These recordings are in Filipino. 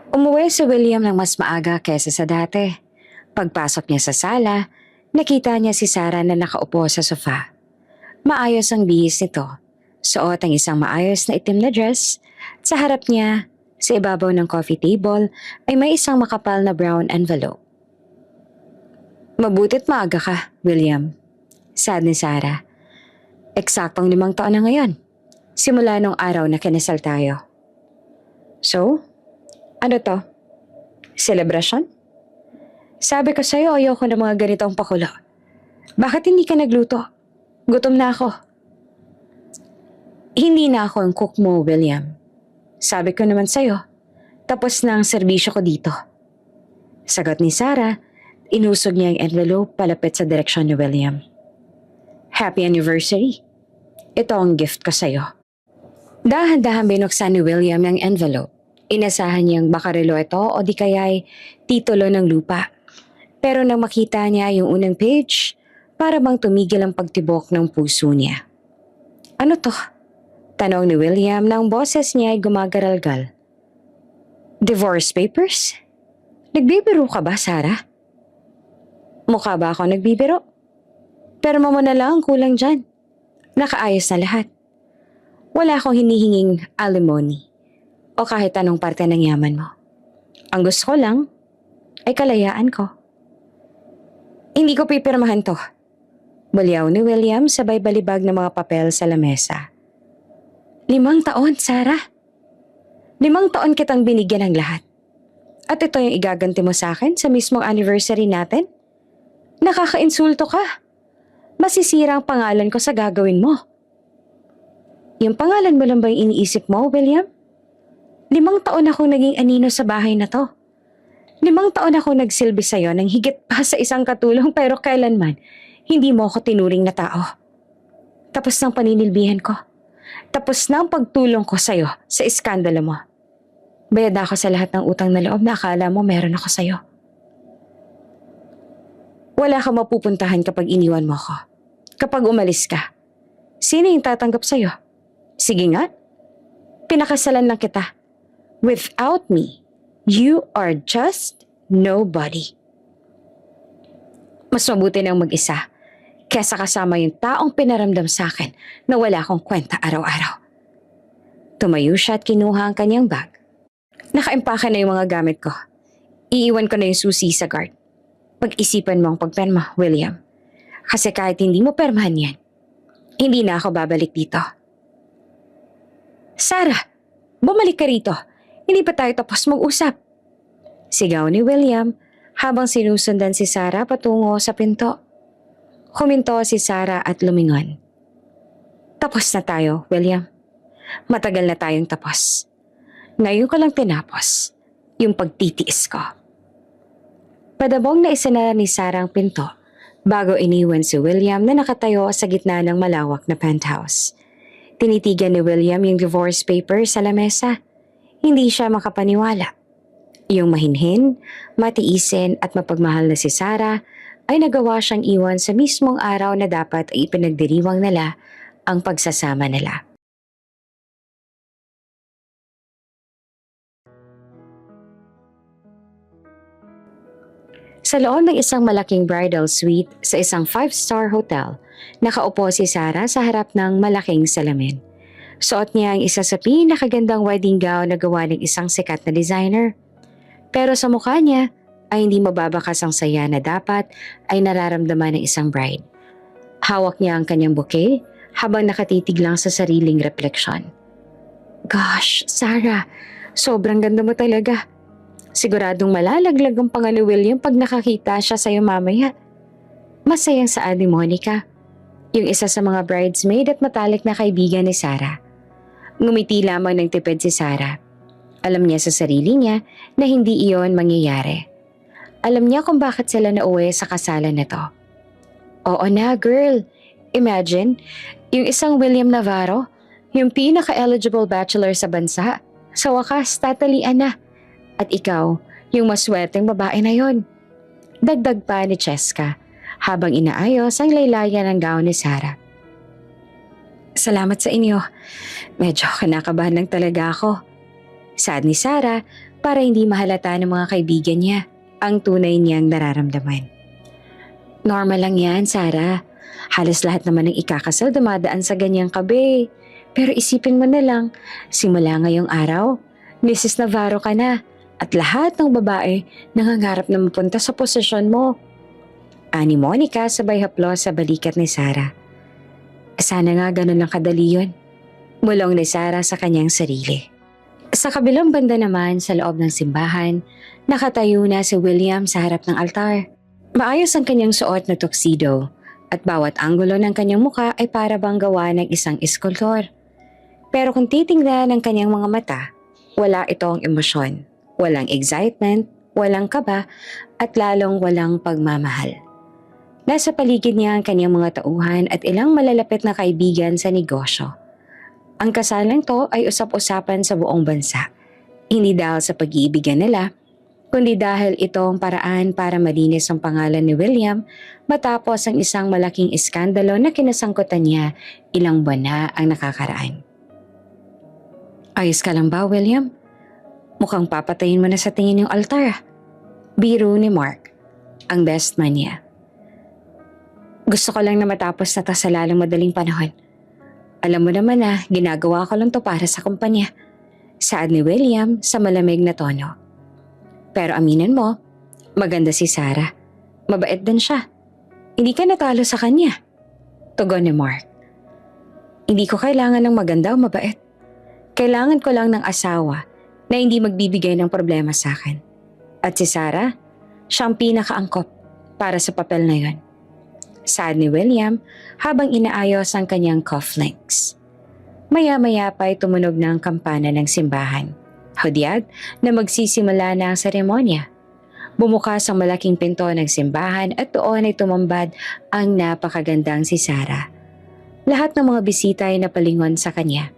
Umuwi si William ng mas maaga kaysa sa dati. Pagpasok niya sa sala, nakita niya si Sarah na nakaupo sa sofa. Maayos ang bihis nito. Suot ang isang maayos na itim na dress. Sa harap niya, sa ibabaw ng coffee table, ay may isang makapal na brown envelope. Mabutit maaga ka, William. Sad ni Sarah. Eksaktong 5 taon na ngayon. Simula nung araw na kinasal tayo. So, ano to? Celebration? Sabi ko sa'yo ayoko ng mga ganitong pakulo. Bakit hindi ka nagluto? Gutom na ako. Hindi na ako ang cook mo, William. Sabi ko naman sa'yo, tapos na ang serbisyo ko dito. Sagot ni Sarah, inusog niya ang envelope palapit sa direksyon ni William. Happy anniversary. Ito ang gift ko sa'yo. Dahan-dahan binuksan ni William ang envelope. Inasahan niyang baka relo ito o di kaya'y titulo ng lupa. Pero nang makita niya yung unang page, para bang tumigil ang pagtibok ng puso niya. Ano to? Tanong ni William na ang boses niya ay gumagaralgal. Divorce papers? Nagbibiro ka ba, Sarah? Mukha ba ako nagbibiro? Pero mo na lang ang kulang dyan. Nakaayos na lahat. Wala akong hinihinging alimony o kahit anong parte ng yaman mo. Ang gusto ko lang ay kalayaan ko. Hindi ko pipirmahan to. Balyaw ni William sabay balibag ng mga papel sa lamesa. 5 taon, Sarah. 5 taon kitang binigyan ng lahat. At ito yung igaganti mo sa akin sa mismong anniversary natin? Nakakainsulto ka. Masisira ang pangalan ko sa gagawin mo. Yung pangalan mo lang ba yung iniisip mo, William? 5 taon akong naging anino sa bahay na to. 5 taon akong nagsilbi sa'yo ng higit pa sa isang katulong pero kailanman hindi mo ako tinuring na tao. Tapos ng paninilbihan ko. Tapos na ang pagtulong ko sa'yo sa iskandalo mo. Bayad ako sa lahat ng utang na loob na akala mo meron ako sa'yo. Wala kang mapupuntahan kapag iniwan mo ko. Kapag umalis ka, sino yung tatanggap sa'yo? Sige nga, pinakasalan lang kita. Without me, you are just nobody. Mas mabuti nang mag-isa kesa kasama yung taong pinaramdam sa akin na wala akong kwenta araw-araw. Tumayo siya at kinuha ang kanyang bag. Nakaimpake na yung mga gamit ko. Iiwan ko na yung susi sa guard. Pag-isipan mo ang pagperma, William. Kasi kahit hindi mo permahan yan, hindi na ako babalik dito. Sarah, bumalik ka rito. Hindi pa tayo tapos mag-usap. Sigaw ni William habang sinusundan si Sarah patungo sa pinto. Huminto si Sarah at lumingon. Tapos na tayo, William. Matagal na tayong tapos. Ngayon ko lang tinapos yung pagtitiis ko. Padabong na isinara ni Sarah ang pinto bago iniwan si William na nakatayo sa gitna ng malawak na penthouse. Tinitigan ni William yung divorce paper sa lamesa. Hindi siya makapaniwala. Yung mahinhin, matiisin at mapagmahal na si Sarah ay nagawa siyang iwan sa mismong araw na dapat ay ipinagdiriwang nila ang pagsasama nila. Sa loob ng isang malaking bridal suite sa isang 5-star hotel, nakaupo si Sarah sa harap ng malaking salamin. Suot niya ang isa sa pinakagandang wedding gown na gawa ng isang sikat na designer. Pero sa mukha niya ay hindi mababakas ang saya na dapat ay nararamdaman ng isang bride. Hawak niya ang kanyang bouquet habang nakatitig lang sa sariling refleksyon. Gosh, Sarah, sobrang ganda mo talaga. Siguradong malalaglag ang panga ni William pag nakakita siya sa'yo mamaya. Masayang saad ni Monica, yung isa sa mga bridesmaid at matalik na kaibigan ni Sarah. Ngumiti lamang ng tipid si Sarah. Alam niya sa sarili niya na hindi iyon mangyayari. Alam niya kung bakit sila nauwi sa kasalan na to. Oo na, girl. Imagine, yung isang William Navarro, yung pinaka-eligible bachelor sa bansa, sa wakas tatalian na. At ikaw, yung maswerteng babae na yon. Dagdag pa ni Cheska habang inaayos ang laylayan ng gown ni Sarah. Salamat sa inyo. Medyo kinakabahan lang talaga ako. Sad ni Sarah para hindi mahalata ng mga kaibigan niya ang tunay niyang nararamdaman. Normal lang yan, Sarah. Halos lahat naman ng ikakasal dumadaan sa ganyang kabe. Pero isipin mo na lang, simula ngayong araw, Mrs. Navarro ka na at lahat ng babae nangangarap na mapunta sa posisyon mo. Ani Monica sabay haplos sa balikat ni Sarah. Sana nga ganun lang kadali yun. Bulong ni Sarah sa kanyang sarili. Sa kabilang banda naman sa loob ng simbahan, nakatayo na si William sa harap ng altar. Maayos ang kanyang suot na tuxedo at bawat anggulo ng kanyang muka ay para bang gawa ng isang eskultor. Pero kung titingnan ng kanyang mga mata, wala itong emosyon, walang excitement, walang kaba at lalong walang pagmamahal. Nasa paligid niya ang kanyang mga tauhan at ilang malalapit na kaibigan sa negosyo. Ang kasalang to ay usap-usapan sa buong bansa. Hindi dahil sa pag-iibigan nila, kundi dahil ito ang paraan para malinis ang pangalan ni William matapos ang isang malaking iskandalo na kinasangkutan niya ilang buwan na ang nakakaraan. Ayos ka lang ba, William? Mukhang papatayin mo na sa tingin yung altar. Biro ni Mark, ang best man niya. Gusto ko lang na matapos na to sa lalong madaling panahon. Alam mo naman na ginagawa ko lang to para sa kumpanya. Saad ni William sa malamig na tono. Pero aminin mo, maganda si Sarah. Mabait din siya. Hindi ka natalo sa kanya. Tugon ni Mark. Hindi ko kailangan ng maganda o mabait. Kailangan ko lang ng asawa na hindi magbibigay ng problema sa akin. At si Sarah, siyang pinakaangkop para sa papel na yon. Saad ni William habang inaayos ang kanyang cufflinks. Maya-maya pa ay tumunog ng kampana ng simbahan. Hudyat na magsisimula na ang seremonya. Bumukas ang malaking pinto ng simbahan at doon ay tumambad ang napakagandang si Sarah. Lahat ng mga bisita ay napalingon sa kanya.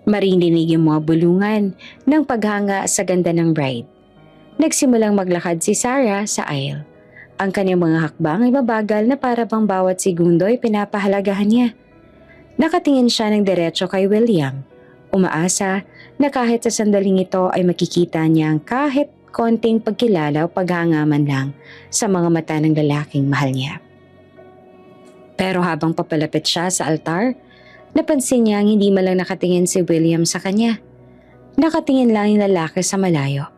Marinig yung mga bulungan ng paghanga sa ganda ng bride. Nagsimulang maglakad si Sarah sa aisle. Ang kanyang mga hakbang ay mabagal na para bang bawat segundo ay pinapahalagahan niya. Nakatingin siya ng diretso kay William. Umaasa na kahit sa sandaling ito ay makikita niya ang kahit konting pagkilala o paghanga man lang sa mga mata ng lalaking mahal niya. Pero habang papalapit siya sa altar, napansin niya ang hindi malang nakatingin si William sa kanya. Nakatingin lang yung lalaki sa malayo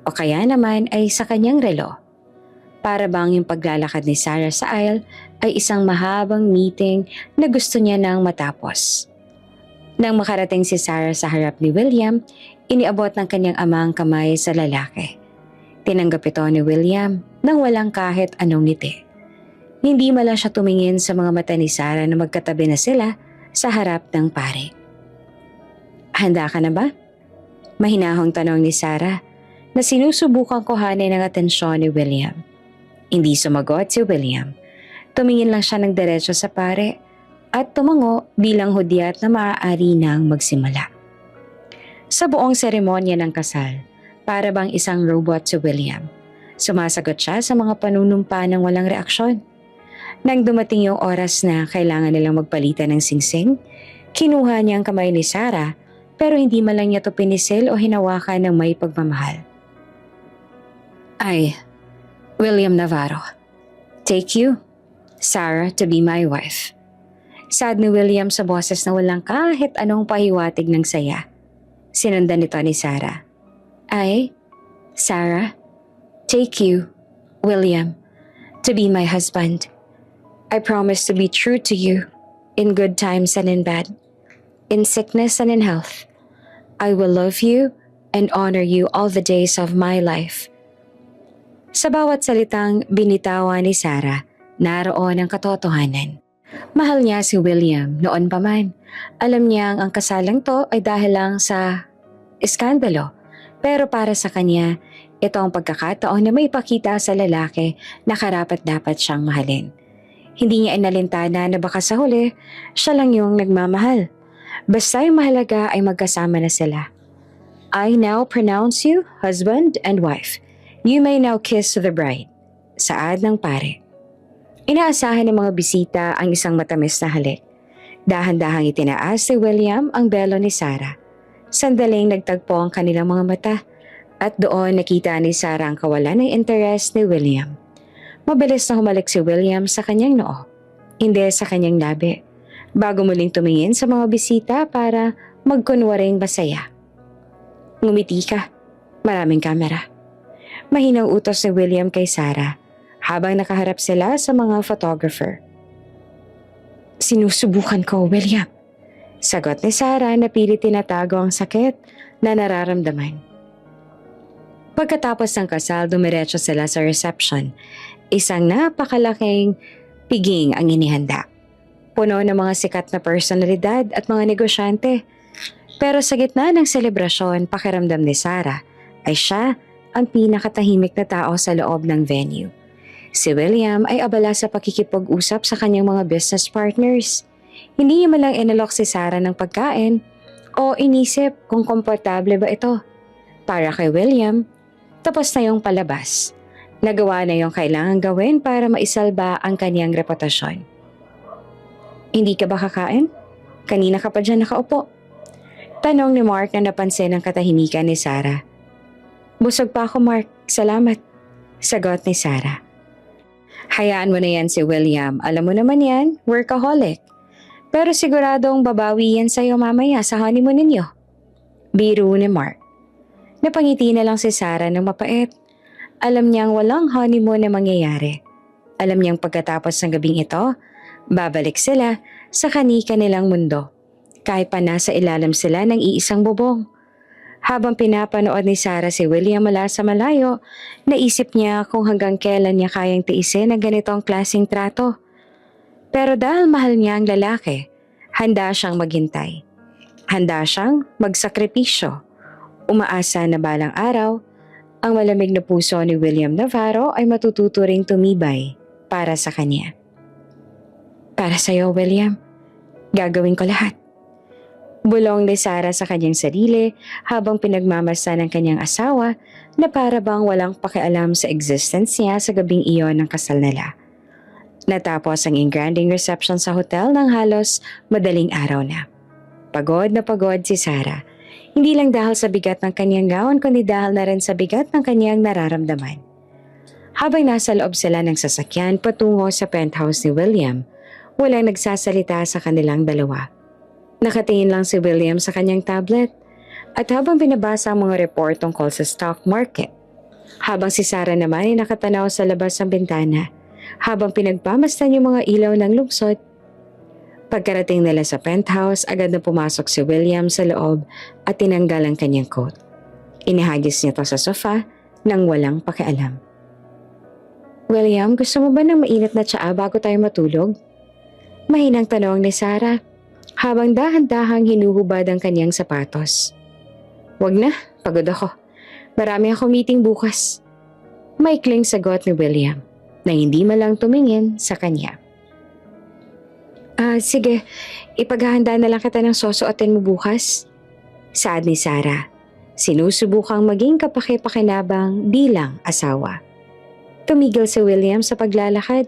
o kaya naman ay sa kanyang relo. Para bang yung paglalakad ni Sarah sa aisle ay isang mahabang meeting na gusto niya nang matapos. Nang makarating si Sarah sa harap ni William, iniabot ng kanyang ama ang kamay sa lalaki. Tinanggap ito ni William nang walang kahit anong ngiti. Hindi mala siya tumingin sa mga mata ni Sarah na magkatabi na sila sa harap ng pare. Handa ka na ba? Mahinahong tanong ni Sarah na sinusubukan kuhanin ng atensyon ni William. Hindi sumagot si William. Tumingin lang siya ng diretso sa pare at tumango bilang hudyat na maaari nang magsimula. Sa buong seremonya ng kasal, para bang isang robot si William. Sumasagot siya sa mga panunumpa ng walang reaksyon. Nang dumating yung oras na kailangan nilang magpalitan ng singsing, kinuha niya ang kamay ni Sarah pero hindi man lang niya ito pinisil o hinawakan ng may pagmamahal. William Navarro, take you, Sarah, to be my wife. Saad ni William sa boses na walang kahit anong pahiwatig ng saya. Sinundan nito ni Sarah. Sarah, take you, William, to be my husband. I promise to be true to you, in good times and in bad, in sickness and in health. I will love you and honor you all the days of my life. Sa bawat salitang binitawan ni Sarah, naroon ang katotohanan. Mahal niya si William noon pa man. Alam niyang ang kasalang to ay dahil lang sa iskandalo. Pero para sa kanya, ito ang pagkakataon na may ipakita sa lalaki na karapat-dapat siyang mahalin. Hindi niya inalintana na baka sa huli, siya lang yung nagmamahal. Basta yung mahalaga ay magkasama na sila. I now pronounce you husband and wife. You may now kiss the bride. Saad ng pare. Inaasahan ng mga bisita ang isang matamis na halik. Dahan-dahang itinaas si William ang belo ni Sarah. Sandaling nagtagpo ang kanilang mga mata At doon nakita ni Sarah ang kawalan ng interes ni William. Mabilis na humalik si William sa kanyang noo, hindi sa kanyang labi, bago muling tumingin sa mga bisita para magkunwaring masaya. Ngumiti ka, maraming kamera. Mahinang utos ni William kay Sarah habang nakaharap sila sa mga photographer. Sinusubukan ko, William. Sagot ni Sarah na pilit tinatago ang sakit na nararamdaman. Pagkatapos ng kasal, dumiretso sila sa reception. Isang napakalaking piging ang inihanda. Puno ng mga sikat na personalidad at mga negosyante. Pero sa gitna ng selebrasyon, pakiramdam ni Sarah ay siya ang pinakatahimik na tao sa loob ng venue. Si William ay abala sa pakikipag-usap sa kanyang mga business partners. Hindi niya malang inalok si Sarah ng pagkain o inisip kung komportable ba ito. Para kay William, tapos na yung palabas. Nagawa na yung kailangan gawin para maisalba ang kanyang reputasyon. Hindi ka ba kakain? Kanina ka pa dyan nakaupo. Tanong ni Mark na napansin ang katahimikan ni Sarah. Busog pa ako, Mark. Salamat. Sagot ni Sarah. Hayaan mo na yan si William. Alam mo naman yan, workaholic. Pero siguradong babawi yan sa'yo mamaya sa honeymoon ninyo. Biro ni Mark. Napangiti na lang si Sarah ng mapait. Alam niyang walang honeymoon na mangyayari. Alam niyang pagkatapos ng gabing ito, babalik sila sa kani-kanilang mundo. Kahit pa nasa ilalim sila ng iisang bubong. Habang pinapanood ni Sarah si William mula sa malayo, naisip niya kung hanggang kailan niya kayang tiisin ang ganitong klaseng trato. Pero dahil mahal niya ang lalaki, handa siyang maghintay. Handa siyang magsakripisyo. Umaasa na balang araw, ang malamig na puso ni William Navarro ay matututo ring tumibay para sa kanya. Para sa'yo, William, gagawin ko lahat. Bulong ni Sarah sa kanyang sarili habang pinagmamasdan ng kanyang asawa na para bang walang pakialam sa existence niya sa gabing iyon ng kasal nila. Natapos ang engranding reception sa hotel ng halos madaling araw na. Pagod na pagod si Sarah, hindi lang dahil sa bigat ng kanyang gown kundi dahil na rin sa bigat ng kanyang nararamdaman. Habang nasa loob sila ng sasakyan patungo sa penthouse ni William, walang nagsasalita sa kanilang dalawa. Nakatingin lang si William sa kanyang tablet at habang binabasa ang mga report tungkol sa stock market. Habang si Sarah naman ay nakatanaw sa labas ng bintana habang pinagpamasdan yung mga ilaw ng lungsod. Pagkarating nila sa penthouse, agad na pumasok si William sa loob at tinanggal ang kanyang coat. Inihagis niya to sa sofa nang walang pakialam. William, gusto mo ba ng mainit na tsaa bago tayo matulog? Mahinang tanong ni Sarah habang dahan-dahang hinuhubad ang kanyang sapatos. Wag na, pagod ako. Marami akong meeting bukas. Maikling sagot ni William na hindi malang tumingin sa kanya. Sige, ipaghahanda na lang kita ng susuotin mo bukas. Saad ni Sarah, sinusubukang maging kapaki-pakinabang bilang asawa. Tumigil si William sa paglalakad,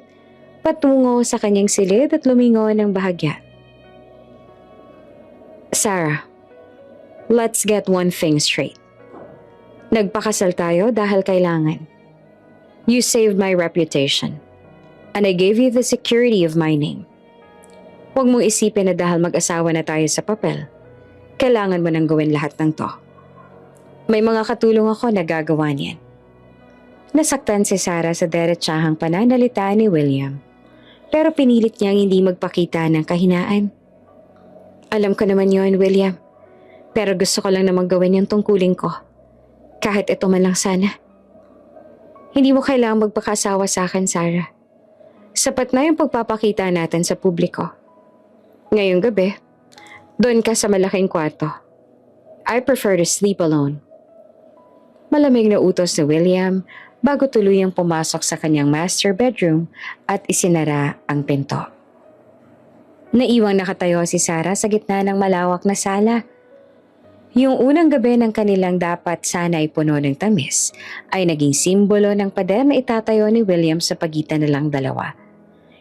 patungo sa kanyang silid at lumingon ng bahagya. Sarah, let's get one thing straight. Nagpakasal tayo dahil kailangan. You saved my reputation, and I gave you the security of my name. Huwag mong isipin na dahil mag-asawa na tayo sa papel, kailangan mo nang gawin lahat ng to. May mga katulong ako na gagawa niyan. Nasaktan si Sarah sa deretsahang pananalita ni William, pero pinilit niyang hindi magpakita ng kahinaan. Alam ko naman yon, William. Pero gusto ko lang namang gawin yung tungkulin ko. Kahit ito man lang sana. Hindi mo kailangang magpakasawa sa akin, Sarah. Sapat na yung pagpapakita natin sa publiko. Ngayong gabi, doon ka sa malaking kwarto. I prefer to sleep alone. Malamig na utos ni William bago tuluyang pumasok sa kanyang master bedroom at isinara ang pinto. Naiwang nakatayo si Sarah sa gitna ng malawak na sala. Yung unang gabi ng kanilang dapat sana ay puno ng tamis ay naging simbolo ng pader na itatayo ni William sa pagitan nilang dalawa.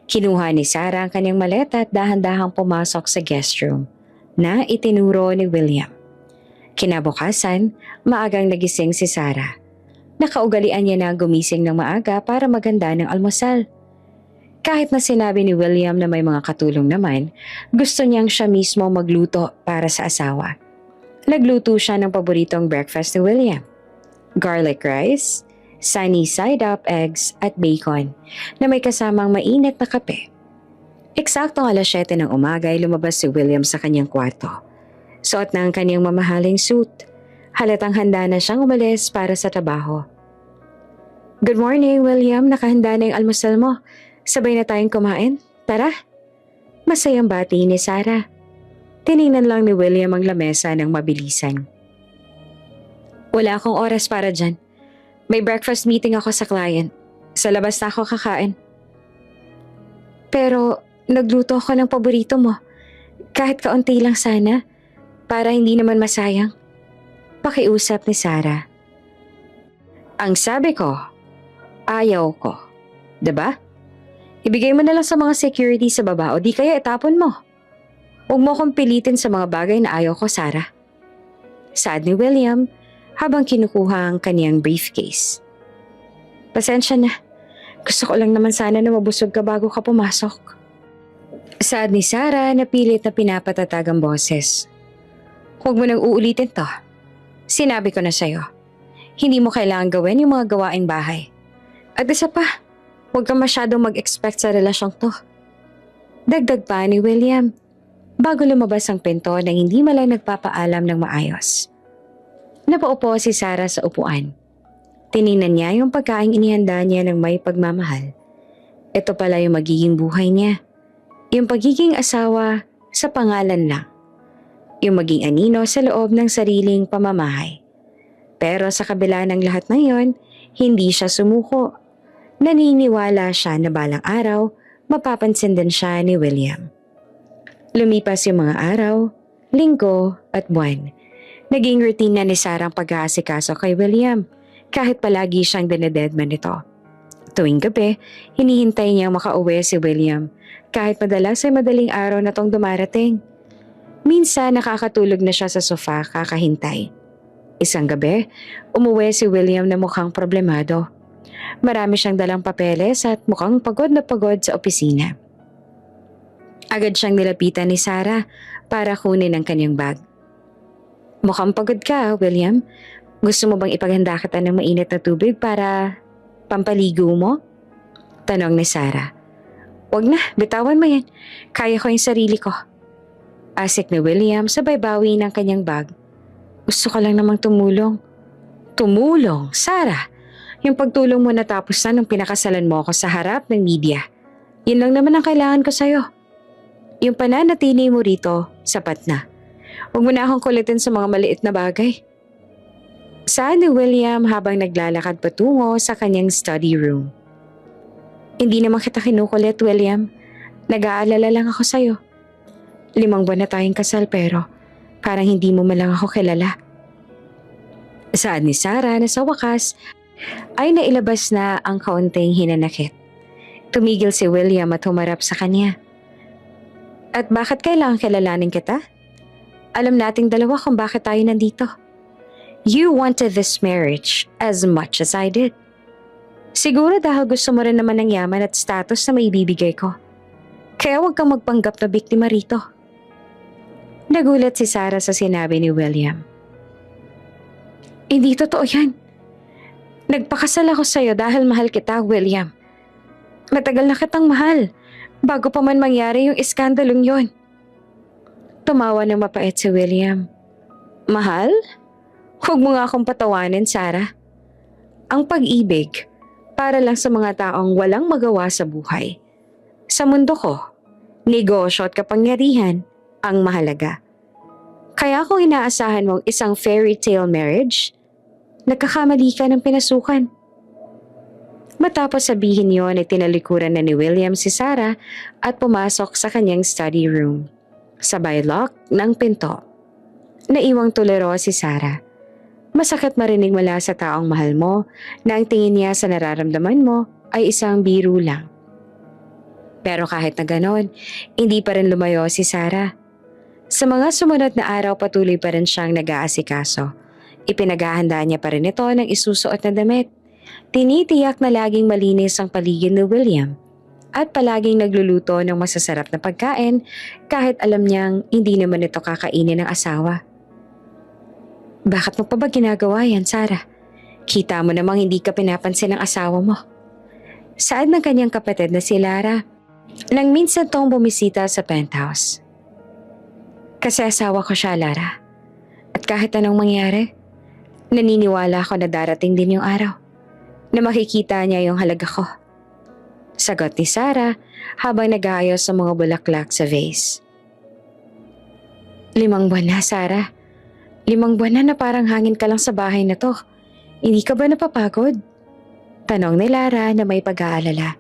Kinuha ni Sarah ang kanyang maleta at dahan-dahang pumasok sa guest room na itinuro ni William. Kinabukasan, maagang nagising si Sarah. Nakaugalian niya na gumising ng maaga para maganda ng almusal. Kahit na sinabi ni William na may mga katulong naman, gusto niyang siya mismo magluto para sa asawa. Nagluto siya ng paboritong breakfast ni William. Garlic rice, sunny side-up eggs at bacon na may kasamang mainit na kape. Eksaktong 7:00 ng umaga ay lumabas si William sa kanyang kwarto. Suot na ang kanyang mamahaling suit. Halatang handa na siyang umalis para sa trabaho. "Good morning, William. Nakahanda na yung almusal mo. Sabay na tayong kumain. Tara." Masayang bati ni Sarah. Tiningnan lang ni William ang lamesa ng mabilisan. "Wala akong oras para dyan. May breakfast meeting ako sa client. Sa labas na ako kakain." "Pero nagluto ako ng paborito mo. Kahit kaunti lang sana. Para hindi naman masayang." Pakiusap ni Sarah. "Ang sabi ko, ayaw ko. 'Di ba? Ibigay mo na lang sa mga security sa baba o di kaya itapon mo. Huwag mo akong pilitin sa mga bagay na ayaw ko, Sarah." Saad ni William habang kinukuha ang kaniyang briefcase. "Pasensya na. Gusto ko lang naman sana na mabusog ka bago ka pumasok." Saad ni Sarah na pilit na pinapatatag ang boses. "Huwag mo nang uulitin to. Sinabi ko na sa'yo. Hindi mo kailangan gawin yung mga gawaing bahay. At isa pa, huwag kang masyadong mag-expect sa relasyong to." Dagdag pa ni William, bago lumabas ang pinto na hindi malang nagpapaalam ng maayos. Napaupo si Sarah sa upuan. Tiningnan niya yung pagkaing inihanda niya ng may pagmamahal. Ito pala yung magiging buhay niya. Yung pagiging asawa sa pangalan lang. Yung maging anino sa loob ng sariling pamamahay. Pero sa kabila ng lahat na yon, hindi siya sumuko. Naniniwala siya na balang araw, mapapansin din siya ni William. Lumipas yung mga araw, linggo at buwan. Naging routine na ni Sarah ang pag-aasikaso kay William, kahit palagi siyang dinededman nito. Tuwing gabi, hinihintay niyang makauwi si William, kahit madalas ay madaling araw na tong dumarating. Minsan nakakatulog na siya sa sofa kakahintay. Isang gabi, umuwi si William na mukhang problemado. Marami siyang dalang papeles at mukhang pagod na pagod sa opisina. Agad siyang nilapitan ni Sarah para kunin ang kanyang bag. "Mukhang pagod ka, William. Gusto mo bang ipaghanda kita ng mainit na tubig para pampaligo mo?" Tanong ni Sarah. "Wag na, bitawan mo yan. Kaya ko yung sarili ko." Asik ni William sabay bawi ng kanyang bag. "Gusto ko lang namang tumulong." "Tumulong? Sarah, yung pagtulong mo natapos na nung pinakasalan mo ako sa harap ng media. Yun lang naman ang kailangan ko sa'yo. Yung pananatili mo rito, sapat na. Huwag mo na akong kulitin sa mga maliit na bagay." Saad ni William habang naglalakad patungo sa kanyang study room. "Hindi naman kita kinukulit, William. Nag-aalala lang ako sa'yo. 5 buwan na tayong kasal pero parang hindi mo man lang ako kilala." Saad ni Sarah na sa wakas ay nailabas na ang kaunting hinanakit. Tumigil si William at humarap sa kanya. "At bakit kailangan kilalanin kita? Alam nating dalawa kung bakit tayo nandito. You wanted this marriage as much as I did. Siguro dahil gusto mo rin naman ng yaman at status na maibibigay ko. Kaya huwag kang magpanggap na biktima rito." Nagulat si Sarah sa sinabi ni William. "Hindi totoo yan. Nagpakasal ako sa'yo dahil mahal kita, William. Matagal na kitang mahal, bago pa man mangyari yung iskandalong yon." Tumawa ng mapait si William. "Mahal? Huwag mo nga akong patawanin, Sarah. Ang pag-ibig, para lang sa mga taong walang magawa sa buhay. Sa mundo ko, negosyo at kapangyarihan ang mahalaga. Kaya kung inaasahan mong isang fairy tale marriage, nagkakamali ka ng pinasukan." Matapos sabihin yon ay tinalikuran na ni William si Sarah at pumasok sa kanyang study room. Sabay lock ng pinto. Naiwang tuliro si Sarah. Masakit marinig mula sa taong mahal mo na ang tingin niya sa nararamdaman mo ay isang biro lang. Pero kahit na ganon, hindi pa rin lumayo si Sarah. Sa mga sumunod na araw patuloy pa rin siyang nag-aasikaso. Ipinaghahanda niya pa rin ito ng isusuot na damit. Tinitiyak na laging malinis ang paligid ni William at palaging nagluluto ng masasarap na pagkain kahit alam niyang hindi naman ito kakainin ng asawa. Bakit mo pa ba ginagawa yan, Sarah? Kita mo namang hindi ka pinapansin ng asawa mo. Saad ng kanyang kapatid na si Lara nang minsan tong bumisita sa penthouse. Kasi asawa ko siya, Lara. At kahit anong mangyari, naniniwala ako na darating din yung araw na makikita niya yung halaga ko. Sagot ni Sarah habang nag-aayos sa mga bulaklak sa vase. 5 buwan na, Sarah. 5 buwan na parang hangin ka lang sa bahay na to. Hindi ka ba napapagod? Tanong ni Lara na may pag-aalala.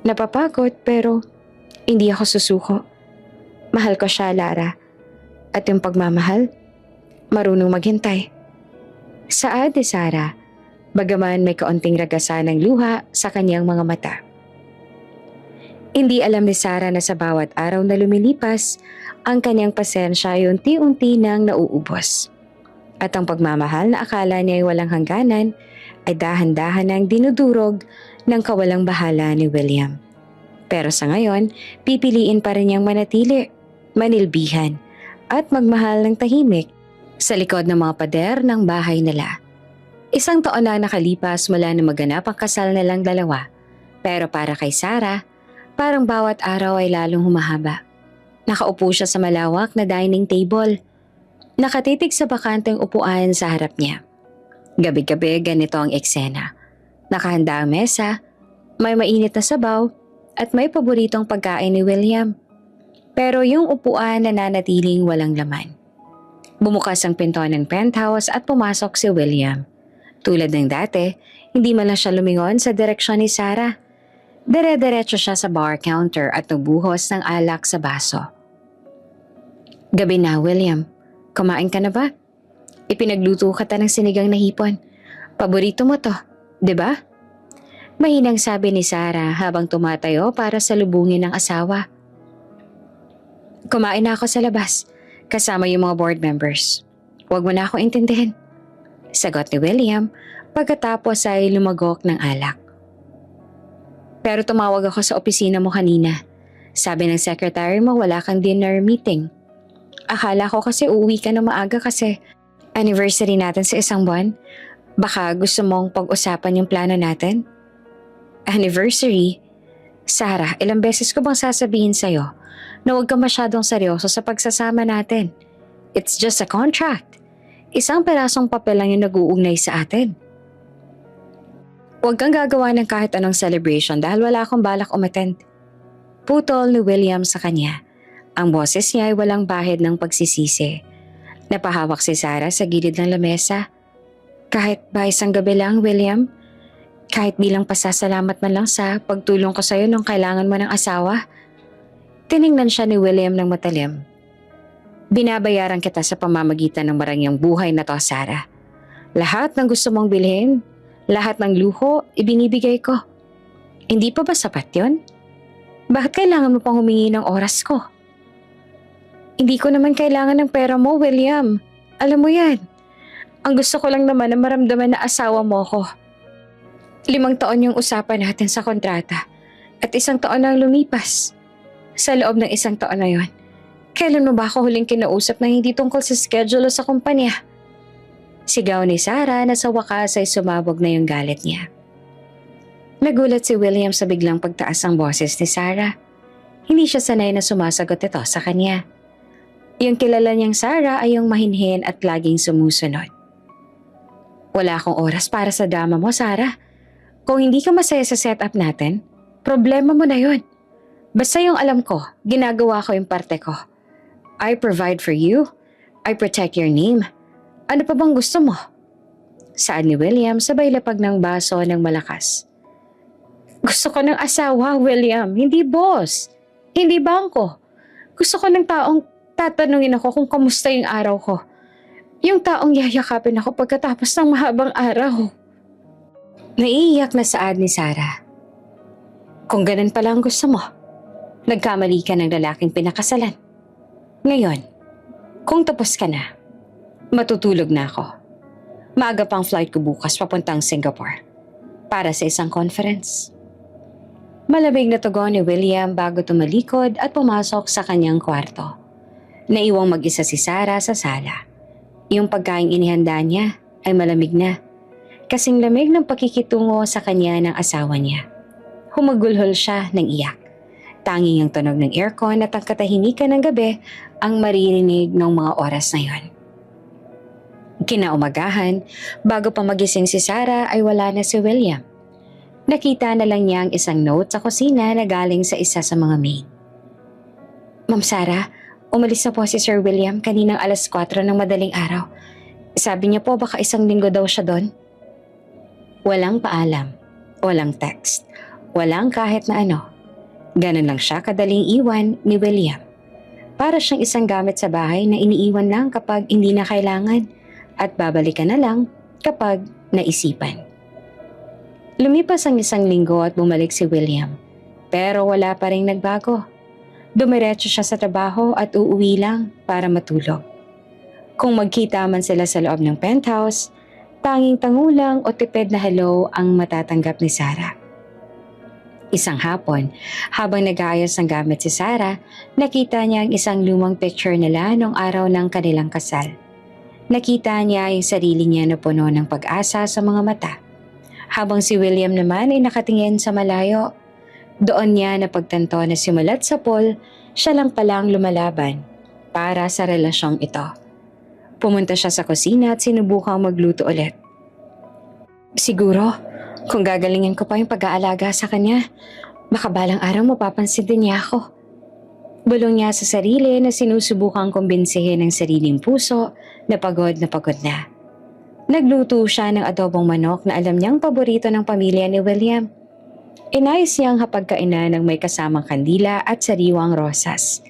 Napapagod pero hindi ako susuko. Mahal ko siya, Lara. At yung pagmamahal, marunong maghintay. Saad ni Sarah, bagaman may kaunting ragasan ng luha sa kanyang mga mata. Hindi alam ni Sarah na sa bawat araw na lumilipas, ang kanyang pasensya ay unti-unti nang nauubos. At ang pagmamahal na akala niya ay walang hangganan ay dahan-dahan nang dinudurog ng kawalang bahala ni William. Pero sa ngayon, pipiliin pa rin niyang manatili, manilbihan at magmahal ng tahimik sa likod ng mga pader ng bahay nila. 1 taon na nakalipas mula na maganap ang kasal nilang dalawa. Pero para kay Sarah, parang bawat araw ay lalong humahaba. Nakaupo siya sa malawak na dining table. Nakatitig sa bakanteng upuan sa harap niya. Gabi-gabi ganito ang eksena. Nakahanda ang mesa, may mainit na sabaw at may paboritong pagkain ni William. Pero yung upuan nananatiling walang laman. Bumukas ang pinto ng penthouse at pumasok si William. Tulad ng dati, hindi man lang siya lumingon sa direksyon ni Sarah. Dire-diretso siya sa bar counter at nagbuhos ng alak sa baso. Gabi na, William. Kumain ka na ba? Ipinagluto ka ng sinigang na hipon. Paborito mo to, di ba? Mahinang sabi ni Sarah habang tumatayo para salubungin ang asawa. Kumain na ako sa labas, kasama yung mga board members. Huwag mo na ako intindihin. Sagot ni William pagkatapos ay lumagok ng alak. Pero tumawag ako sa opisina mo kanina. Sabi ng secretary mo wala kang dinner meeting. Akala ko kasi uuwi ka na maaga kasi anniversary natin sa 1 buwan. Baka gusto mong pag-usapan yung plano natin? Anniversary? Sarah, ilang beses ko bang sasabihin sa'yo na huwag ka masyadong seryoso sa pagsasama natin? It's just a contract. 1 perasong papel lang yung nag-uugnay sa atin. Huwag kang gagawa ng kahit anong celebration dahil wala akong balak umattend. Putol ni William sa kanya. Ang boses niya ay walang bahid ng pagsisisi. Napahawak si Sarah sa gilid ng lamesa. Kahit ba 1 gabi lang, William? Kahit bilang pasasalamat man lang sa pagtulong ko sa'yo nung kailangan mo ng asawa? Tiningnan siya ni William ng matalim. Binabayaran kita sa pamamagitan ng marangyang buhay na to, Sarah. Lahat ng gusto mong bilhin, lahat ng luho, ibinibigay ko. Hindi pa ba sapat yon? Bakit kailangan mo pang humingi ng oras ko? Hindi ko naman kailangan ng pera mo, William. Alam mo yan. Ang gusto ko lang naman na maramdaman na asawa mo ko. 5 taon yung usapan natin sa kontrata at 1 taon na lumipas. Sa loob ng 1 taon na yon, kailan mo ba ako huling kinausap na hindi tungkol sa schedule o sa kumpanya? Sigaw ni Sarah na sa wakas ay sumabog na yung galit niya. Nagulat si William sa biglang pagtaas ng boses ni Sarah. Hindi siya sanay na sumasagot ito sa kanya. Yung kilala niyang Sarah ay yung mahinhin at laging sumusunod. Wala akong oras para sa drama mo, Sarah. Kung hindi ka masaya sa setup natin, problema mo na yun. Basta yung alam ko, ginagawa ko yung parte ko. I provide for you. I protect your name. Ano pa bang gusto mo? Saad ni William sabay lapag ng baso ng malakas. Gusto ko ng asawa, William, hindi boss. Hindi bangko. Gusto ko ng taong tatanungin ako kung kamusta yung araw ko. Yung taong yayakapin ako pagkatapos ng mahabang araw. Naiiyak na saad ni Sarah. Kung ganun pala ang gusto mo, nagkamali ka ng lalaking pinakasalan. Ngayon, kung tapos ka na, matutulog na ako. Maaga pang flight ko bukas papuntang Singapore para sa isang conference. Malamig na tugon ni William bago tumalikod at pumasok sa kanyang kwarto. Naiwang mag-isa si Sarah sa sala. Yung pagkaing inihanda niya ay malamig na. Kasing lamig ng pakikitungo sa kanya ng asawa niya. Humagulhol siya ng iyak. Tanging ang tunog ng aircon at ang katahimikan ng gabi ang maririnig ng mga oras na yon. Kinaumagahan, bago pa magising si Sarah ay wala na si William. Nakita na lang niya ang isang note sa kusina na galing sa isa sa mga maid. Ma'am Sarah, umalis na po si Sir William kaninang 4:00 ng madaling araw. Sabi niya po baka 1 linggo daw siya doon. Walang paalam, walang text, walang kahit na ano. Ganun lang siya kadaling iwan ni William. Para siyang isang gamit sa bahay na iniiwan lang kapag hindi na kailangan at babalikan na lang kapag naisipan. Lumipas ang 1 linggo at bumalik si William. Pero wala pa rin nagbago. Dumiretso siya sa trabaho at uuwi lang para matulog. Kung magkita man sila sa loob ng penthouse, tanging tangulang o tipid na hello ang matatanggap ni Sarah. Isang hapon, habang nag-aayos ng gamit si Sarah, nakita niya ang isang lumang picture nila noong araw ng kanilang kasal. Nakita niya yung sarili niya na puno ng pag-asa sa mga mata. Habang si William naman ay nakatingin sa malayo. Doon niya napagtanto na simulat sa pool, siya lang palang lumalaban para sa relasyong ito. Pumunta siya sa kusina at sinubukang magluto ulit. Siguro, kung gagalingin ko pa yung pag-aalaga sa kanya, baka balang araw mapapansin din niya ako. Bulong niya sa sarili na sinusubukang kumbinsihin ng sariling puso na pagod na pagod na. Nagluto siya ng adobong manok na alam niyang paborito ng pamilya ni William. Inayos niyang hapagkainan ng may kasamang kandila at sariwang rosas.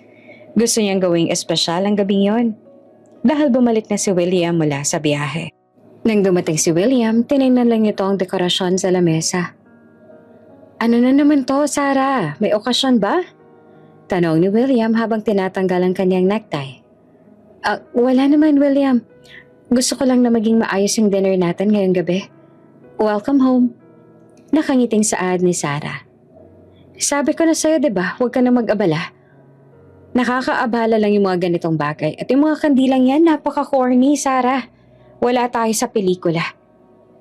Gusto niyang gawing espesyal ang gabing yon dahil bumalik na si William mula sa biyahe. Nang dumating si William, tinignan lang nito ang dekorasyon sa lamesa. Ano na naman to, Sarah? May okasyon ba? Tanong ni William habang tinatanggal ang kanyang necktie. Wala naman, William. Gusto ko lang na maging maayos yung dinner natin ngayong gabi. Welcome home. Nakangiting saad ni Sarah. Sabi ko na sa'yo, diba? Huwag ka na mag-abala. Nakakaabala lang yung mga ganitong bagay at yung mga kandilang yan napaka-corny, Sarah. Wala tayo sa pelikula.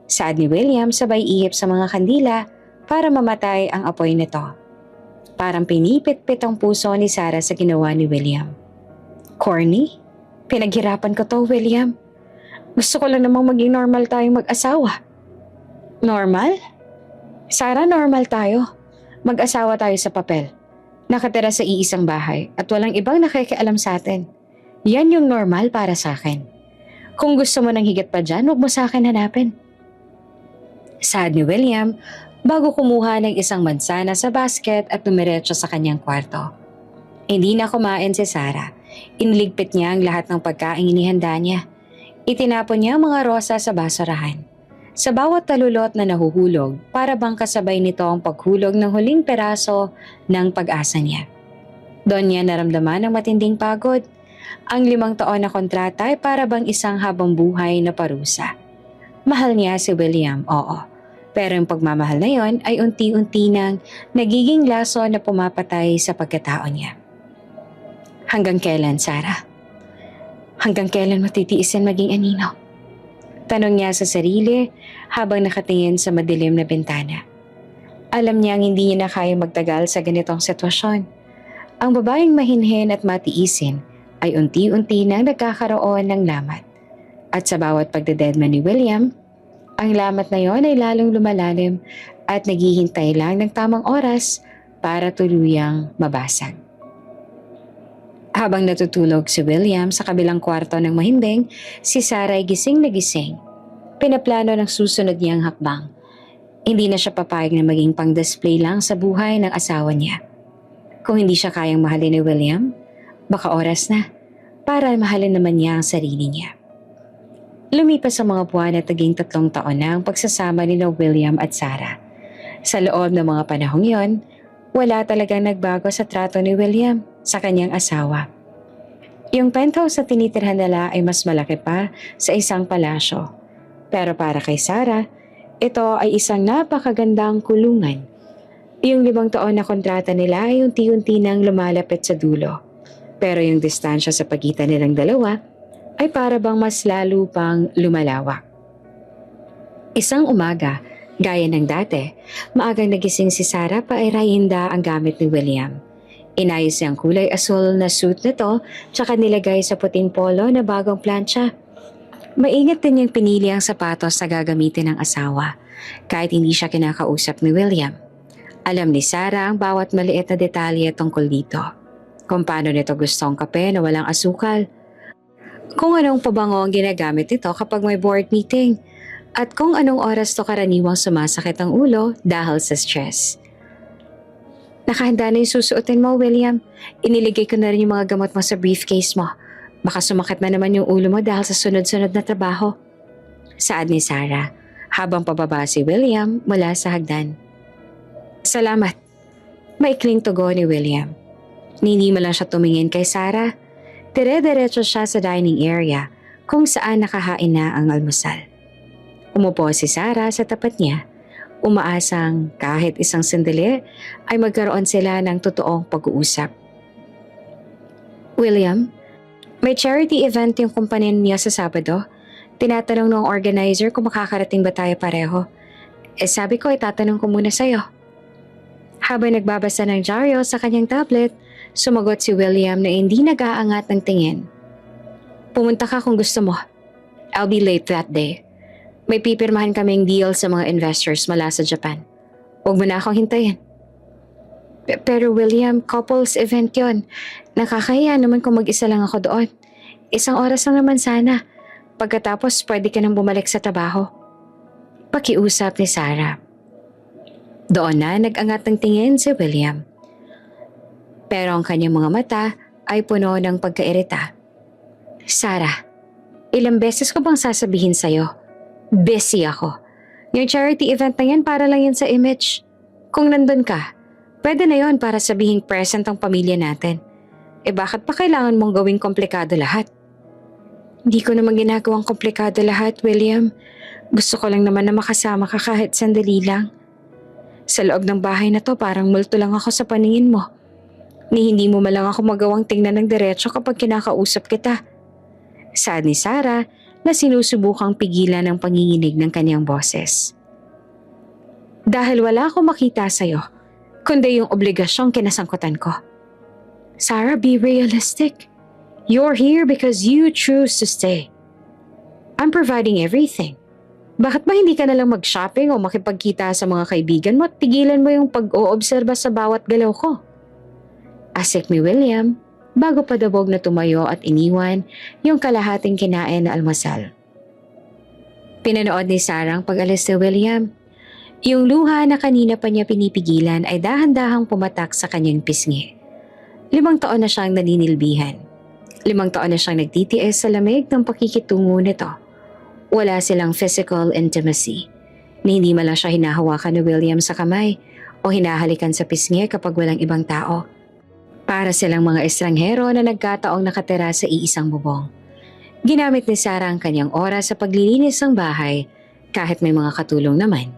Saad ni William sabay ihip sa mga kandila para mamatay ang apoy nito. Parang pinipit-pit ang puso ni Sarah sa ginawa ni William. Corny? Pinaghirapan ko to, William. Gusto ko lang namang maging normal tayong mag-asawa. Normal? Sarah, normal tayo. Mag-asawa tayo sa papel. Nakatira sa iisang bahay at walang ibang nakikialam sa atin. Yan yung normal para sa akin. Kung gusto mo ng higit pa dyan, huwag mo sa akin hanapin. Saad ni William bago kumuha ng isang mansana sa basket at dumiretso sa kanyang kwarto. Hindi na kumain si Sarah. Inligpit niya ang lahat ng pagkain inihanda niya. Itinapon niya ang mga rosa sa basurahan. Sa bawat talulot na nahuhulog, para bang kasabay nito ang paghulog ng huling peraso ng pag-asa niya. Doon niya naramdaman ang matinding pagod. Ang 5 taon na kontrata ay para bang isang habang buhay na parusa. Mahal niya si William, oo. Pero yung pagmamahal na yon ay unti-unti nang nagiging laso na pumapatay sa pagkatao niya. Hanggang kailan, Sarah? Hanggang kailan mo titiisin maging anino? Tanong niya sa sarili habang nakatingin sa madilim na bintana. Alam niyang hindi niya na kaya magtagal sa ganitong sitwasyon. Ang babaeng mahinhin at matiisin ay unti-unti nang nagkakaroon ng lamat. At sa bawat pagdededma ni William, ang lamat na yon ay lalong lumalalim at naghihintay lang ng tamang oras para tuluyang mabasag. Habang natutulog si William sa kabilang kwarto ng mahimbing, si Sarah ay gising na gising. Pinaplano ng susunod niyang hakbang. Hindi na siya papayag na maging pang-display lang sa buhay ng asawa niya. Kung hindi siya kayang mahalin ni William, baka oras na para mahalin naman niya ang sarili niya. Lumipas ang mga buwan at naging 3 taon na ang pagsasama ni William at Sarah. Sa loob ng mga panahong yon, wala talagang nagbago sa trato ni William sa kanyang asawa. Yung penthouse na tinitirhan nila ay mas malaki pa sa isang palasyo. Pero para kay Sarah, ito ay isang napakagandang kulungan. Yung 5 taon na kontrata nila ay unti-unti nang lumalapit sa dulo. Pero yung distansya sa pagitan nilang dalawa ay para bang mas lalo pang lumalawak. Isang umaga, gaya ng dati, maagang nagising si Sarah para irahinda ang gamit ni William. Inayos niya ang kulay asul na suit na to, tsaka nilagay sa puting polo na bagong plancha. Maingat din niyang pinili ang sapatos na gagamitin ng asawa, kahit hindi siya kinakausap ni William. Alam ni Sarah ang bawat maliit na detalye tungkol dito. Kung paano nito gusto ang kape na walang asukal, kung anong pabango ang ginagamit nito kapag may board meeting, at kung anong oras to karaniwang sumasakit ang ulo dahil sa stress. Nakahanda na yung susuotin mo, William. Iniligay ko na rin yung mga gamot mo sa briefcase mo. Baka sumakit na naman yung ulo mo dahil sa sunod-sunod na trabaho. Saad ni Sarah, habang pababa si William mula sa hagdan. Salamat. Maikling tugo ni William. Hindi mo lang siya tumingin kay Sarah. Dire-diretso siya sa dining area kung saan nakahain na ang almusal. Umupo si Sarah sa tapat niya, umaasang kahit isang sandali ay magkaroon sila ng totoong pag-uusap. William, may charity event yung kumpanya niya sa Sabado. Tinatanong ng organizer kung makakarating ba tayo pareho. Sabi ko itatanong ko muna sa'yo. Habang nagbabasa ng dyaryo sa kanyang tablet, sumagot si William na hindi nag-aangat ng tingin. Pumunta ka kung gusto mo. I'll be late that day. May pipirmahan kaming deal sa mga investors mula sa Japan. Huwag mo na akong hintayin. Pero William, couples event yon. Nakakahiya naman kung mag-isa lang ako doon. 1 oras lang naman sana. Pagkatapos pwede ka nang bumalik sa trabaho. Pakiusap ni Sarah. Doon na nag-angat ng tingin si William. Pero ang kanyang mga mata ay puno ng pagkairita. Sarah, ilang beses ko bang sasabihin sa'yo? Busy ako. Yung charity event na yan para lang yan sa image. Kung nandun ka, pwede na yon para sabihing present ang pamilya natin. Bakit pa kailangan mong gawing komplikado lahat? Hindi ko naman ginagawang komplikado lahat, William. Gusto ko lang naman na makasama ka kahit sandali lang. Sa loob ng bahay na to parang multo lang ako sa paningin mo. Ni hindi mo malang ako magawang tingnan ng diretso kapag kinakausap kita. Saad ni Sarah na sinusubukang pigilan ang panginginig ng kanyang boses. Dahil wala akong makita sa'yo, kundi yung obligasyong kinasangkutan ko. Sarah, be realistic. You're here because you choose to stay. I'm providing everything. Bakit ba hindi ka nalang mag-shopping o makipagkita sa mga kaibigan mo at pigilan mo yung pag-oobserba sa bawat galaw ko? Asik ni William, bago pa dabog na tumayo at iniwan yung kalahating kinain na almusal. Pinanood ni Sarah ang pag-alis ni William. Yung luha na kanina pa niya pinipigilan ay dahan-dahang pumatak sa kanyang pisngi. 5 taon na siyang naninilbihan. 5 taon na siyang nagtitiis sa lamig ng pakikitungo nito. Wala silang physical intimacy. Ni hindi man lang siya hinahawakan ni William sa kamay o hinahalikan sa pisngi kapag walang ibang tao. Para silang mga estranghero na nagkataong nakatira sa iisang bubong. Ginamit ni Sarah ang kanyang oras sa paglilinis ng bahay kahit may mga katulong naman.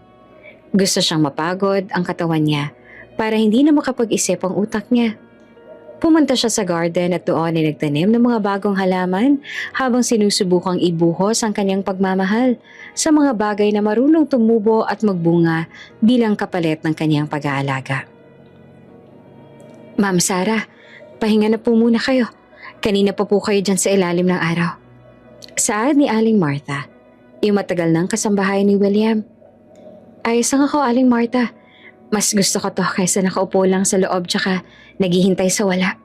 Gusto siyang mapagod ang katawan niya para hindi na makapag-isip ang utak niya. Pumunta siya sa garden at doon ay nagtanim ng mga bagong halaman habang sinusubukang ibuhos ang kanyang pagmamahal sa mga bagay na marunong tumubo at magbunga bilang kapalit ng kanyang pag-aalaga. Ma'am Sarah, pahinga na po muna kayo. Kanina pa po kayo dyan sa ilalim ng araw. Saad ni Aling Martha, yung matagal ng kasambahay ni William. Ayos lang ako, Aling Martha. Mas gusto ko to kaysa nakaupo lang sa loob tsaka naghihintay sa wala.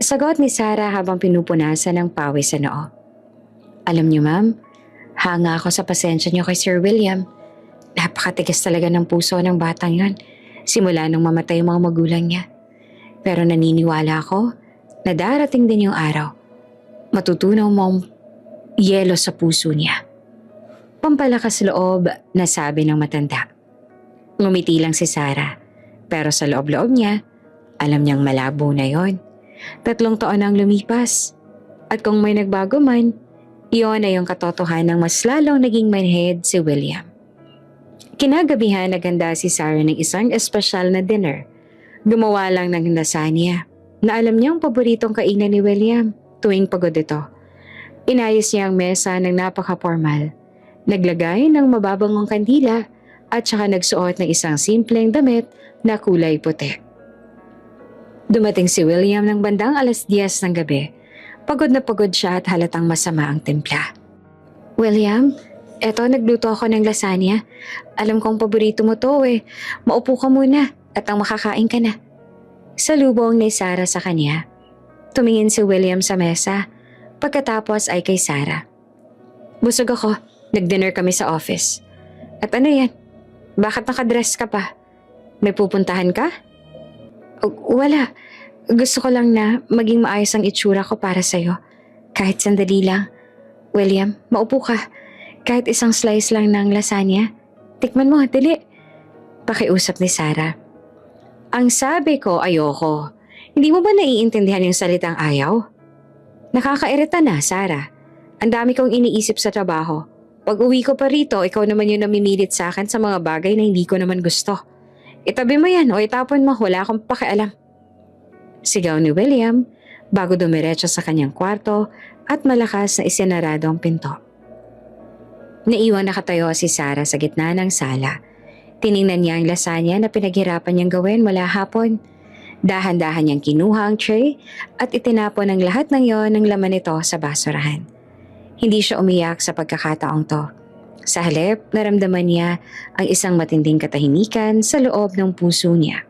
Sagot ni Sarah habang pinupunasan ng pawis sa noo. Alam niyo ma'am, hanga ako sa pasensya niyo kay Sir William. Napakatigas talaga ng puso ng batang yon. Simula nung mamatay yung mga magulang niya. Pero naniniwala ako na darating din yung araw. Matutunaw mong yelo sa puso niya. Pampalakas loob na sabi ng matanda. Ngumiti lang si Sarah. Pero sa loob-loob niya, alam niyang malabo na yon. 3 taon ang lumipas. At kung may nagbago man, iyon ay yung katotohanan ng mas lalong naging manhid si William. Kinagabihan naganda si Sarah ng isang espesyal na dinner. Gumawa lang ng lasagna na alam niyang paboritong kainan ni William tuwing pagod ito. Inayos niya ang mesa ng napaka-formal. Naglagay ng mababangong kandila at saka nagsuot ng isang simpleng damit na kulay puti. Dumating si William ng bandang 10:00 ng gabi. Pagod na pagod siya at halatang masama ang timpla. William, eto nagluto ako ng lasagna. Alam kong paborito mo to eh. Maupo ka muna at ang makakain ka na. Salubong ni Sarah sa kanya. Tumingin si William sa mesa. Pagkatapos ay kay Sarah. Busog ako. Nag-dinner kami sa office. At ano yan? Bakit nakadress ka pa? May pupuntahan ka? Wala. Gusto ko lang na maging maayos ang itsura ko para sa'yo. Kahit sandali lang. William, maupo ka. Kahit isang slice lang ng lasagna. Tikman mo, dali. Pakiusap ni Sarah. Ang sabi ko, ayoko. Hindi mo ba naiintindihan yung salitang ayaw? Nakakairita na, Sarah. Ang dami kong iniisip sa trabaho. Pag uwi ko pa rito, ikaw naman yung namimilit sa akin sa mga bagay na hindi ko naman gusto. Itabi mo yan o itapon mo, wala akong pakialam. Sigaw ni William bago dumiretso sa kanyang kwarto at malakas na isinarado ang pinto. Naiwang nakatayo si Sarah sa gitna ng sala. Tiningnan niya ang lasagna na pinaghirapan niyang gawin mula hapon. Dahan-dahan niyang kinuha ang tray at itinapon ang lahat ng yon ng laman nito sa basurahan. Hindi siya umiyak sa pagkakataong to. Sa halip, naramdaman niya ang isang matinding katahimikan sa loob ng puso niya.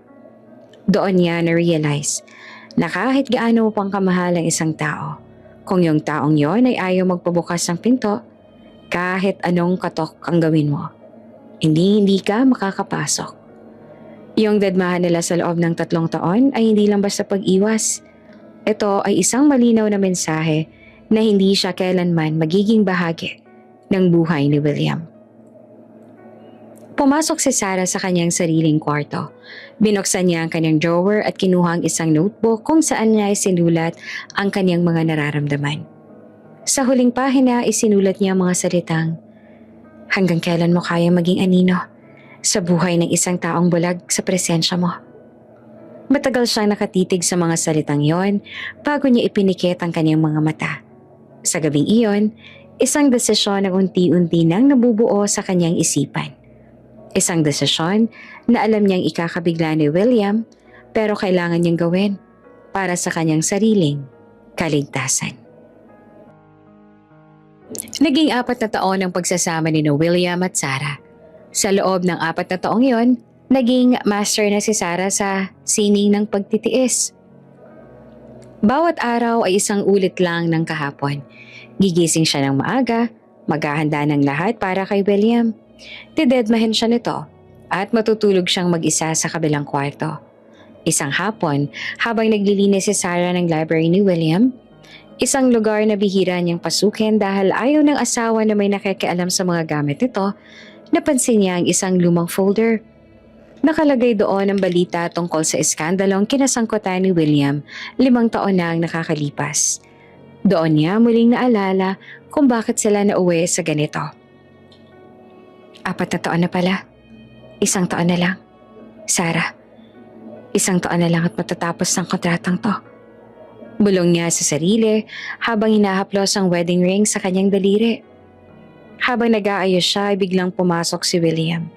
Doon niya na-realize na kahit gaano pang kamahal ang isang tao, kung yung taong yon ay ayaw magpabukas ng pinto, kahit anong katok ang gawin mo, hindi ka makakapasok. Yung dadmahan nila sa loob ng 3 taon ay hindi lang basta pag-iwas. Ito ay isang malinaw na mensahe na hindi siya kailanman magiging bahagi ng buhay ni William. Pumasok si Sarah sa kanyang sariling kwarto. Binuksan niya ang kanyang drawer at kinuha ang isang notebook kung saan niya isinulat ang kanyang mga nararamdaman. Sa huling pahina, isinulat niya ang mga salitang, "Hanggang kailan mo kaya maging anino sa buhay ng isang taong bulag sa presensya mo?" Matagal siyang nakatitig sa mga salitang yon bago niya ipinikit ang kanyang mga mata. Sa gabing iyon, isang desisyon ang unti-unti nang nabubuo sa kanyang isipan. Isang desisyon na alam niyang ikakabigla ni William pero kailangan niyang gawin para sa kanyang sariling kaligtasan. Naging 4 na taon ang pagsasama ni William at Sarah. Sa loob ng 4 na taong yon, naging master na si Sarah sa sining ng pagtitiis. Bawat araw ay isang ulit lang ng kahapon. Gigising siya ng maaga, maghahanda ng lahat para kay William. Didedmahin siya nito at matutulog siyang mag-isa sa kabilang kwarto. Isang hapon, habang naglilinis si Sarah ng library ni William, isang lugar na bihira niyang pasukin dahil ayaw ng asawa na may nakikialam sa mga gamit nito, napansin niya ang isang lumang folder. Nakalagay doon ang balita tungkol sa iskandalong kinasangkutan ni William 5 taon na ang nakakalipas. Doon niya muling naalala kung bakit sila nauwi sa ganito. 4 na taon na pala. 1 taon na lang. Sarah, 1 taon na lang at matatapos ng kontratang to. Bulong niya sa sarili habang hinahaplos ang wedding ring sa kanyang daliri. Habang nag-aayos siya ay biglang pumasok si William.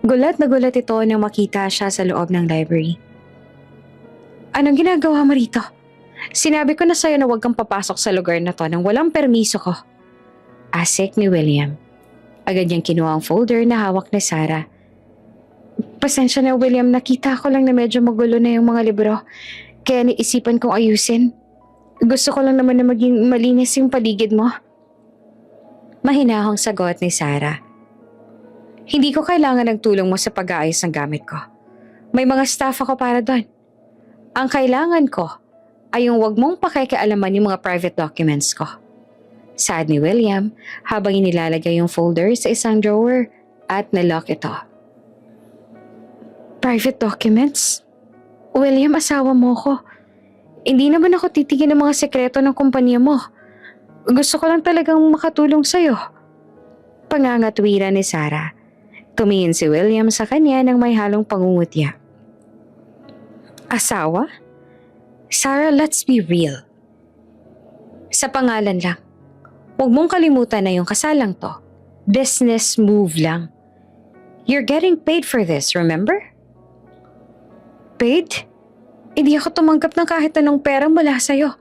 Gulat na gulat ito nang makita siya sa loob ng library. Anong ginagawa mo rito? Sinabi ko na sa'yo na huwag kang papasok sa lugar na to nang walang permiso ko. Asik ni William. Agad niyang kinuha ang folder na hawak ni Sarah. Pasensya na William, nakita ko lang na medyo magulo na yung mga libro. Kaya naisipan kong ayusin. Gusto ko lang naman na maging malinis yung paligid mo. Mahinahong sagot ni Sarah. Hindi ko kailangan ng tulong mo sa pag-aayos ng gamit ko. May mga staff ako para doon. Ang kailangan ko ay yung wag mong pakikialaman yung mga private documents ko. Saad ni William habang inilalagay yung folder sa isang drawer at nalock ito. Private documents? William, asawa mo ko. Hindi naman ako titigil ng mga sekreto ng kumpanya mo. Gusto ko lang talagang makatulong sa'yo. Pangangatwira ni Sarah. Tumingin si William sa kanya ng may halong pangungutya. Asawa? Sarah, let's be real. Sa pangalan lang. Huwag mong kalimutan na yung kasalang to. Business move lang. You're getting paid for this, remember? Paid? Hindi ako tumanggap ng kahit anong pera mula sa'yo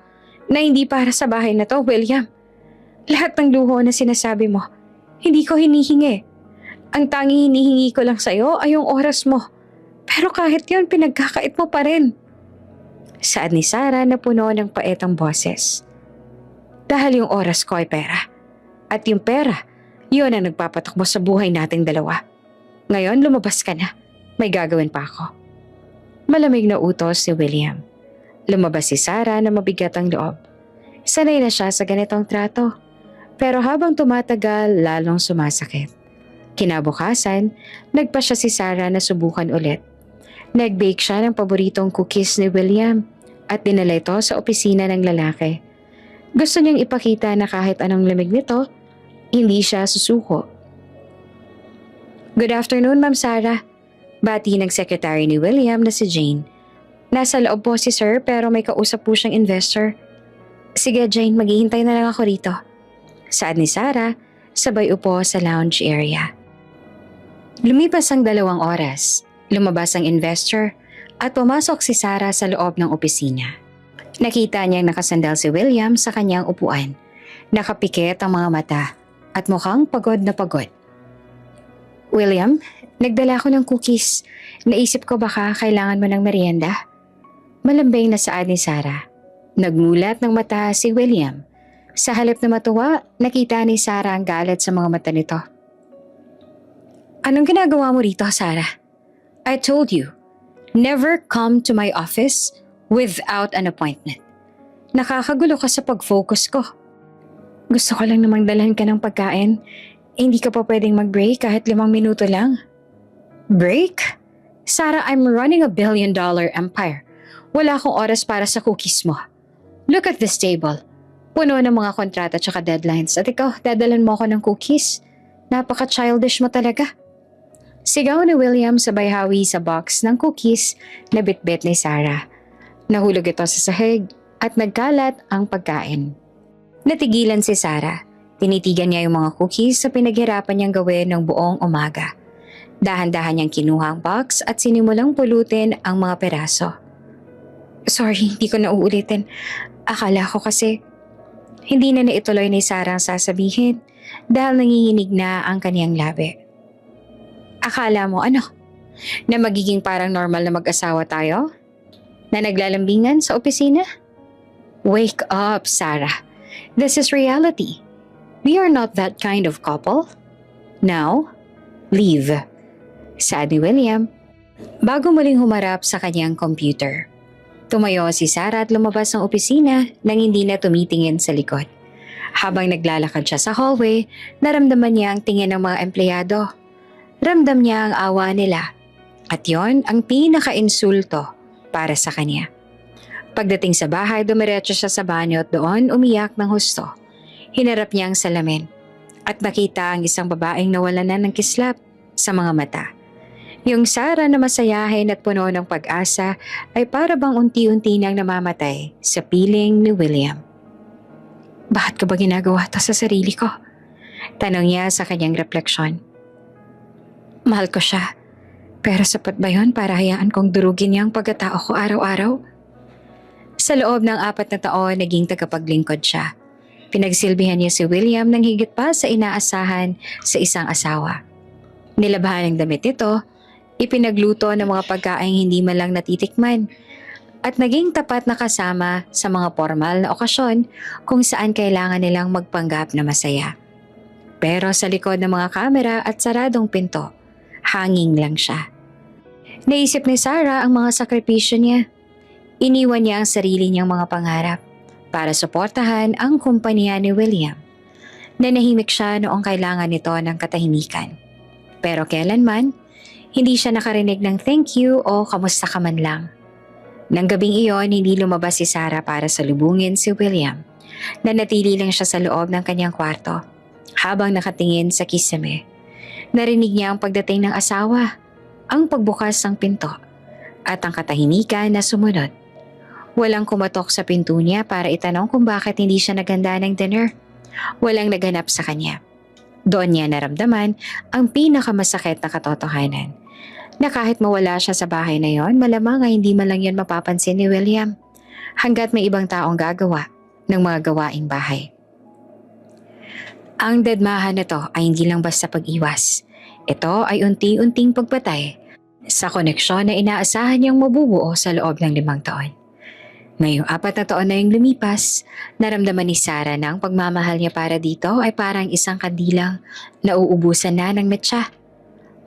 na hindi para sa bahay na to, William. Lahat ng luho na sinasabi mo, hindi ko hinihingi. Ang tanging hinihingi ko lang sa'yo ay yung oras mo. Pero kahit yun, pinagkakait mo pa rin. Saad ni Sarah na puno ng paetang boses. Dahil yung oras ko ay pera. At yung pera, yun ang nagpapatakbo sa buhay nating dalawa. Ngayon, lumabas ka na. May gagawin pa ako. Malamig na utos si William. Lumabas si Sarah na mabigat ang loob. Sanay na siya sa ganitong trato. Pero habang tumatagal, lalong sumasakit. Kinabukasan, nagpa siya si Sarah na subukan ulit. Nag-bake siya ng paboritong cookies ni William at dinala ito sa opisina ng lalaki. Gusto niyang ipakita na kahit anong lamig nito, hindi siya susuko. Good afternoon, Ma'am Sarah. Bati ng secretary ni William na si Jane. Nasa loob po si Sir pero may kausap po siyang investor. Sige Jane, maghihintay na lang ako rito. Saad ni Sarah, sabay upo sa lounge area. Lumipas ang 2 oras, lumabas ang investor at pumasok si Sarah sa loob ng opisina. Nakita niyang nakasandal si William sa kanyang upuan. Nakapikit ang mga mata at mukhang pagod na pagod. William, nagdala ako ng cookies. Naisip ko baka kailangan mo ng merienda. Malambing na saad ni Sarah. Nagmulat ng mata si William. Sa halip na matuwa, nakita ni Sarah ang galit sa mga mata nito. Anong ginagawa mo rito, Sarah? I told you, never come to my office without an appointment. Nakakagulo ka sa pag-focus ko. Gusto ko lang namang dalhan ka ng pagkain. Hindi ka pa pwedeng mag-break kahit 5 minuto lang. Break? Sarah, I'm running a $1 billion empire. Wala akong oras para sa cookies mo. Look at this table. Puno ng mga kontrata at deadlines at ikaw, dadalan mo ako ng cookies. Napaka-childish mo talaga. Sigaw ni William sabay hawi sa box ng cookies na bitbit ni Sarah. Nahulog ito sa sahig at nagkalat ang pagkain. Natigilan si Sarah. Tinitigan niya yung mga cookies sa pinaghirapan niyang gawin ng buong umaga. Dahan-dahan niyang kinuha ang box at sinimulang pulutin ang mga peraso. Sorry, hindi ko na uulitin. Akala ko kasi hindi na naituloy ni Sarah ang sasabihin dahil nanginginig na ang kaniyang labi. Akala mo ano? Na magiging parang normal na mag-asawa tayo? Na naglalambingan sa opisina? Wake up, Sarah. This is reality. We are not that kind of couple. Now, leave. Saad ni William, bago muling humarap sa kanyang computer. Tumayo si Sarah at lumabas ng opisina nang hindi na tumitingin sa likod. Habang naglalakad siya sa hallway, naramdaman niya ang tingin ng mga empleyado. Ramdam niya ang awa nila. At yon ang pinaka-insulto para sa kanya. Pagdating sa bahay, dumiretso siya sa banyo at doon umiyak ng husto. Hinarap niya ang salamin at nakita ang isang babaeng nawalan na ng kislap sa mga mata. Yung Sarah na masayahin at puno ng pag-asa ay para bang unti-unti nang namamatay sa piling ni William. Bakit ko ba ginagawa ito sa sarili ko? Tanong niya sa kanyang refleksyon. Mahal ko siya, pero sapat ba yun para hayaan kong durugin niya ang pagkatao ko araw-araw? Sa loob ng 4 na taon, naging tagapaglingkod siya. Pinagsilbihan niya si William ng higit pa sa inaasahan sa isang asawa. Nilabhan ang damit nito, ipinagluto ng mga pagkaing hindi man lang natitikman, at naging tapat na kasama sa mga formal na okasyon kung saan kailangan nilang magpanggap na masaya. Pero sa likod ng mga kamera at saradong pinto, hanging lang siya. Naisip ni Sarah ang mga sakripisyo niya. Iniwan niya ang sarili niyang mga pangarap para suportahan ang kumpanya ni William. Nanahimik siya noong kailangan nito ng katahimikan. Pero kailanman, hindi siya nakarinig ng thank you o kamusta ka man lang. Nang gabing iyon, hindi lumabas si Sarah para salubungin si William. Nanatili lang siya sa loob ng kanyang kwarto habang nakatingin sa kisame. Narinig niya ang pagdating ng asawa, ang pagbukas ng pinto, at ang katahimikan na sumunod. Walang kumatok sa pinto niya para itanong kung bakit hindi siya naganda ng dinner. Walang naghanap sa kanya. Doon niya naramdaman ang pinakamasakit na katotohanan, na kahit mawala siya sa bahay na yon, malamang ay hindi man lang yun mapapansin ni William hanggat may ibang taong gagawa ng mga gawaing bahay. Ang dedmahan na to ay hindi lang basta pag-iwas. Ito ay unti-unting pagpatay sa koneksyon na inaasahan niyang mabubuo sa loob ng 5 taon. Ngayong 4 na taon na yung lumipas, naramdaman ni Sarah na ang pagmamahal niya para dito ay parang isang kandilang na uubusan na ng metsa.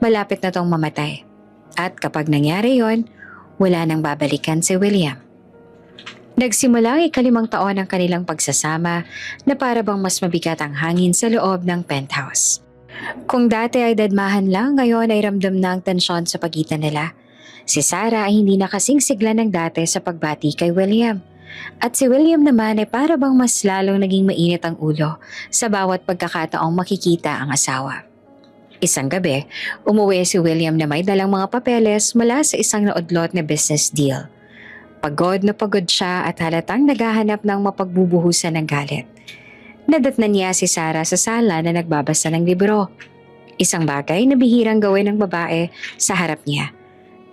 Malapit na tong mamatay. At kapag nangyari yon, wala nang babalikan si William. Nagsimula ang 5 taon ng kanilang pagsasama na para bang mas mabigat ang hangin sa loob ng penthouse. Kung dati ay dadmahan lang, ngayon ay ramdam na ang tensyon sa pagitan nila. Si Sarah ay hindi na kasing sigla ng dati sa pagbati kay William. At si William naman ay para bang mas lalong naging mainit ang ulo sa bawat pagkakataong makikita ang asawa. Isang gabi, umuwi si William na may dalang mga papeles mula sa isang naudlot na business deal. Pagod na pagod siya at halatang naghahanap ng mapagbubuhusan ng galit. Nadatnan niya si Sarah sa sala na nagbabasa ng libro. Isang bagay na bihirang gawin ng babae sa harap niya.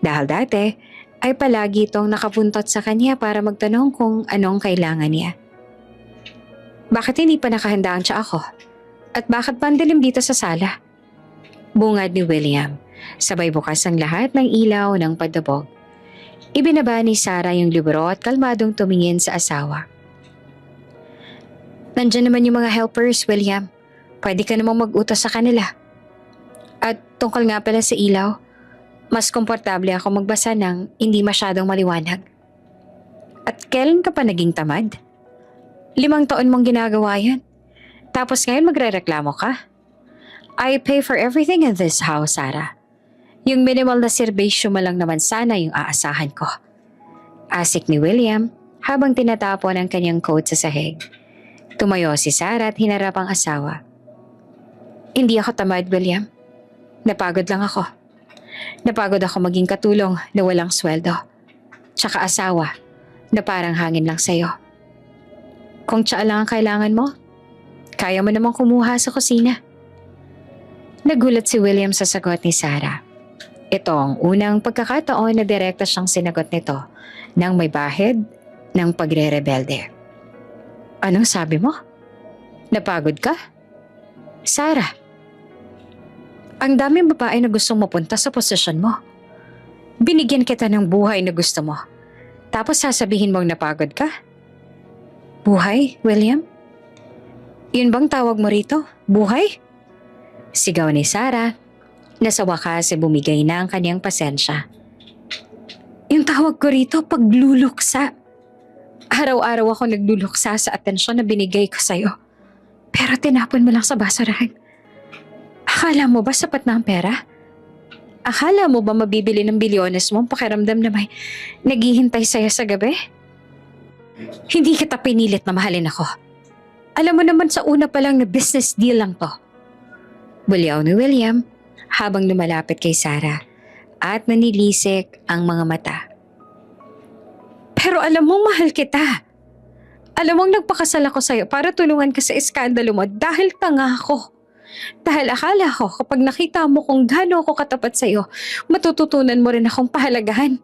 Dahil dati ay palagi itong nakapuntot sa kanya para magtanong kung anong kailangan niya. Bakit hindi pa nakahanda ang tsaa ko? At bakit pandilim dito sa sala? Bungad ni William, sabay bukas ang lahat ng ilaw ng padabog. Ibinaba ni Sarah yung libro at kalmadong tumingin sa asawa. Nandiyan naman yung mga helpers, William. Pwede ka namang mag-utos sa kanila. At tungkol nga pala sa ilaw, mas komportable ako magbasa ng hindi masyadong maliwanag. At kailan ka pa naging tamad? 5 taon mong ginagawa yan. Tapos ngayon magrereklamo ka? I pay for everything in this house, Sarah. Yung minimal na serbisyo lang naman sana yung aasahan ko. Asik ni William habang tinatapon ang kanyang coat sa sahig. Tumayo si Sarah at hinarap ang asawa. Hindi ako tamad, William. Napagod lang ako. Napagod ako maging katulong na walang sweldo. Tsaka asawa na parang hangin lang sa'yo. Kung tsaa lang ang kailangan mo, kaya mo namang kumuha sa kusina. Nagulat si William sa sagot ni Sarah. Ito ang unang pagkakataon na direkta siyang sinagot nito nang may bahid ng pagre-rebelde. Anong sabi mo? Napagod ka? Sarah, ang daming babae na gustong mapunta sa posisyon mo. Binigyan kita ng buhay na gusto mo. Tapos sasabihin mong napagod ka? Buhay, William? Yun bang tawag mo rito? Buhay? Sigaw ni Sarah, na sa wakas ay bumigay na ang kanyang pasensya. Yung tawag ko rito, pagluluksa. Araw-araw ako nagluluksa sa atensyon na binigay ko sa'yo. Pero tinapon mo lang sa basurahan. Akala mo ba sapat na ang pera? Akala mo ba mabibili ng bilyones mo ang pakiramdam na may naghihintay sa'yo sa gabi? Hindi kita pinilit na mahalin ako. Alam mo naman sa una pa lang na business deal lang to. Bulyaw ni William habang lumalapit kay Sarah at nanilisik ang mga mata. Pero alam mong mahal kita. Alam mong nagpakasal ako sa'yo para tulungan ka sa iskandalo mo dahil tanga ako. Dahil akala ko kapag nakita mo kung gaano ako katapat sa'yo, matututunan mo rin akong pahalagahan.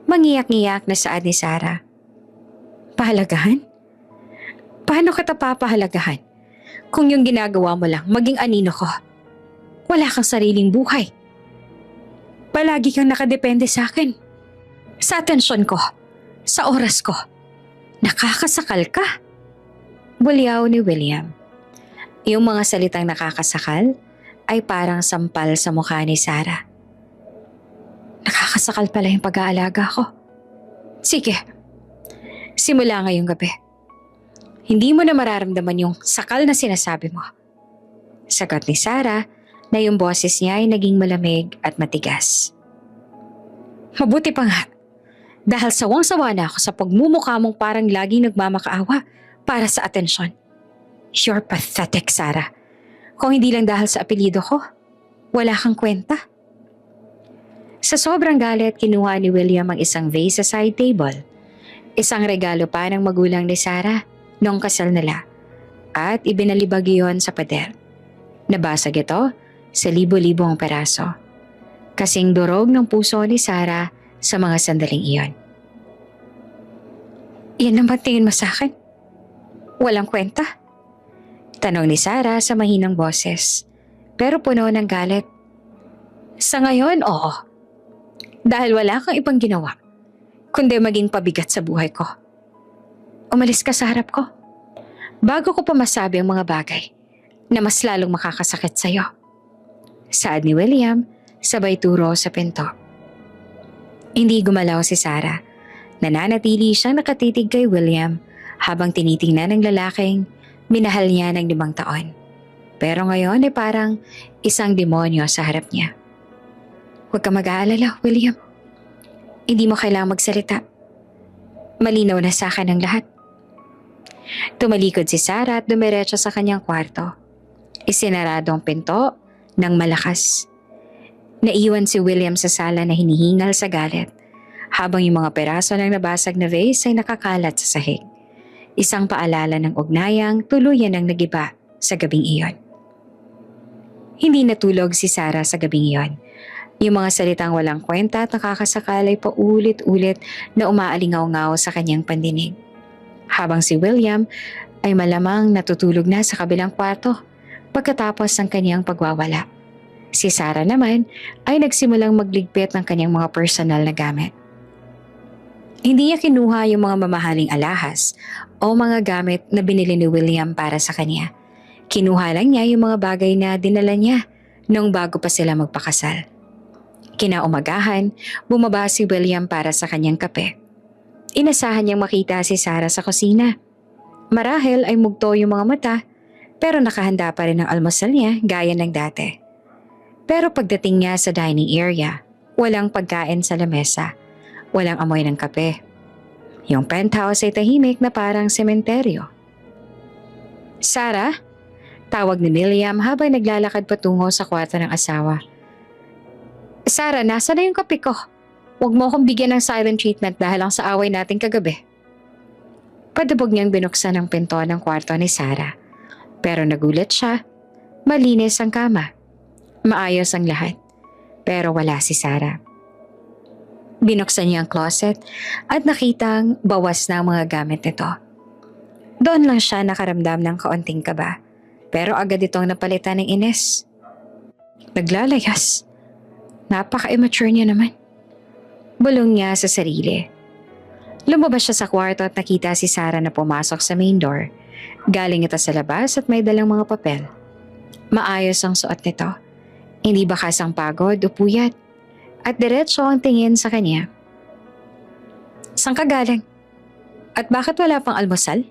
Mangiyak-ngiyak na saad ni Sarah. Pahalagahan? Paano kita papahalagahan? Kung yung ginagawa mo lang maging anino ko. Wala kang sariling buhay. Palagi kang nakadepende sa akin. Sa atensyon ko. Sa oras ko. Nakakasakal ka. Bulyaw ni William. Yung mga salitang nakakasakal ay parang sampal sa mukha ni Sarah. Nakakasakal pala yung pag-aalaga ko. Sige, simula ngayong gabi. Hindi mo na mararamdaman yung sakal na sinasabi mo. Sagot ni Sarah na yung boses niya ay naging malamig at matigas. Mabuti pa nga. Dahil sawang-sawa na ako sa pagmumukha mong parang laging nagmamakaawa para sa atensyon. You're pathetic, Sarah. Kung hindi lang dahil sa apelyido ko, wala kang kwenta. Sa sobrang galit, kinuha ni William ang isang vase sa side table. Isang regalo pa ng magulang ni Sarah noong kasal nila at ibinalibag iyon sa pader. Nabasag ito sa libo-libong peraso. Kasing durog ng puso ni Sarah sa mga sandaling iyon. Yan naman tingin mo sa akin? Walang kwenta? Tanong ni Sarah sa mahinang boses, pero puno ng galit. Sa ngayon, oo. Dahil wala kang ibang ginawa, kundi maging pabigat sa buhay ko. Umalis ka sa harap ko, bago ko pa masabi ang mga bagay na mas lalong makakasakit sa'yo. Saad ni William, sabay turo sa pinto. Hindi gumalaw si Sarah. Nananatili siyang nakatitig kay William habang tinitingnan ng lalaking minahal niya ng 5 taon. Pero ngayon ay parang isang demonyo sa harap niya. Huwag ka mag-aalala, William. Hindi mo kailangang magsalita. Malinaw na sa akin ang lahat. Tumalikod si Sarah at dumiretso sa kanyang kwarto. Isinarado ang pinto ng malakas. Naiwan si William sa sala na hinihingal sa galit, habang yung mga peraso ng nabasag na vase ay nakakalat sa sahig. Isang paalala ng ugnayang tuluyan ang nagiba sa gabing iyon. Hindi natulog si Sarah sa gabing iyon. Yung mga salitang walang kwenta at nakakasakal ay paulit-ulit na umaalingaw-ngaw sa kanyang pandinig. Habang si William ay malamang natutulog na sa kabilang kwarto pagkatapos ng kanyang pagwawala. Si Sarah naman ay nagsimulang magligpit ng kanyang mga personal na gamit. Hindi niya kinuha yung mga mamahaling alahas o mga gamit na binili ni William para sa kanya. Kinuha lang niya yung mga bagay na dinala niya noong bago pa sila magpakasal. Kinaumagahan, bumaba si William para sa kanyang kape. Inasahan niyang makita si Sarah sa kusina. Marahil ay mugto yung mga mata, pero nakahanda pa rin ang almusal niya gaya ng dati. Pero pagdating niya sa dining area, walang pagkain sa lamesa, walang amoy ng kape. Yung penthouse ay tahimik na parang sementeryo. Sarah? Tawag ni William habang naglalakad patungo sa kwarto ng asawa. Sarah, nasa na yung kape ko? Huwag mo akong bigyan ng silent treatment dahil lang sa away natin kagabi. Padabog niyang binuksan ang pinto ng kwarto ni Sarah. Pero nagulat siya. Malinis ang kama. Maayos ang lahat. Pero wala si Sarah. Binuksan niya ang closet at nakitang bawas na ang mga gamit nito. Doon lang siya nakaramdam ng kaunting kaba. Pero agad itong napalitan ng Ines. Naglalayas. Napaka-immature niya naman. Bulong niya sa sarili. Lumabas siya sa kwarto at nakita si Sarah na pumasok sa main door. Galing ito sa labas at may dalang mga papel. Maayos ang suot nito. Hindi bakas ang pagod o puyat. At diretso ang tingin sa kanya. Saan ka galing? At bakit wala pang almusal?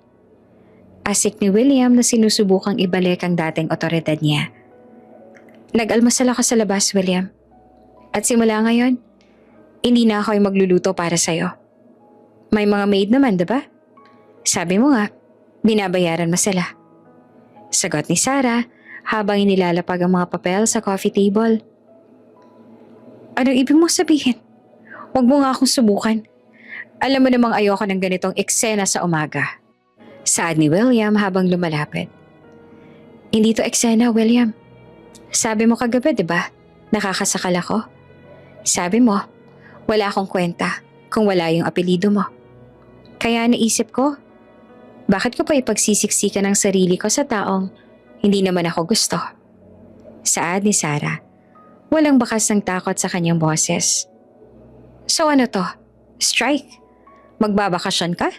Asik ni William na sinusubukang ibalik ang dating otoridad niya. Nag-almusal ako sa labas, William. At simula ngayon, hindi na ako yung magluluto para sa'yo. May mga maid naman, diba? Sabi mo nga, binabayaran mo sila. Sagot ni Sarah habang inilalapag ang mga papel sa coffee table. Anong ibig mong sabihin? Huwag mo nga akong subukan. Alam mo namang ayoko ng ganitong eksena sa umaga. Saad ni William habang lumalapit. Hindi to eksena, William. Sabi mo kagabi, diba? Nakakasakal ako. Sabi mo, wala akong kwenta kung wala yung apelido mo. Kaya naisip ko, bakit ko pa ipagsisiksikan ng sarili ko sa taong hindi naman ako gusto? Saad ni Sarah, walang bakas ng takot sa kanyang boses. So ano to? Strike? Magbabakasyon ka?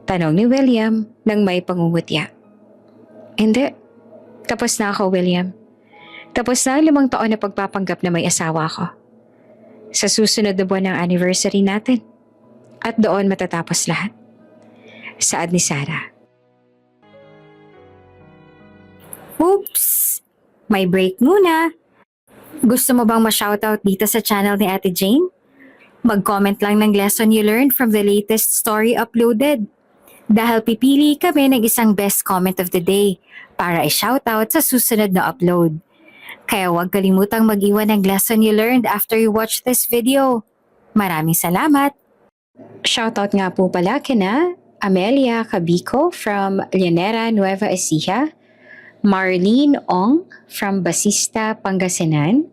Tanong ni William nang may pangungutya. Hindi. Tapos na ako, William. Tapos na 5 taon na pagpapanggap na may asawa ako. Sa susunod na buwan ng anniversary natin. At doon matatapos lahat. Saad ni Sarah. Oops! May break muna. Gusto mo bang ma-shoutout dito sa channel ni Ate Jane? Mag-comment lang ng lesson you learned from the latest story uploaded. Dahil pipili kami ng isang best comment of the day para i-shoutout sa susunod na upload. Kaya huwag kalimutang mag-iwan ng lesson you learned after you watch this video. Maraming salamat! Shoutout nga po pala kina Amelia Cabico from Llanera, Nueva Ecija, Marlene Ong from Basista, Pangasinan,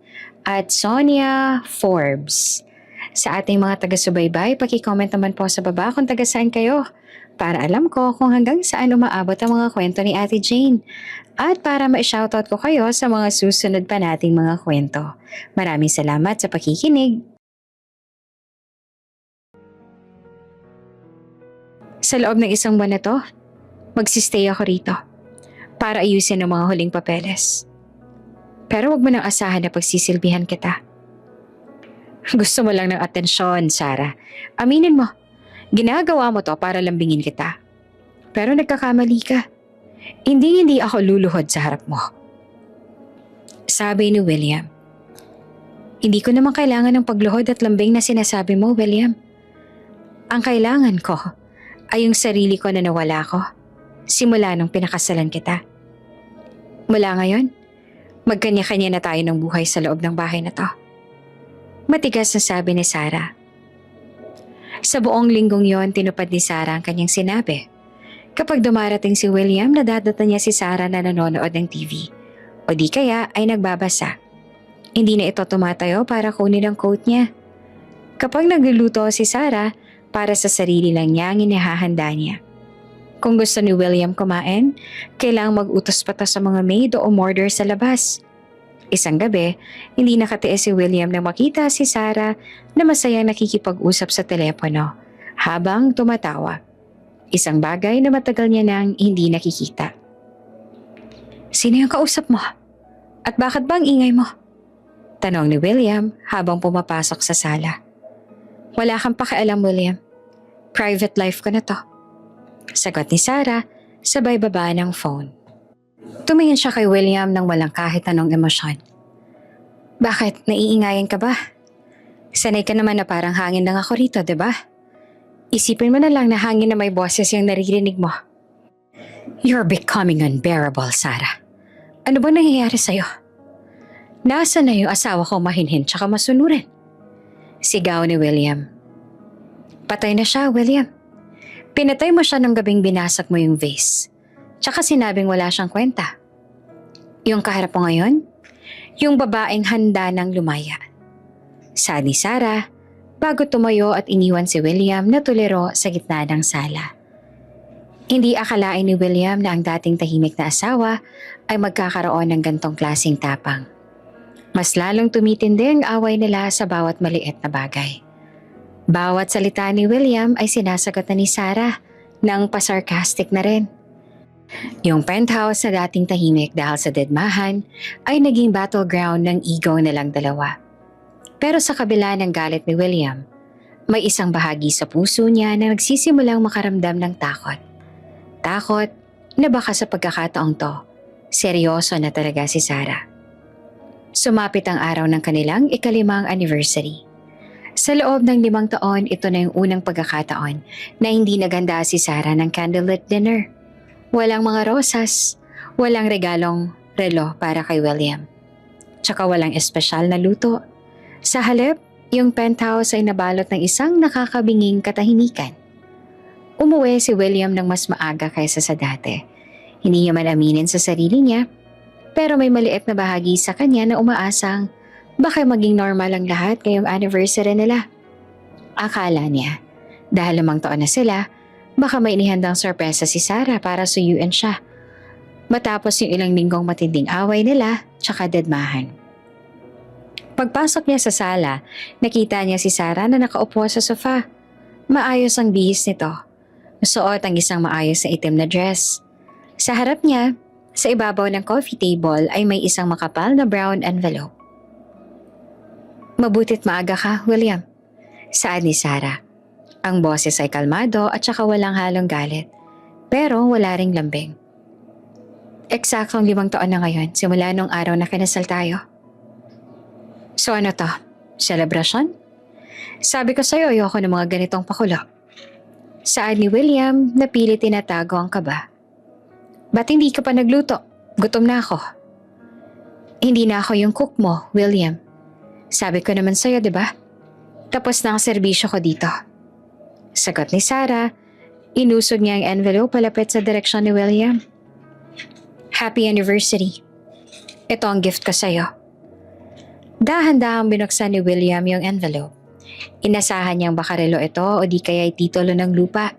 at Sonia Forbes. Sa ating mga taga-subaybay, paki-comment naman po sa baba kung taga saan kayo para alam ko kung hanggang saan umaabot ang mga kwento ni Ate Jane at para ma-shoutout ko kayo sa mga susunod pa nating mga kwento. Maraming salamat sa pakikinig. Sa loob ng isang buwan na to, magsistay ako rito para ayusin ang mga huling papeles. Pero wag mo nang asahan na pagsisilbihan kita. Gusto mo lang ng atensyon, Sarah. Aminin mo, ginagawa mo to para lambingin kita. Pero nagkakamali ka. Hindi ako luluhod sa harap mo. Sabi ni William. Hindi ko naman kailangan ng pagluhod at lambing na sinasabi mo, William. Ang kailangan ko ay yung sarili ko na nawala ko simula nung pinakasalan kita. Mula ngayon, magkanya-kanya na tayo ng buhay sa loob ng bahay na to. Matigas na sabi ni Sarah. Sa buong linggong yon, tinupad ni Sarah ang kanyang sinabi. Kapag dumarating si William, nadadata niya si Sarah na nanonood ng TV. O di kaya ay nagbabasa. Hindi na ito tumatayo para kunin ang coat niya. Kapag nagluluto si Sarah, para sa sarili lang niya ang inihahanda niya. Kung gusto ni William kumain, kailangang mag-utos pa to sa mga maid o umorder sa labas. Isang gabi, hindi nakatiis si William nang makita si Sarah na masayang nakikipag-usap sa telepono habang tumatawa. Isang bagay na matagal niya nang hindi nakikita. Sino yung kausap mo? At bakit ba ang ingay mo? Tanong ni William habang pumapasok sa sala. Wala kang pakialam, William. Private life ko na to. Sagot ni Sarah, sabay baba ng phone. Tumingin siya kay William nang walang kahit anong emosyon. Bakit? Naiingayan ka ba? Sanay ka naman na parang hangin lang ako rito, di ba? Isipin mo na lang na hangin na may boses yung naririnig mo. You're becoming unbearable, Sarah. Ano ba nangyayari sa'yo? Nasaan na yung asawa ko mahinhin tsaka masunurin? Sigaw ni William. Patay na siya, William. Pinatay mo siya nung gabing binasak mo yung vase. Tsaka sinabing wala siyang kwenta. Yung kaharap mo ngayon, yung babaeng handa ng lumaya. Saad ni Sarah, bago tumayo at iniwan si William na tuliro sa gitna ng sala. Hindi akalain ni William na ang dating tahimik na asawa ay magkakaroon ng gantong klaseng tapang. Mas lalong tumitindi ang away nila sa bawat maliit na bagay. Bawat salita ni William ay sinasagot na ni Sarah ng pasarcastic na rin. Yung penthouse na dating tahimik dahil sa dedmahan ay naging battleground ng ego nilang dalawa. Pero sa kabila ng galit ni William, may isang bahagi sa puso niya na nagsisimulang makaramdam ng takot. Takot na baka sa pagkakataong to, seryoso na talaga si Sarah. Sumapit ang araw ng kanilang ika-5 anniversary. Sa loob ng 5 taon, ito na yung unang pagkakataon na hindi naganda si Sarah ng candlelit dinner. Walang mga rosas, walang regalong relo para kay William. Tsaka walang espesyal na luto. Sa halip, yung penthouse ay nabalot ng isang nakakabinging katahimikan. Umuwi si William ng mas maaga kaysa sa dati. Hindi niya man aminin sa sarili niya, pero may maliit na bahagi sa kanya na umaasang baka maging normal ang lahat ngayong anniversary nila. Akala niya, dahil 5 taon na sila, baka may inihandang sorpresa si Sarah para suyuin siya. Matapos yung ilang linggong matinding away nila, tsaka dedmahan. Pagpasok niya sa sala, nakita niya si Sarah na nakaupo sa sofa. Maayos ang bihis nito. Suot ang isang maayos na itim na dress. Sa harap niya, sa ibabaw ng coffee table ay may isang makapal na brown envelope. Mabutit maaga ka, William. Saad ni Sarah. Ang boses ay kalmado at saka walang halong galit. Pero wala ring lambing. Eksaktong 5 taon na ngayon simula nung araw na kinasal tayo. So ano to? Selebrasyon? Sabi ko sa'yo, ayoko ng mga ganitong pakulo. Saad ni William na pilit tinatago ang kaba. Ba't hindi ka pa nagluto? Gutom na ako. Hindi na ako yung cook mo, William. Sabi ko naman sa'yo, di ba? Tapos na ang serbisyo ko dito. Sagot ni Sarah, inusog niya ang envelope palapit sa direksyon ni William. Happy anniversary. Ito ang gift ko sa'yo. Dahan-dahang binuksan ni William yung envelope. Inasahan niyang bakarelo ito o di kaya'y titulo ng lupa.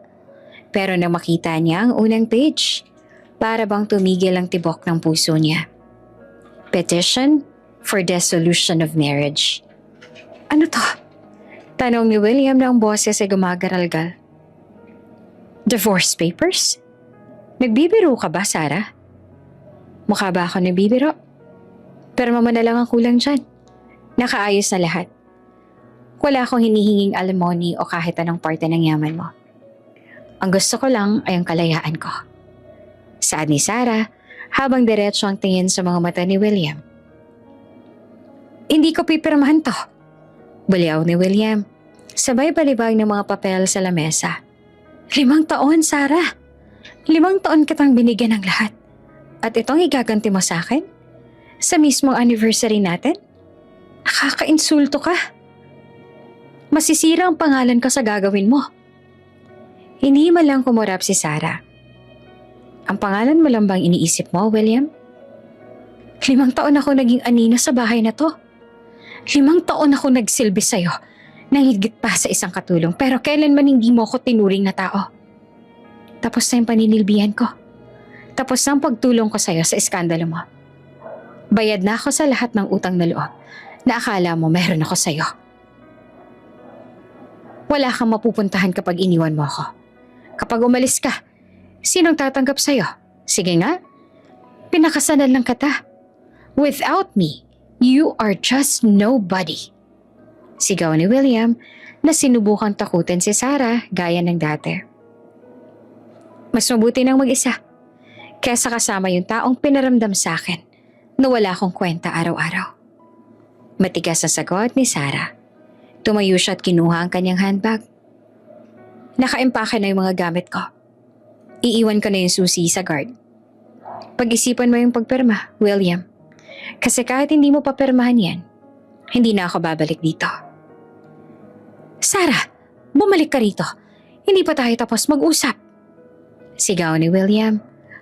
Pero nang makita niya ang unang page, para bang tumigil ang tibok ng puso niya. Petition for dissolution of marriage. Ano to? Tanong ni William na ang boses ay gumagaralgal. Divorce papers? Nagbibiro ka ba, Sarah? Mukha ba ako nagbibiro? Pero mama na lang ang kulang dyan. Nakaayos na lahat. Wala akong hinihinging alimony o kahit anong parte ng yaman mo. Ang gusto ko lang ay ang kalayaan ko. Saad ni Sarah habang diretso ang tingin sa mga mata ni William. Hindi ko pipirmahan to. Baliw ni William. Sabay balibag ng mga papel sa lamesa. 5 taon, Sarah. 5 taon kitang binigyan ng lahat. At itong igaganti mo sa akin? Sa mismong anniversary natin? Nakaka-insulto ka. Masisira ang pangalan ko sa gagawin mo. Hindi man lang kumurap si Sarah. Ang pangalan mo lang bang iniisip mo, William? 5 taon ako naging anino sa bahay na to. 5 taon ako nagsilbi sa'yo nang higit pa sa isang katulong pero kailanman hindi mo ako tinuring na tao. Tapos na yung paninilbihan ko. Tapos na ang pagtulong ko sa'yo sa iskandalo mo. Bayad na ako sa lahat ng utang na loob na akala mo meron ako sa'yo. Wala kang mapupuntahan kapag iniwan mo ako. Kapag umalis ka, sinong tatanggap sa'yo? Sige nga, pinakasalan lang kita. Without me, you are just nobody. Sigaw ni William na sinubukang takutin si Sarah gaya ng dati. Mas mabuti nang mag-isa kaysa kasama yung taong pinaramdam sa akin na wala akong kwenta araw-araw. Matigas na sagot ni Sarah. Tumayo siya at kinuha ang kanyang handbag. Nakaimpake na yung mga gamit ko. Iiwan ko na yung susi sa guard. Pag-isipan mo yung pagpirma, William. Kasi kahit hindi mo papirmahan yan, hindi na ako babalik dito. Sarah, bumalik ka rito. Hindi pa tayo tapos mag-usap. Sigaw ni William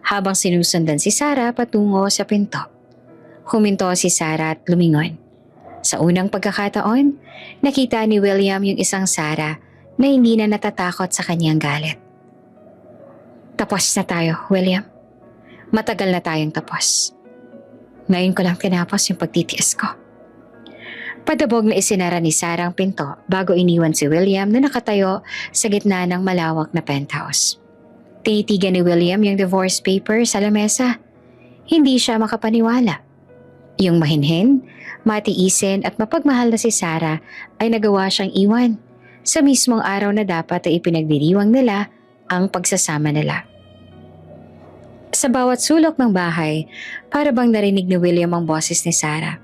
habang sinusundan si Sarah patungo sa pinto. Huminto si Sarah at lumingon. Sa unang pagkakataon, nakita ni William yung isang Sarah na hindi na natatakot sa kanyang galit. Tapos na tayo, William. Matagal na tayong tapos. Ngayon ko lang tinapos yung pagtitiis ko. Padabog na isinara ni Sarah ang pinto bago iniwan si William na nakatayo sa gitna ng malawak na penthouse. Tinitigan ni William yung divorce paper sa lamesa. Hindi siya makapaniwala. Yung mahinhin, matiisin at mapagmahal na si Sarah ay nagawa siyang iwan sa mismong araw na dapat ay ipinagdiriwang nila ang pagsasama nila. Sa bawat sulok ng bahay, para bang narinig ni William ang boses ni Sarah.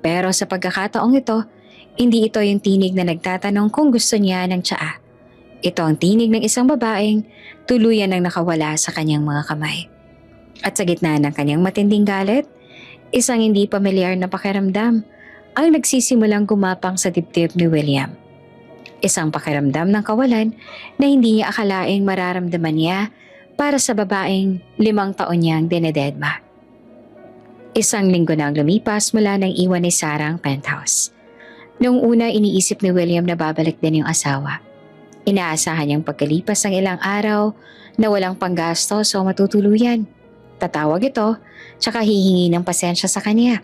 Pero sa pagkakataong ito, hindi ito yung tinig na nagtatanong kung gusto niya ng tsaa. Ito ang tinig ng isang babaeng tuluyan nang nakawala sa kanyang mga kamay. At sa gitna ng kanyang matinding galit, isang hindi pamilyar na pakiramdam ang nagsisimulang gumapang sa dibdib ni William. Isang pakiramdam ng kawalan na hindi niya akalaing mararamdaman niya para sa babaeng 5 taon niyang dinededma. Isang linggo na ang lumipas mula nang iwan ni Sarah ang penthouse. Noong una iniisip ni William na babalik din yung asawa. Inaasahan niyang pagkalipas ng ilang araw na walang panggastos o matutuluyan. Tatawag ito, tsaka hihingi ng pasensya sa kanya.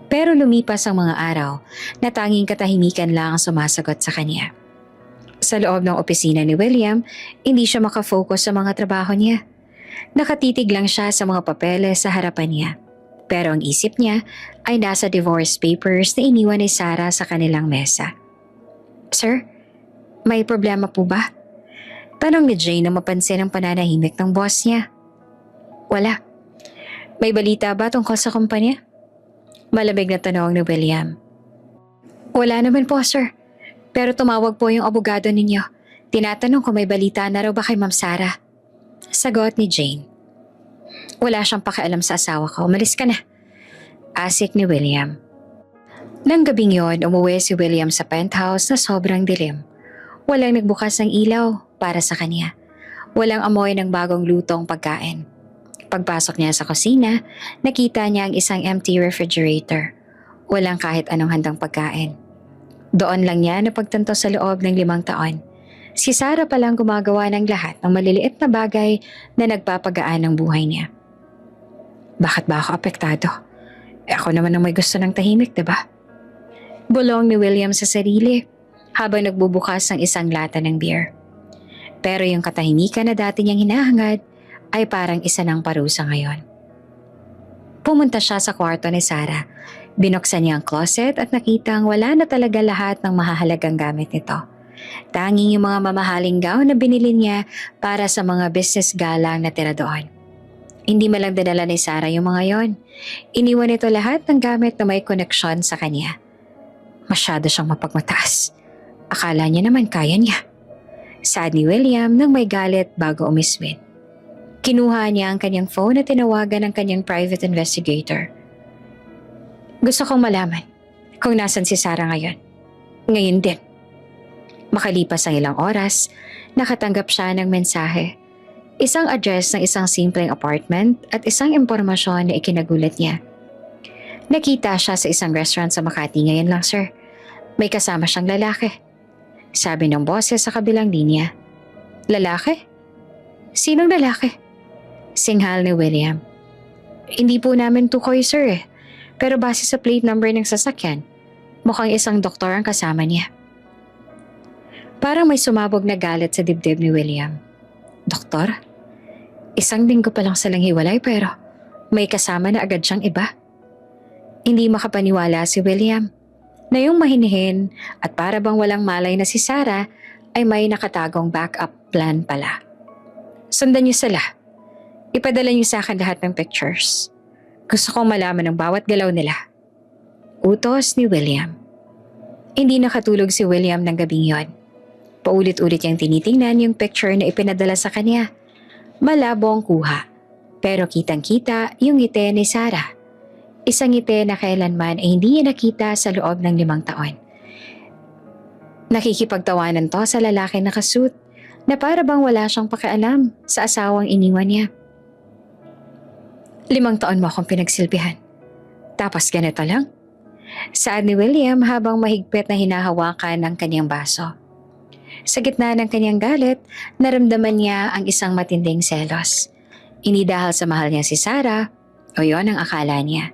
Pero lumipas ang mga araw na tanging katahimikan lang ang sumasagot sa kanya. Sa loob ng opisina ni William, hindi siya makafocus sa mga trabaho niya. Nakatitig lang siya sa mga papeles sa harapan niya. Pero ang isip niya ay nasa divorce papers na iniwan ni Sarah sa kanilang mesa. Sir, may problema po ba? Tanong ni Jane na mapansin ang pananahimik ng boss niya. Wala. May balita ba tungkol sa kumpanya? Malamig na tanong ni William. Wala naman po, sir. Pero tumawag po yung abogado ninyo. Tinatanong kung may balita na raw ba kay Ma'am Sarah. Sagot ni Jane. Wala siyang pakialam sa asawa ko. Umalis ka na. Asik ni William. Nang gabing yon, umuwi si William sa penthouse na sobrang dilim. Walang nagbukas ng ilaw para sa kanya. Walang amoy ng bagong lutong pagkain. Pagpasok niya sa kusina, nakita niya ang isang empty refrigerator. Walang kahit anong handang pagkain. Doon lang niya napagtanto sa loob ng 5 taon. Si Sarah palang gumagawa ng lahat ng maliliit na bagay na nagpapagaan ng buhay niya. Bakit ba ako apektado? Ako naman ang may gusto ng tahimik, diba? Bulong ni William sa sarili habang nagbubukas ng isang lata ng beer. Pero yung katahimikan na dati niyang hinahangad ay parang isa ng parusa ngayon. Pumunta siya sa kwarto ni Sarah. Binuksan niya ang closet at nakitang wala na talaga lahat ng mahahalagang gamit nito. Tanging yung mga mamahaling gown na binili niya para sa mga business galang na tira doon. Hindi malang dinala ni Sarah yung mga yon. Iniwan ito lahat ng gamit na may koneksyon sa kanya. Masyado siyang mapagmataas. Akala niya naman kaya niya. Sad ni William nang may galit bago umiswin. Kinuha niya ang kanyang phone at tinawagan ang kanyang private investigator. Gusto kong malaman kung nasan si Sarah ngayon. Ngayon din. Makalipas ang ilang oras, nakatanggap siya ng mensahe. Isang address ng isang simpleng apartment at isang impormasyon na ikinagulat niya. Nakita siya sa isang restaurant sa Makati ngayon lang, sir. May kasama siyang lalaki. Sabi ng boses sa kabilang linya. Lalaki? Sinong lalaki? Singhal ni William. Hindi po namin tukoy, sir. Pero base sa plate number ng sasakyan, mukhang isang doktor ang kasama niya. Parang may sumabog na galit sa dibdib ni William. Doktor? Isang linggo pa lang silang hiwalay pero may kasama na agad siyang iba. Hindi makapaniwala si William na yung mahinihin at para bang walang malay na si Sarah ay may nakatagong backup plan pala. Sundan niyo sila. Ipadala niyo sa akin lahat ng pictures. Gusto kong malaman ang bawat galaw nila. Utos ni William. Hindi nakatulog si William ng gabing yon. Paulit-ulit niyang tinitingnan yung picture na ipinadala sa kanya. Malabo ang kuha, pero kitang-kita yung ngiti ni Sarah. Isang ngiti na kailanman ay hindi niya nakita sa loob ng 5 taon. Nakikipagtawanan to sa lalaki na kasuit na para bang wala siyang pakialam sa asawang iniwan niya. 5 taon mo akong pinagsilbihan. Tapos ganito lang? Saad ni William habang mahigpit na hinahawakan ang kanyang baso. Sa gitna ng kanyang galit, naramdaman niya ang isang matinding selos. Hindi dahil sa mahal niya si Sarah, o yon ang akala niya,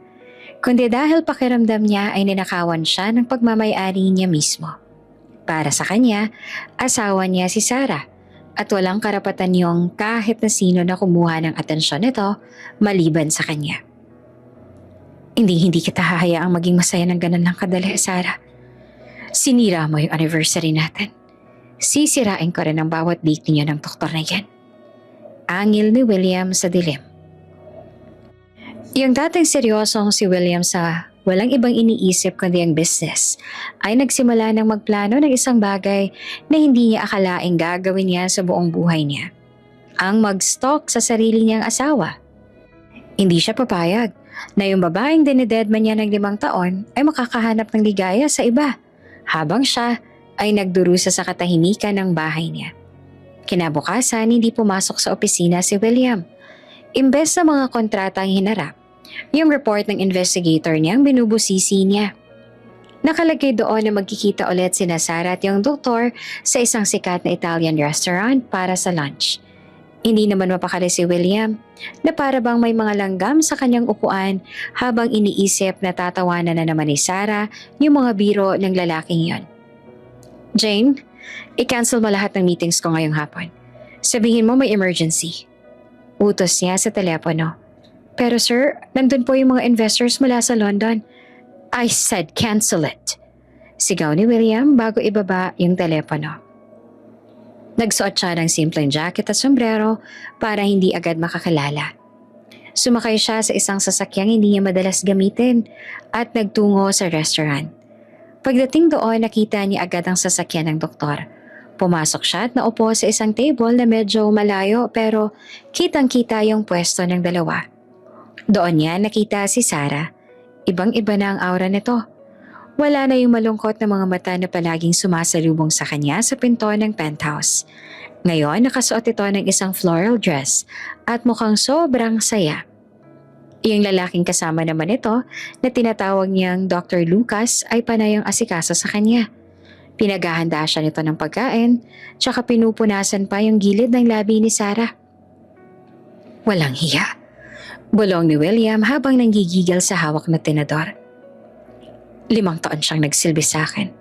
kundi dahil pakiramdam niya ay ninakawan siya ng pagmamayari niya mismo. Para sa kanya, asawa niya si Sarah at walang karapatan yung kahit na sino na kumuha ng atensyon nito maliban sa kanya. Hindi kita hahayaang maging masaya ng ganun lang kadali, Sarah. Sinira mo yung anniversary natin. Sisirain ko rin ang bawat date niya ng doktor na yan. Angil ni William sa dilim. Yung dating seryosong si William sa walang ibang iniisip kundi ang business ay nagsimula ng magplano ng isang bagay na hindi niya akalaing gagawin niya sa buong buhay niya. Ang mag-stalk sa sarili niyang asawa. Hindi siya papayag na yung babaeng dinededman niya ng 5 taon ay makakahanap ng ligaya sa iba habang siya ay nagdurusa sa katahimikan ng bahay niya. Kinabukasan, hindi pumasok sa opisina si William. Imbes sa mga kontratang hinarap, yung report ng investigator niya ang binubusisi niya. Nakalagay doon na magkikita ulit sina Sarah at yung doktor sa isang sikat na Italian restaurant para sa lunch. Hindi naman mapakali si William na para bang may mga langgam sa kanyang upuan habang iniisip na tatawanan na naman ni Sarah yung mga biro ng lalaking yon. Jane, i-cancel mo lahat ng meetings ko ngayong hapon. Sabihin mo may emergency. Utos niya sa telepono. Pero sir, nandun po yung mga investors mula sa London. I said cancel it. Sigaw ni William bago ibaba yung telepono. Nagsuot siya ng simpleng jacket at sombrero para hindi agad makakilala. Sumakay siya sa isang sasakyang hindi niya madalas gamitin at nagtungo sa restaurant. Pagdating doon, nakita niya agad ang sasakyan ng doktor. Pumasok siya at naupo sa isang table na medyo malayo pero kitang-kita yung pwesto ng dalawa. Doon niya nakita si Sarah. Ibang-iba na ang aura nito. Wala na yung malungkot na mga mata na palaging sumasalubong sa kanya sa pinto ng penthouse. Ngayon, nakasuot ito ng isang floral dress at mukhang sobrang saya. Yung lalaking kasama naman ito na tinatawag niyang Dr. Lucas ay panayang asikaso sa kanya. Pinaghahanda siya nito ng pagkain, tsaka pinupunasan pa yung gilid ng labi ni Sarah. Walang hiya. Bulong ni William habang nanggigigil sa hawak na tinador. 5 taon siyang nagsilbi sa akin.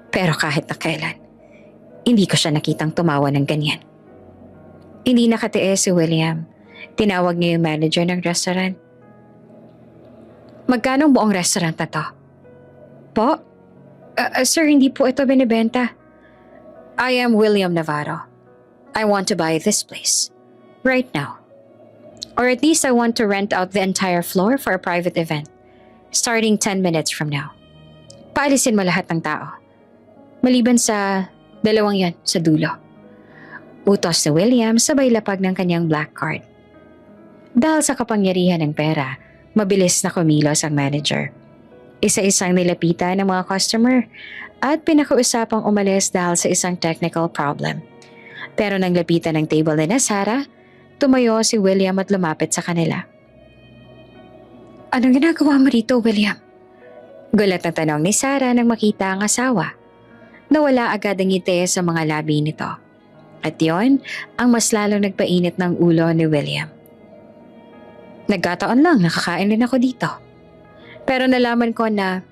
Pero kahit na kailan, hindi ko siya nakitang tumawa ng ganyan. Hindi nakatiis si William. Tinawag niya yung manager ng restaurant. Magkano buong restaurant na to? Po? Sir, hindi po ito binibenta. I am William Navarro. I want to buy this place. Right now. Or at least I want to rent out the entire floor for a private event. Starting 10 minutes from now. Paalisin mo lahat ng tao. Maliban sa 2 yan sa dulo. Utos ni William sabay lapag ng kanyang black card. Dahil sa kapangyarihan ng pera, mabilis na kumilos ang manager. Isa-isang nilapitan ng mga customer at pinakausapang umalis dahil sa isang technical problem. Pero nang lapitan ng table ni Sarah, tumayo si William at lumapit sa kanila. Anong ginagawa mo rito, William? Gulat na tanong ni Sarah nang makita ang asawa. Nawala agad ang ngiti sa mga labi nito. At yon ang mas lalong nagpainit ng ulo ni William. Nagkataon lang, nakakain din ako dito. Pero nalaman ko na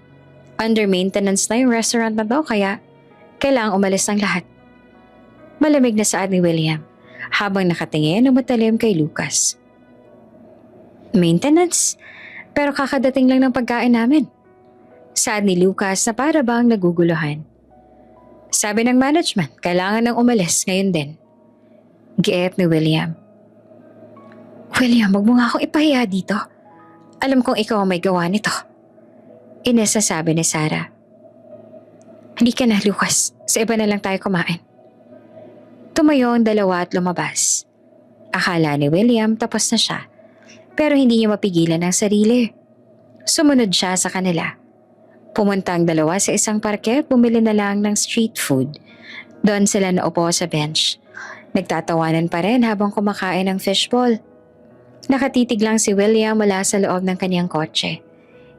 under maintenance na yung restaurant na to kaya kailangang umalis ng lahat. Malamig na saad ni William habang nakatingin na matalim kay Lucas. Maintenance? Pero kakadating lang ng pagkain namin. Saad ni Lucas na para bang naguguluhan. Sabi ng management, kailangan nang umalis ngayon din. Giit ni William. William, wag mo nga akong ipahiya dito. Alam kong ikaw ang may gawa nito. Inasasabi ni Sarah. Hindi ka na, Lucas. Sa iba na lang tayo kumain. Tumayo ang dalawa at lumabas. Akala ni William tapos na siya. Pero hindi niya mapigilan ang sarili. Sumunod siya sa kanila. Pumunta ang dalawa sa isang parke at bumili na lang ng street food. Doon sila naupo sa bench. Nagtatawanan pa rin habang kumakain ng fishball. Nakatitig lang si William mula sa loob ng kanyang kotse.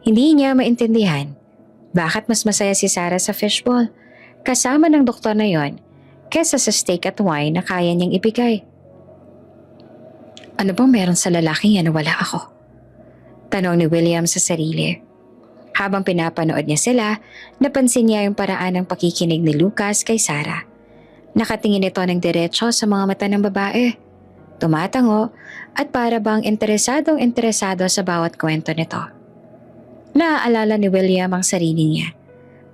Hindi niya maintindihan bakit mas masaya si Sarah sa fishball kasama ng doktor na yon kesa sa steak at wine na kaya niyang ibigay. Ano bang meron sa lalaking yan na wala ako? Tanong ni William sa sarili. Habang pinapanood niya sila, napansin niya yung paraan ng pakikinig ni Lucas kay Sarah. Nakatingin ito ng diretso sa mga mata ng babae. Tumatango at para bang interesado sa bawat kwento nito. Naaalala ni William ang sarili niya.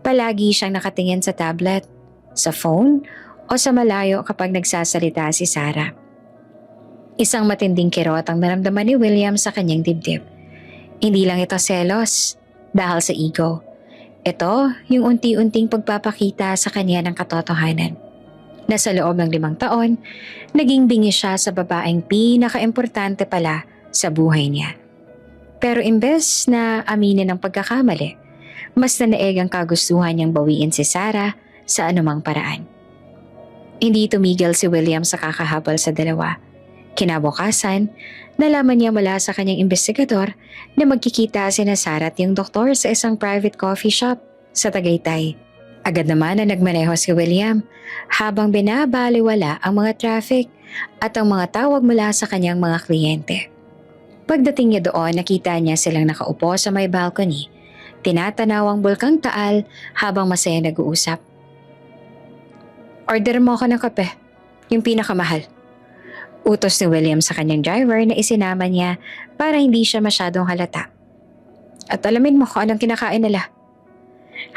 Palagi siyang nakatingin sa tablet, sa phone o sa malayo kapag nagsasalita si Sarah. Isang matinding kirot ang naramdaman ni William sa kanyang dibdib. Hindi lang ito selos dahil sa ego. Ito yung unti-unting pagpapakita sa kanya ng katotohanan. Na sa loob ng 5 taon, naging bingi siya sa babaeng pinaka-importante pala sa buhay niya. Pero imbes na aminin ang pagkakamali, mas nanaeg ang kagustuhan niyang bawiin si Sarah sa anumang paraan. Hindi tumigil si William sa kakahabol sa dalawa. Kinabukasan, nalaman niya mula sa kanyang investigador na magkikita sina Sarah at yung doktor sa isang private coffee shop sa Tagaytay. Agad naman na nagmaneho si William habang binabaliwala ang mga traffic at ang mga tawag mula sa kanyang mga kliyente. Pagdating niya doon, nakita niya silang nakaupo sa may balcony, tinatanaw ang bulkang Taal habang masaya nag-uusap. Order mo ako ng kape, yung pinakamahal. Utos ni William sa kanyang driver na isinama niya para hindi siya masyadong halata. At alamin mo kung anong kinakain nila.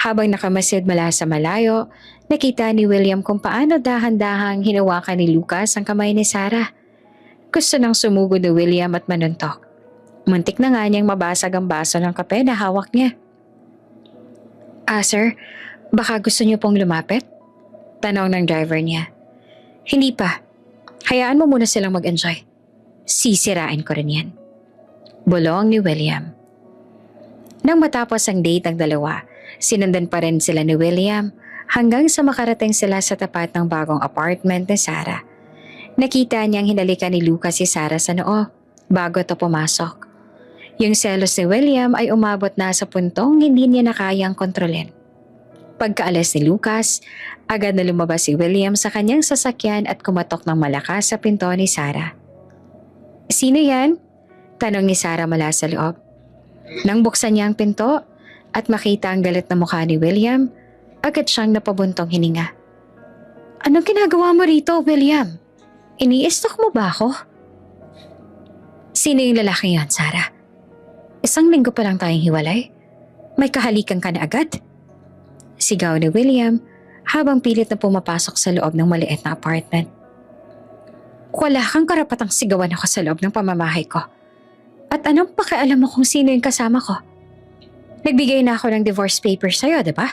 Habang nakamasid mula sa malayo, nakita ni William kung paano dahan-dahang hinawakan ni Lucas ang kamay ni Sarah. Gusto nang sumugod ni William at manuntok. Muntik na nga niyang mabasag ang baso ng kape na hawak niya. Sir, baka gusto niyo pong lumapit? Tanong ng driver niya. Hindi pa. Hayaan mo muna silang mag-enjoy. Sisirain ko rin yan. Bulong ni William. Nang matapos ang date ng dalawa, sinundan pa rin sila ni William hanggang sa makarating sila sa tapat ng bagong apartment ni Sarah. Nakita niyang hinalikan ni Lucas si Sarah sa noo bago ito pumasok. Yung selos ni William ay umabot na sa puntong hindi niya na kayang kontrolin. Pagkaalis ni Lucas, agad na lumabas si William sa kanyang sasakyan at kumatok ng malakas sa pinto ni Sarah. "Sino yan?" tanong ni Sarah mula sa loob. Nang buksan niya ang pinto at makita ang galit na mukha ni William, agad siyang napabuntong hininga. "Anong ginagawa mo rito, William? Ini-stalk mo ba ako?" "Sino yung lalaki yan, Sarah? Isang linggo pa lang tayong hiwalay. May kahalikan ka na agad?" Sigaw ni William habang pilit na pumapasok sa loob ng maliit na apartment. "Wala kang karapatang sigawan ako sa loob ng pamamahay ko. At anong pakialam mo kung sino yung kasama ko? Nagbigay na ako ng divorce papers sa'yo, diba?"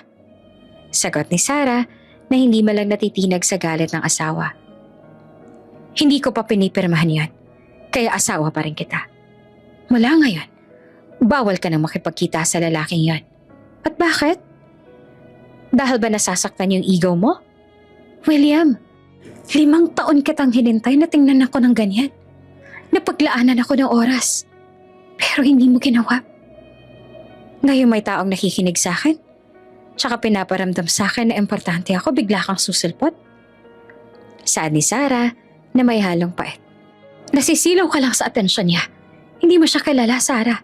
Sagot ni Sarah na hindi malang natitinag sa galit ng asawa. "Hindi ko pa pinipirmahan yan, kaya asawa pa rin kita. Mula ngayon, bawal ka nang makipagkita sa lalaking yan. At bakit? Dahil ba nasasaktan yung ego mo? William, 5 taon kitang hinintay na tingnan ako ng ganyan. Napaglaanan ako ng oras. Pero hindi mo ginawa. Ngayon may taong nakikinig sa akin, tsaka pinaparamdam sa akin na importante ako, bigla kang susulpot." Saad ni Sarah na may halong pait. "Nasisilaw ka lang sa atensyon niya. Hindi mo siya kilala, Sarah.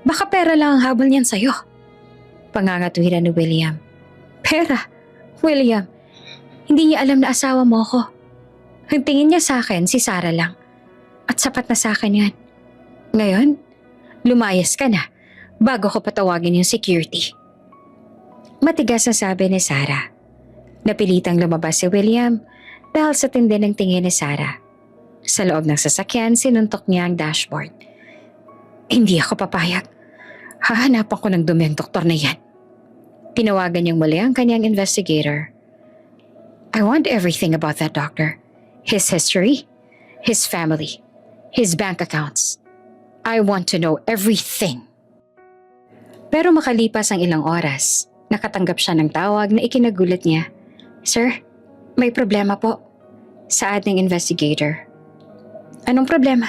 Baka pera lang ang habol niyan sa'yo." Pangangatwiran ni William. "Pera? William, hindi niya alam na asawa mo ako. Ang tingin niya sa akin si Sarah lang. At sapat na sa akin yan. Ngayon, lumayas ka na bago ko patawagin yung security." Matigas na sabi ni Sarah. Napilitang lumabas si William dahil sa tindi ng tingin ni Sarah. Sa loob ng sasakyan, sinuntok niya ang dashboard. "Hindi ako papayag. Hahanapan ko ng dumi ang doktor na yan." Tinawagan niyang muli ang kanyang investigator. "I want everything about that doctor. His history, his family, his bank accounts. I want to know everything." Pero makalipas ang ilang oras, nakatanggap siya ng tawag na ikinagulat niya. "Sir, may problema po." Saad ng investigator. "Anong problema?"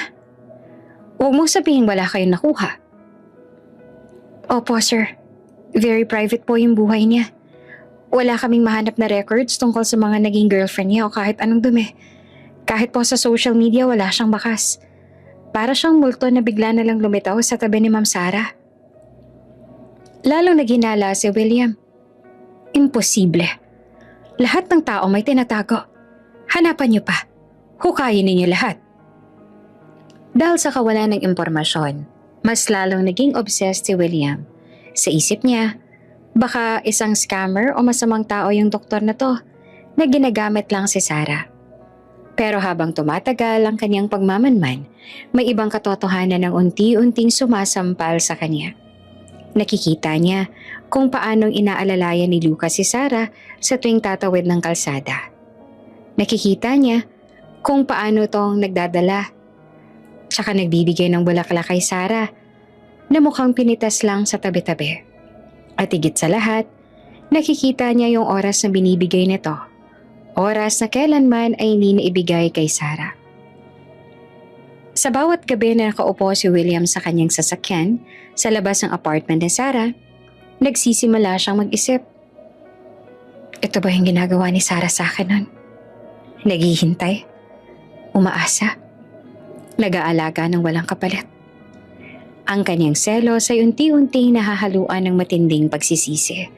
"Huwag mong sabihin wala kayong nakuha." "Opo, sir. Very private po yung buhay niya. Wala kaming mahanap na records tungkol sa mga naging girlfriend niya o kahit anong dumi. Kahit po sa social media wala siyang bakas. Para siyang multo na bigla na lang lumitaw sa tabi ni Ma'am Sarah." Lalong naghinala si William. "Imposible. Lahat ng tao may tinatago. Hanapan niyo pa. Hukayin ninyo lahat." Dahil sa kawalan ng impormasyon, mas lalong naging obsessed si William. Sa isip niya, baka isang scammer o masamang tao yung doktor na to na ginagamit lang si Sarah. Pero habang tumatagal ang kanyang pagmamanman, may ibang katotohanan ng unti-unting sumasampal sa kanya. Nakikita niya kung paanong inaalalayan ni Lucas si Sarah sa tuwing tatawid ng kalsada. Nakikita niya kung paano tong nagdadala tsaka nagbibigay ng bulaklak kay Sarah na mukhang pinitas lang sa tabi-tabi. At higit sa lahat, nakikita niya yung oras na binibigay nito. Oras na kailanman ay hindi naibigay kay Sarah. Sa bawat gabi na nakaupo si William sa kanyang sasakyan sa labas ng apartment ni Sarah, nagsisimula siyang mag-isip. Ito ba yung ginagawa ni Sarah sa akin nun? Naghihintay? Umaasa? Nag-aalaga ng walang kapalit? Ang kanyang selos ay unti-unting nahahaluan ng matinding pagsisisi.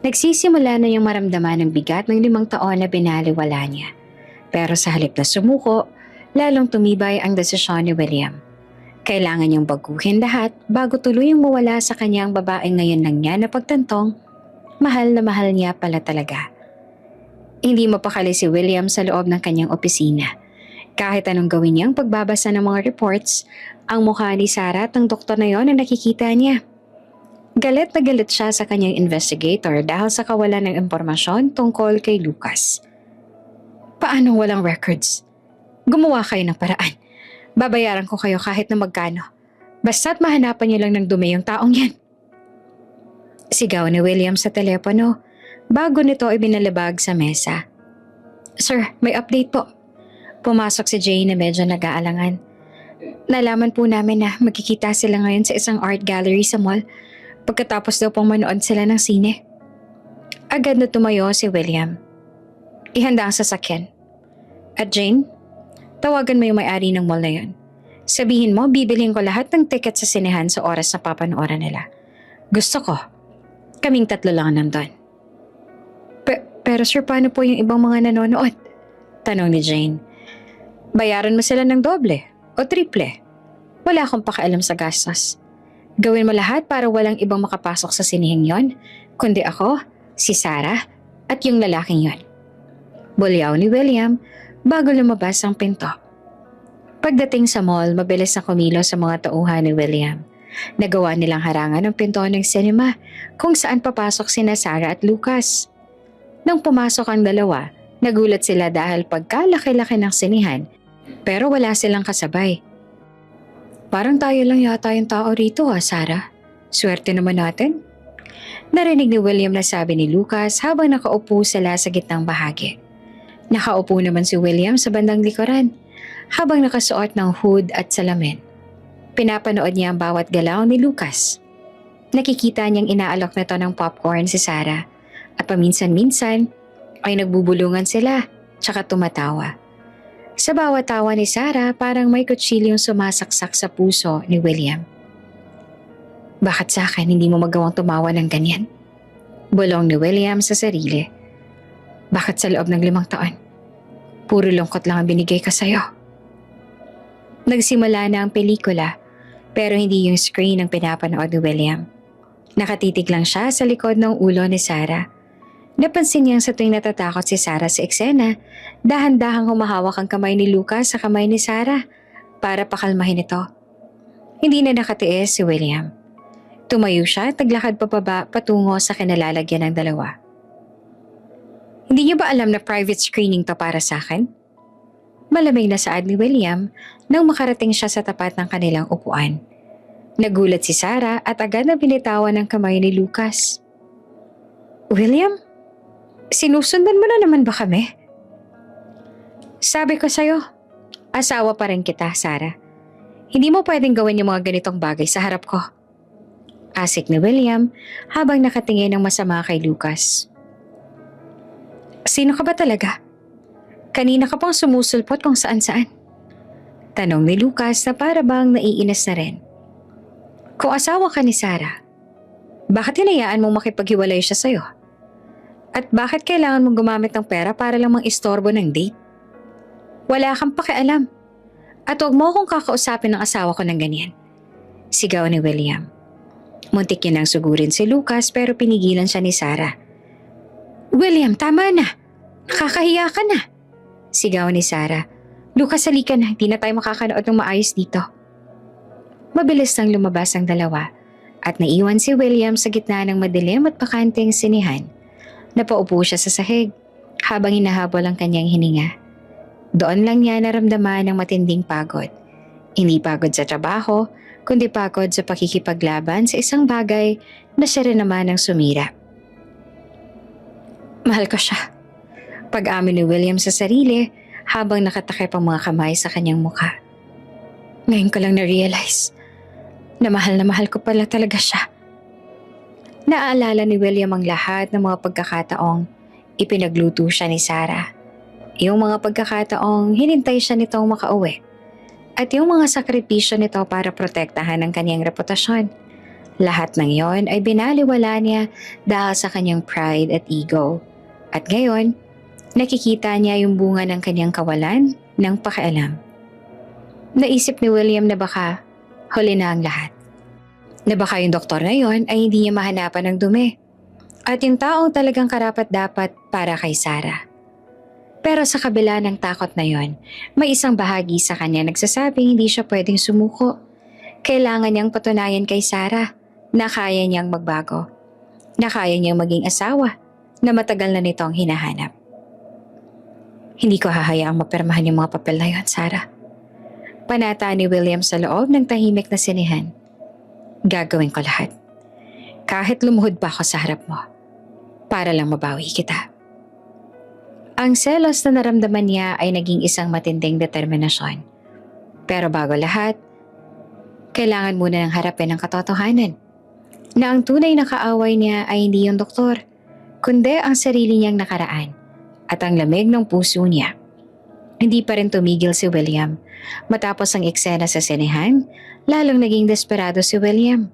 Nagsisimula na yung maramdaman ng bigat ng 5 taon na binaliwala niya. Pero sa halip na sumuko, lalong tumibay ang desisyon ni William. Kailangan niyang baguhin lahat bago tuluyang mawala sa kanyang babaeng ngayon lang niya na pagtantong, mahal na mahal niya pala talaga. Hindi mapakali si William sa loob ng kanyang opisina. Kahit anong gawin niyang pagbabasa ng mga reports, ang mukha ni Sarah at ng doktor na yon ang nakikita niya. Galit na galit siya sa kanyang investigator dahil sa kawalan ng impormasyon tungkol kay Lucas. Paanong walang records? Gumawa kayo ng paraan. Babayaran ko kayo kahit na magkano. Basta't mahanapan niyo lang ng dumi yung taong yan. Sigaw ni William sa telepono bago nito ibinalabag sa mesa. Sir, may update po. Pumasok si Jane na medyo nag-aalangan. Nalaman po namin na magkikita sila ngayon sa isang art gallery sa mall pagkatapos daw pong manood sila ng sine. Agad na tumayo si William. Ihanda ang sasakyan. At Jane, tawagan mo yung may-ari ng mall na yun. Sabihin mo, bibilhin ko lahat ng ticket sa sinehan sa oras na papanooran nila. Gusto ko. Kaming 3 lang nandun. Pero sir, paano po yung ibang mga nanonood? Tanong ni Jane. Bayaran mo sila ng doble o triple. Wala akong pakialam sa gastos. Gawin mo lahat para walang ibang makapasok sa sinihing yon, kundi ako, si Sarah, at yung lalaking yon. Bulyaw ni William bago lumabas ang pinto. Pagdating sa mall, mabilis na kumilos sa mga tauhan ni William. Nagawa nilang harangan ang pinto ng cinema kung saan papasok sina Sarah at Lucas. Nang pumasok ang dalawa, nagulat sila dahil pagkalaki-laki ng sinihan pero wala silang kasabay. Parang tayo lang yata yung tao rito Sarah. Swerte naman natin. Narinig ni William na sabi ni Lucas habang nakaupo sila sa gitnang bahagi. Nakaupo naman si William sa bandang likuran habang nakasuot ng hood at salamin. Pinapanood niya ang bawat galaw ni Lucas. Nakikita niyang inaalok nito ng popcorn si Sarah at paminsan-minsan ay nagbubulungan sila tsaka tumatawa. Sa bawat tawa ni Sarah parang may kutsilyong sumasaksak sa puso ni William. Bakit sa akin hindi mo magawang tumawa ng ganyan? Bulong ni William sa sarili. Bakit sa loob ng 5 taon? Puro lungkot lang ang binigay ko sa'yo. Nagsimula na ang pelikula pero hindi yung screen ang pinapanood ni William. Nakatitig lang siya sa likod ng ulo ni Sarah. Napansin niyang sa tuwing natatakot si Sarah sa eksena, dahan-dahang humahawak ang kamay ni Lucas sa kamay ni Sarah para pakalmahin ito. Hindi na nakatiis si William. Tumayo siya at naglakad papaba patungo sa kinalalagyan ng dalawa. Hindi niyo ba alam na private screening to para sa akin? Malamig na saad ni William nang makarating siya sa tapat ng kanilang upuan. Nagulat si Sarah at agad na binitawan ng kamay ni Lucas. William? Sinusundan mo na naman ba kami? Sabi ko sa'yo, asawa pa rin kita, Sarah. Hindi mo pwedeng gawin yung mga ganitong bagay sa harap ko. Asik ni William habang nakatingin ng masama kay Lucas. Sino ka ba talaga? Kanina ka pang sumusulpot kung saan-saan. Tanong ni Lucas na para bang naiinis na rin. Kung asawa ka ni Sarah, bakit hinayaan mong makipaghiwalay siya sa'yo? At bakit kailangan mong gumamit ng pera para lang mang-istorbo ng date? Wala kang pakialam. At huwag mo akong kakausapin ng asawa ko ng ganyan. Sigaw ni William. Muntik niya nang sugurin si Lucas pero pinigilan siya ni Sarah. William, tama na. Nakakahiya ka na. Sigaw ni Sarah. Lucas, halika na. Hindi na tayo makakanood ng maayos dito. Mabilis nang lumabas ang dalawa at naiwan si William sa gitna ng madilim at bakanteng sinihan. Napaupo siya sa sahig habang hinahabol ang kanyang hininga. Doon lang niya naramdaman ng matinding pagod. Hindi pagod sa trabaho, kundi pagod sa pakikipaglaban sa isang bagay na siya rin naman ang sumira. Mahal ko siya. Pag-amin ni William sa sarili habang nakatakip ang mga kamay sa kanyang mukha. Ngayon ko lang na-realize na mahal ko pala talaga siya. Naaalala ni William ang lahat ng mga pagkakataong ipinagluto siya ni Sarah. Yung mga pagkakataong hinintay siya nitong makauwi. At yung mga sakripisyo nito para protektahan ang kanyang reputasyon. Lahat ng yon ay binaliwala niya dahil sa kanyang pride at ego. At ngayon, nakikita niya yung bunga ng kanyang kawalan ng pakialam. Naisip ni William na baka huli na ang lahat. Na baka yung doktor na yon ay hindi niya mahanapan ng dumi. At yung taong talagang karapat-dapat para kay Sarah. Pero sa kabila ng takot na yon, may isang bahagi sa kanya nagsasabing hindi siya pwedeng sumuko. Kailangan niyang patunayan kay Sarah na kaya niyang magbago, na kaya niyang maging asawa na matagal na nitong hinahanap. Hindi ko hahayaang mapirmahan yung mga papel na yun, Sarah. Panata ni William sa loob ng tahimik na sinehan. Gagawin ko lahat. Kahit lumuhod pa ako sa harap mo. Para lang mabawi kita. Ang selos na naramdaman niya ay naging isang matinding determinasyon. Pero bago lahat, kailangan muna ng harapin ang katotohanan. Na ang tunay na kaaway niya ay hindi yung doktor, kundi ang sarili niyang nakaraan at ang lamig ng puso niya. Hindi pa rin tumigil si William. Matapos ang eksena sa sinehan, lalong naging desperado si William.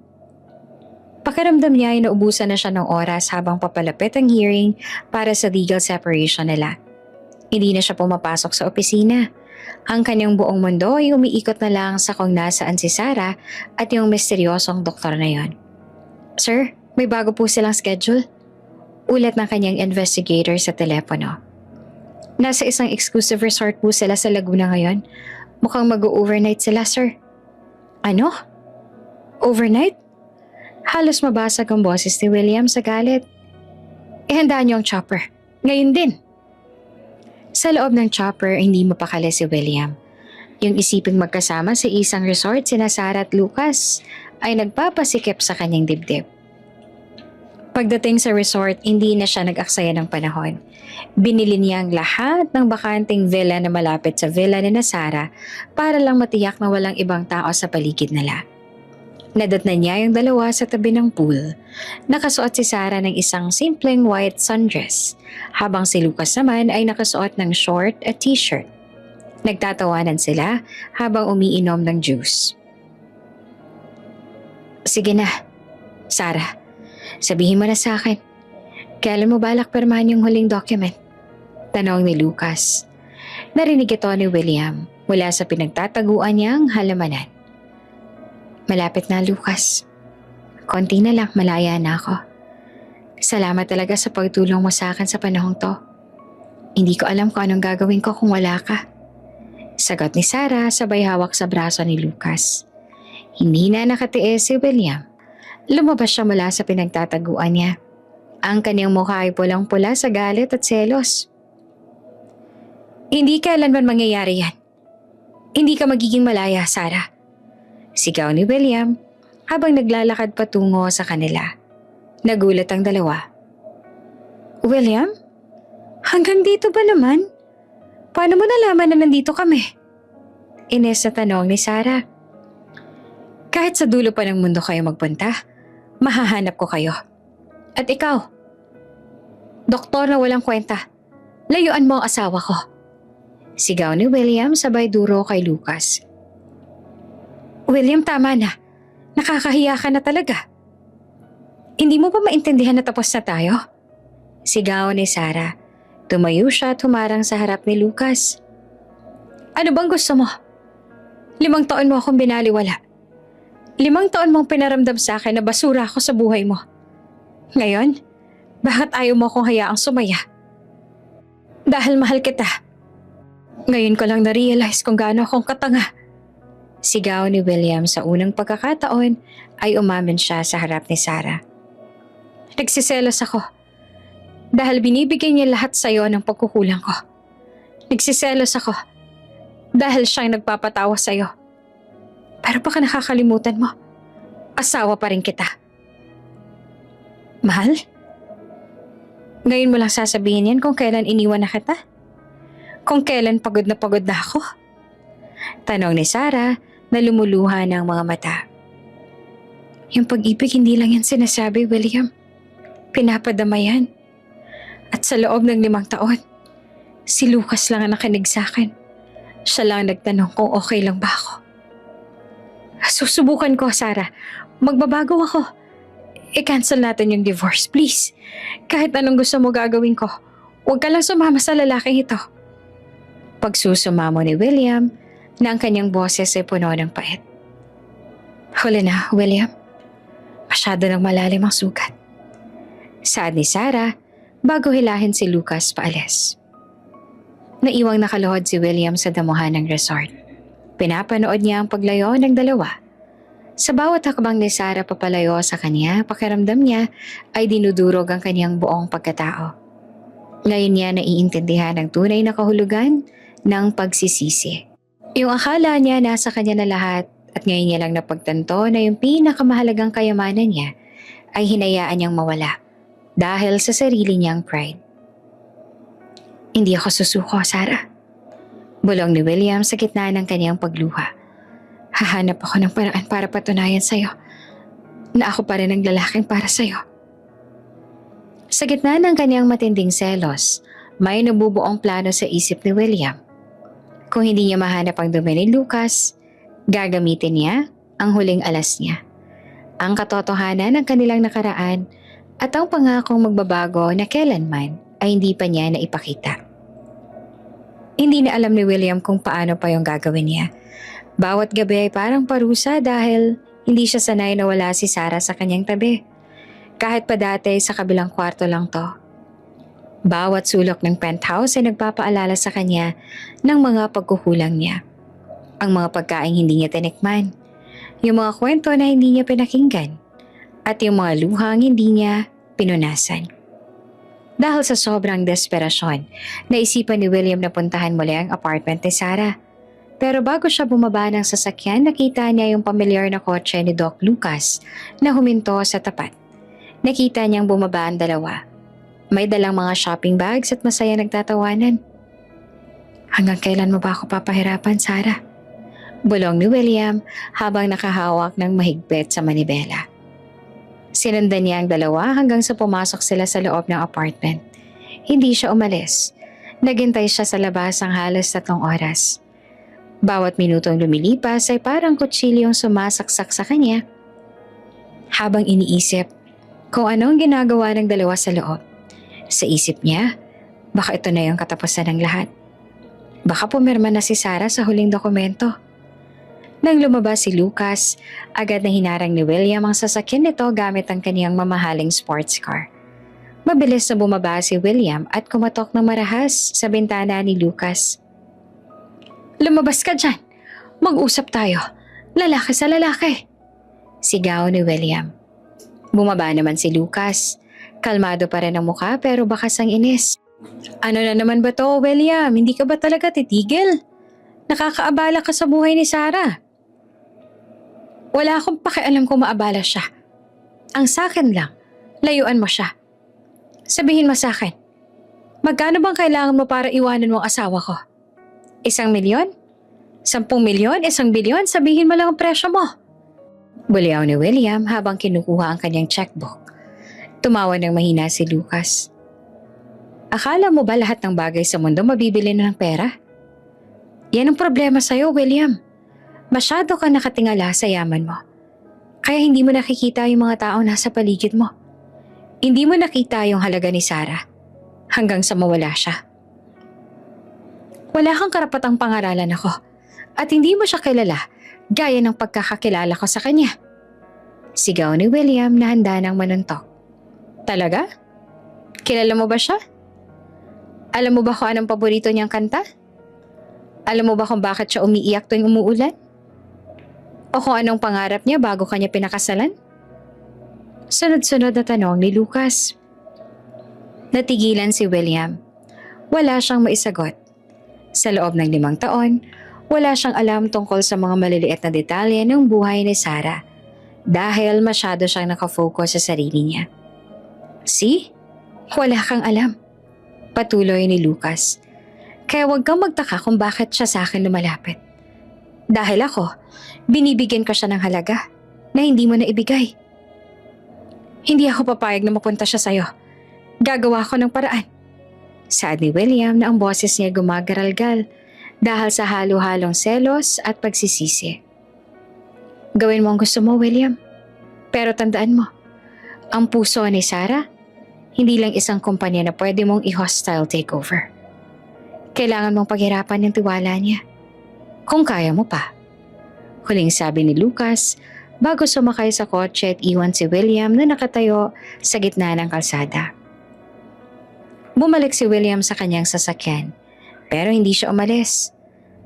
Pakiramdam niya ay naubusan na siya ng oras habang papalapit ang hearing para sa legal separation nila. Hindi na siya pumapasok sa opisina. Ang kanyang buong mundo ay umiikot na lang sa kung nasaan si Sarah at yung misteryosong doktor na yon. Sir, may bago po silang schedule. Ulat ng kanyang investigator sa telepono. Nasa isang exclusive resort po sila sa Laguna ngayon. Mukhang mag-overnight sila, sir. Ano? Overnight? Halos mabasag ang boses ni William sa galit. Ihandaan niyo ang chopper. Ngayon din. Sa loob ng chopper, hindi mapakali si William. Yung isiping magkasama sa isang resort sina Sarah at Lucas ay nagpapasikip sa kanyang dibdib. Pagdating sa resort, hindi na siya nag-aksaya ng panahon. Binili niya ang lahat ng bakanting villa na malapit sa villa ni Sarah para lang matiyak na walang ibang tao sa paligid nila. Nadatnan niya yung dalawa sa tabi ng pool. Nakasuot si Sarah ng isang simpleng white sundress, habang si Lucas naman ay nakasuot ng short at t-shirt. Nagtatawanan sila habang umiinom ng juice. Sige na, Sarah. Sabihin mo na sa akin. Kailan mo balak pirmahan yung huling document? Tanong ni Lucas. Narinig ito ni William mula sa pinagtataguan niyang halamanan. Malapit na, Lucas. Konti na lang, malaya na ako. Salamat talaga sa pagtulong mo sa akin sa panahong to. Hindi ko alam kung anong gagawin ko kung wala ka. Sagot ni Sarah sabay hawak sa braso ni Lucas. Hindi na nakatiis si William. Lumabas siya mula sa pinagtataguan niya. Ang kanyang mukha ay pulang-pula sa galit at selos. Hindi kailanman mangyayari yan. Hindi ka magiging malaya, Sarah. Sigaw ni William habang naglalakad patungo sa kanila. Nagulat ang dalawa. William? Hanggang dito ba naman? Paano mo nalaman na nandito kami? Ines na tanong ni Sarah. Kahit sa dulo pa ng mundo kayo magpunta, mahahanap ko kayo. At ikaw, doktor na walang kwenta, layuan mo ang asawa ko. Sigaw ni William sabay duro kay Lucas. William, tama na. Nakakahiya ka na talaga. Hindi mo ba maintindihan na tapos na tayo? Sigaw ni Sarah. Tumayo siya at humarang sa harap ni Lucas. Ano bang gusto mo? 5 taon mo akong binaliwala. 5 taon mong pinaramdam sa akin na basura ako sa buhay mo. Ngayon, bakit ayaw mo akong hayaang sumaya? Dahil mahal kita. Ngayon ko lang na-realize kung gaano akong katanga. Sigaw ni William sa unang pagkakataon ay umamin siya sa harap ni Sarah. Nagsiselos ako dahil binibigay niya lahat sa iyo ng pagkukulang ko. Nagsiselos ako dahil siyang nagpapatawa sa iyo. Pero baka nakakalimutan mo, asawa pa rin kita. Mahal? Ngayon mo lang sasabihin yan kung kailan iniwan na kita? Kung kailan pagod na ako? Tanong ni Sarah na lumuluha ng mga mata. Yung pag-ibig hindi lang yan sinasabi, William. Pinapadama yan. At sa loob ng 5 taon, si Lucas lang ang nakinig sa akin. Siya lang nagtanong kung okay lang ba ako. Susubukan ko, Sarah. Magbabago ako. I-cancel natin yung divorce, please. Kahit anong gusto mo gagawin ko, huwag ka lang sumama sa lalaking ito. Pagsusumamo ni William, na ang kanyang boses ay puno ng pait. Huli na, William. Masyado nang malalim ang sugat. Saad ni Sarah bago hilahin si Lucas paalis. Naiwang nakaluhod si William sa damuhan ng resort. Pinapanood niya ang paglayo ng dalawa. Sa bawat hakbang ni Sarah papalayo sa kanya, pakiramdam niya ay dinudurog ang kanyang buong pagkatao. Ngayon niya naiintindihan ang tunay na kahulugan ng pagsisisi. Yung akala niya nasa kanya na lahat at ngayon niya lang napagtanto na yung pinakamahalagang kayamanan niya ay hinayaan niyang mawala dahil sa sarili niyang pride. Hindi ako susuko, Sarah. Bulong ni William sa gitna ng kanyang pagluha. Hahanap ako ng paraan para patunayan sa'yo na ako pa rin ang lalaking para sa'yo. Sa gitna ng kanyang matinding selos, may nabubuong plano sa isip ni William. Kung hindi niya mahanap ang dumi ni Lucas, gagamitin niya ang huling alas niya. Ang katotohanan ng kanilang nakaraan at ang pangakong magbabago na kailanman ay hindi pa niya naipakita. Hindi na alam ni William kung paano pa yung gagawin niya. Bawat gabi ay parang parusa dahil hindi siya sanay na wala si Sarah sa kanyang tabi. Kahit pa dati sa kabilang kwarto lang to. Bawat sulok ng penthouse ay nagpapaalala sa kanya ng mga pagkukulang niya. Ang mga pagkain hindi niya tinikman, yung mga kwento na hindi niya pinakinggan, at yung mga luhang hindi niya pinunasan. Dahil sa sobrang desperasyon, naisipan ni William na puntahan muli ang apartment ni Sarah. Pero bago siya bumaba ng sasakyan, nakita niya yung pamilyar na kotse ni Doc Lucas na huminto sa tapat. Nakita niyang bumaba ang dalawa. May dalang mga shopping bags at masaya nagtatawanan. Hanggang kailan mo ba ako papahirapan, Sarah? Bulong ni William habang nakahawak ng mahigpit sa manibela. Sinundan niya ang dalawa hanggang sa pumasok sila sa loob ng apartment. Hindi siya umalis. Naghintay siya sa labas ang halos 3 oras. Bawat minutong lumilipas ay parang kutsilyong sumasaksak sa kanya. Habang iniisip kung anong ginagawa ng dalawa sa loob. Sa isip niya, baka ito na yung katapusan ng lahat. Baka pumirma na si Sarah sa huling dokumento. Nang lumabas si Lucas, agad na hinarang ni William ang sasakyan nito gamit ang kaniyang mamahaling sports car. Mabilis na bumaba si William at kumatok ng marahas sa bintana ni Lucas. Lumabas ka dyan! Mag-usap tayo! Lalaki sa lalaki! Sigaw ni William. Bumaba naman si Lucas. Kalmado pa rin ang mukha pero bakas ang inis. Ano na naman ba to, William? Hindi ka ba talaga titigil? Nakakaabala ka sa buhay ni Sarah. Wala akong pakialam kung maabala siya. Ang sakin lang, layuan mo siya. Sabihin mo sa akin, magkano bang kailangan mo para iwanan mo ang asawa ko? 1 milyon? 10 milyon? 1 bilyon? Sabihin mo lang ang presyo mo. Buliaw ni William habang kinukuha ang kanyang checkbook. Tumawa ng mahina si Lucas. Akala mo ba lahat ng bagay sa mundo mabibili na ng pera? Yan ang problema sa'yo, William. Masyado ka nakatingala sa yaman mo. Kaya hindi mo nakikita yung mga taong nasa paligid mo. Hindi mo nakita yung halaga ni Sarah hanggang sa mawala siya. Wala kang karapatang pangaralan ako at hindi mo siya kilala gaya ng pagkakakilala ko sa kanya. Sigaw ni William na handa ng manuntok. Talaga? Kilala mo ba siya? Alam mo ba kung anong paborito niyang kanta? Alam mo ba kung bakit siya umiiyak tuwing umuulan? O kung anong pangarap niya bago kanya pinakasalan? Sunod-sunod na tanong ni Lucas. Natigilan si William. Wala siyang maisagot. Sa loob ng 5 taon, wala siyang alam tungkol sa mga maliliit na detalye ng buhay ni Sarah dahil masyado siyang nakafocus sa sarili niya. See? Wala kang alam. Patuloy ni Lucas. Kaya huwag kang magtaka kung bakit siya sa akin lumalapit. Dahil ako, binibigyan ko siya ng halaga na hindi mo na ibigay. Hindi ako papayag na mapunta siya sa'yo. Gagawa ko ng paraan. Saad ni William na ang boses niya gumagaralgal dahil sa halo-halong selos at pagsisisi. Gawin mo ang gusto mo, William. Pero tandaan mo, ang puso ni Sarah, hindi lang isang kumpanya na pwede mong i-hostile takeover. Kailangan mong paghirapan yung tiwala niya. Kung kaya mo pa. Huling sabi ni Lucas bago sumakay sa kotse at iwan si William na nakatayo sa gitna ng kalsada. Bumalik si William sa kanyang sasakyan pero hindi siya umalis.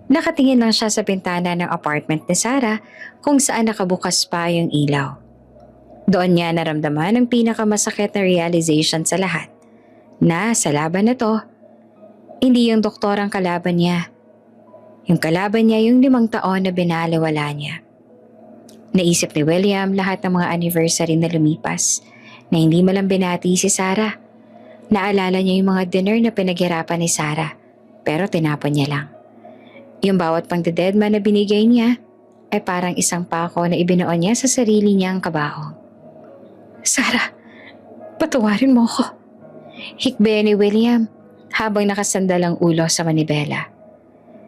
Nakatingin lang siya sa bintana ng apartment ni Sarah kung saan nakabukas pa yung ilaw. Doon niya naramdaman ang pinakamasakit na realization sa lahat, na sa laban na to, hindi yung doktor ang kalaban niya. Yung kalaban niya yung 5 taon na binaliwala niya. Naisip ni William lahat ng mga anniversary na lumipas na hindi malang binati si Sarah. Naalala niya yung mga dinner na pinaghirapan ni Sarah, pero tinapon niya lang. Yung bawat pang-deadman na binigay niya ay parang isang pako na ibinoon niya sa sarili niyang kabaong. Sarah, patawarin mo ko. Hikbe ni William habang nakasandal ang ulo sa manibela.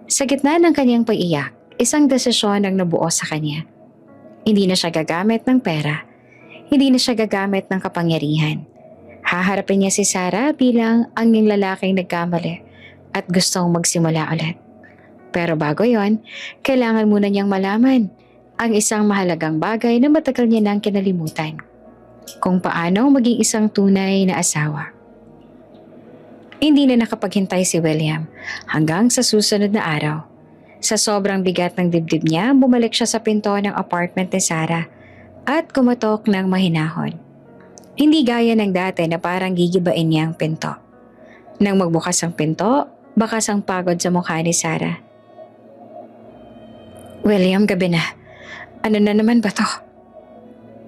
Sa gitna ng kanyang pag-iyak, isang desisyon ang nabuo sa kanya. Hindi na siya gagamit ng pera. Hindi na siya gagamit ng kapangyarihan. Haharapin niya si Sarah bilang ang yung lalaking nagkamali at gustong magsimula ulit. Pero bago yon, kailangan muna niyang malaman ang isang mahalagang bagay na matagal niya nang kinalimutan. Kung paano maging isang tunay na asawa. Hindi na nakapaghintay si William hanggang sa susunod na araw. Sa sobrang bigat ng dibdib niya, bumalik siya sa pinto ng apartment ni Sarah at kumatok ng mahinahon. Hindi gaya ng dati na parang gigibain niya ang pinto. Nang magbukas ang pinto, bakas ang pagod sa mukha ni Sarah. William, gabi na. Ano na naman ba to?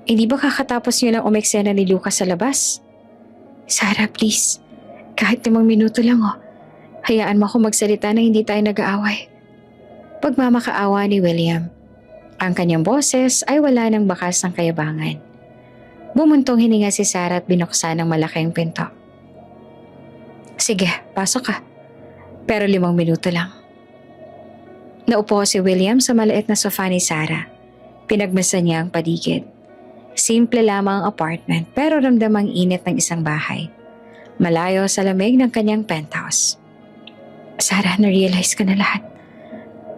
Hindi ba kakatapos niyo lang umeksena ni Lucas sa labas? Sarah, please. Kahit 5 minuto lang Hayaan mo ako magsalita na hindi tayo nag-aaway. Pagmamakaawa ni William. Ang kanyang boses ay wala ng bakas ng kayabangan. Bumuntong hininga si Sarah at binuksan ng malaking pinto. Sige, pasok ka. Pero 5 minuto lang. Naupo si William sa maliit na sofa ni Sarah. Pinagmasan niya ang paligid. Simple lamang ang apartment pero ramdamang init ng isang bahay. Malayo sa lamig ng kanyang penthouse. Sarah, na-realize ko na lahat.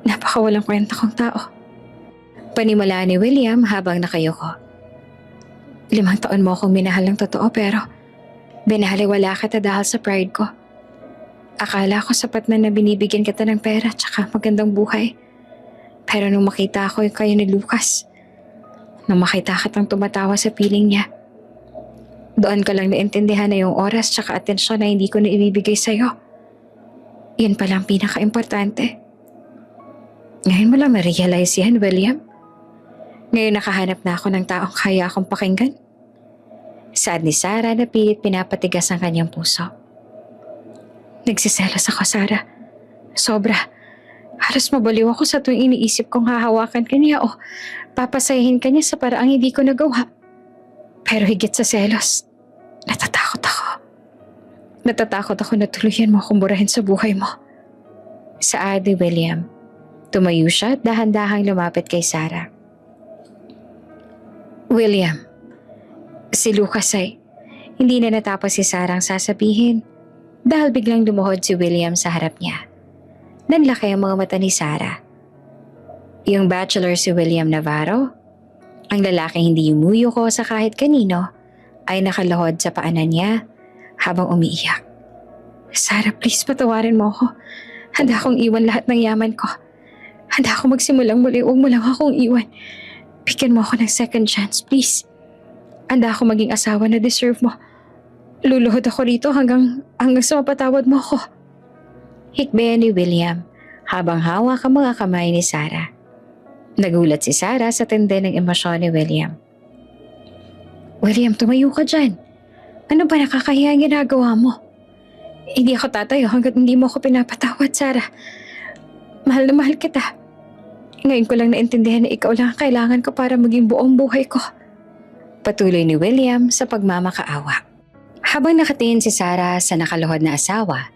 Napakawalang kwenta kong tao. Panimula ni William habang nakayuko. 5 taon mo akong minahal ng totoo pero binaliwala kita dahil sa pride ko. Akala ko sapat na binibigyan kita ng pera at saka magandang buhay. Pero nung makita ko kayo ni Lucas, nung makita kitang tumatawa sa piling niya, doon ka lang naintindihan na yung oras tsaka atensyon na hindi ko na ibibigay sa'yo. Yun palang pinaka-importante. Ngayon mo lang na-realize yan, William. Ngayon nakahanap na ako ng taong kaya akong pakinggan. Saad ni Sarah na pilit pinapatigas ang kanyang puso. Nagsiselos ako, Sarah. Sobra. Halos mabaliw ako sa tuwing iniisip kong hahawakan ka niya o papasayahin ka niya sa paraang hindi ko nagawa. Pero higit sa selos, natatakot ako. Natatakot ako na tuluyan mo akong burahin sa buhay mo. Saad ni William. Tumayo siya at dahan-dahang lumapit kay Sarah. William, si Lucas ay hindi na natapos si Sarah ang sasabihin dahil biglang lumuhod si William sa harap niya. Nanlaki ang mga mata ni Sarah. Yung bachelor si William Navarro, ang lalaking hindi umuyo ko sa kahit kanino, ay nakalahod sa paanan niya habang umiiyak. Sarah, please patawarin mo ako. Handa akong iwan lahat ng yaman ko. Handa akong magsimulang muli, huwag mo lang akong iwan. Bigyan mo ako ng second chance, please. Handa akong maging asawa na deserve mo. Luluhod ako rito hanggang sa mapatawad mo ako. Hikbe ni William habang hawak ang mga kamay ni Sarah. Nagulat si Sarah sa tindi ng emosyon ni William. William, tumayo ka dyan. Ano ba nakakahiya ang ginagawa mo? Hindi ako tatayo hanggat hindi mo ako pinapatawad, Sarah. Mahal na mahal kita. Ngayon ko lang naintindihan na ikaw lang ang kailangan ko para maging buong buhay ko. Patuloy ni William sa pagmamakaawa. Habang nakatingin si Sarah sa nakaluhod na asawa,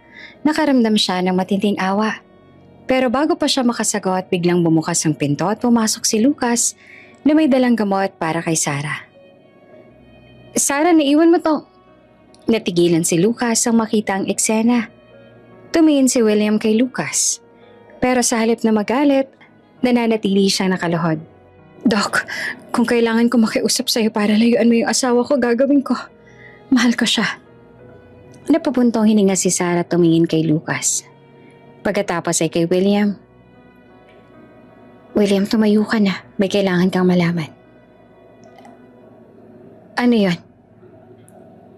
nakaramdam siya ng matinding awa. Pero bago pa siya makasagot, biglang bumukas ang pinto at pumasok si Lucas na may dalang gamot para kay Sarah. Sarah, naiwan mo to. Natigilan si Lucas ang makita ang eksena. Tumingin si William kay Lucas. Pero sa halip na magalit, nananatili siyang nakaluhod. Doc, kung kailangan ko makiusap sa'yo para layuan mo yung asawa ko, gagawin ko. Mahal ko siya. Napapuntong hininga si Sarah tumingin kay Lucas. Pagkatapos ay kay William. William, tumayo ka na. May kailangan kang malaman. Ano yon?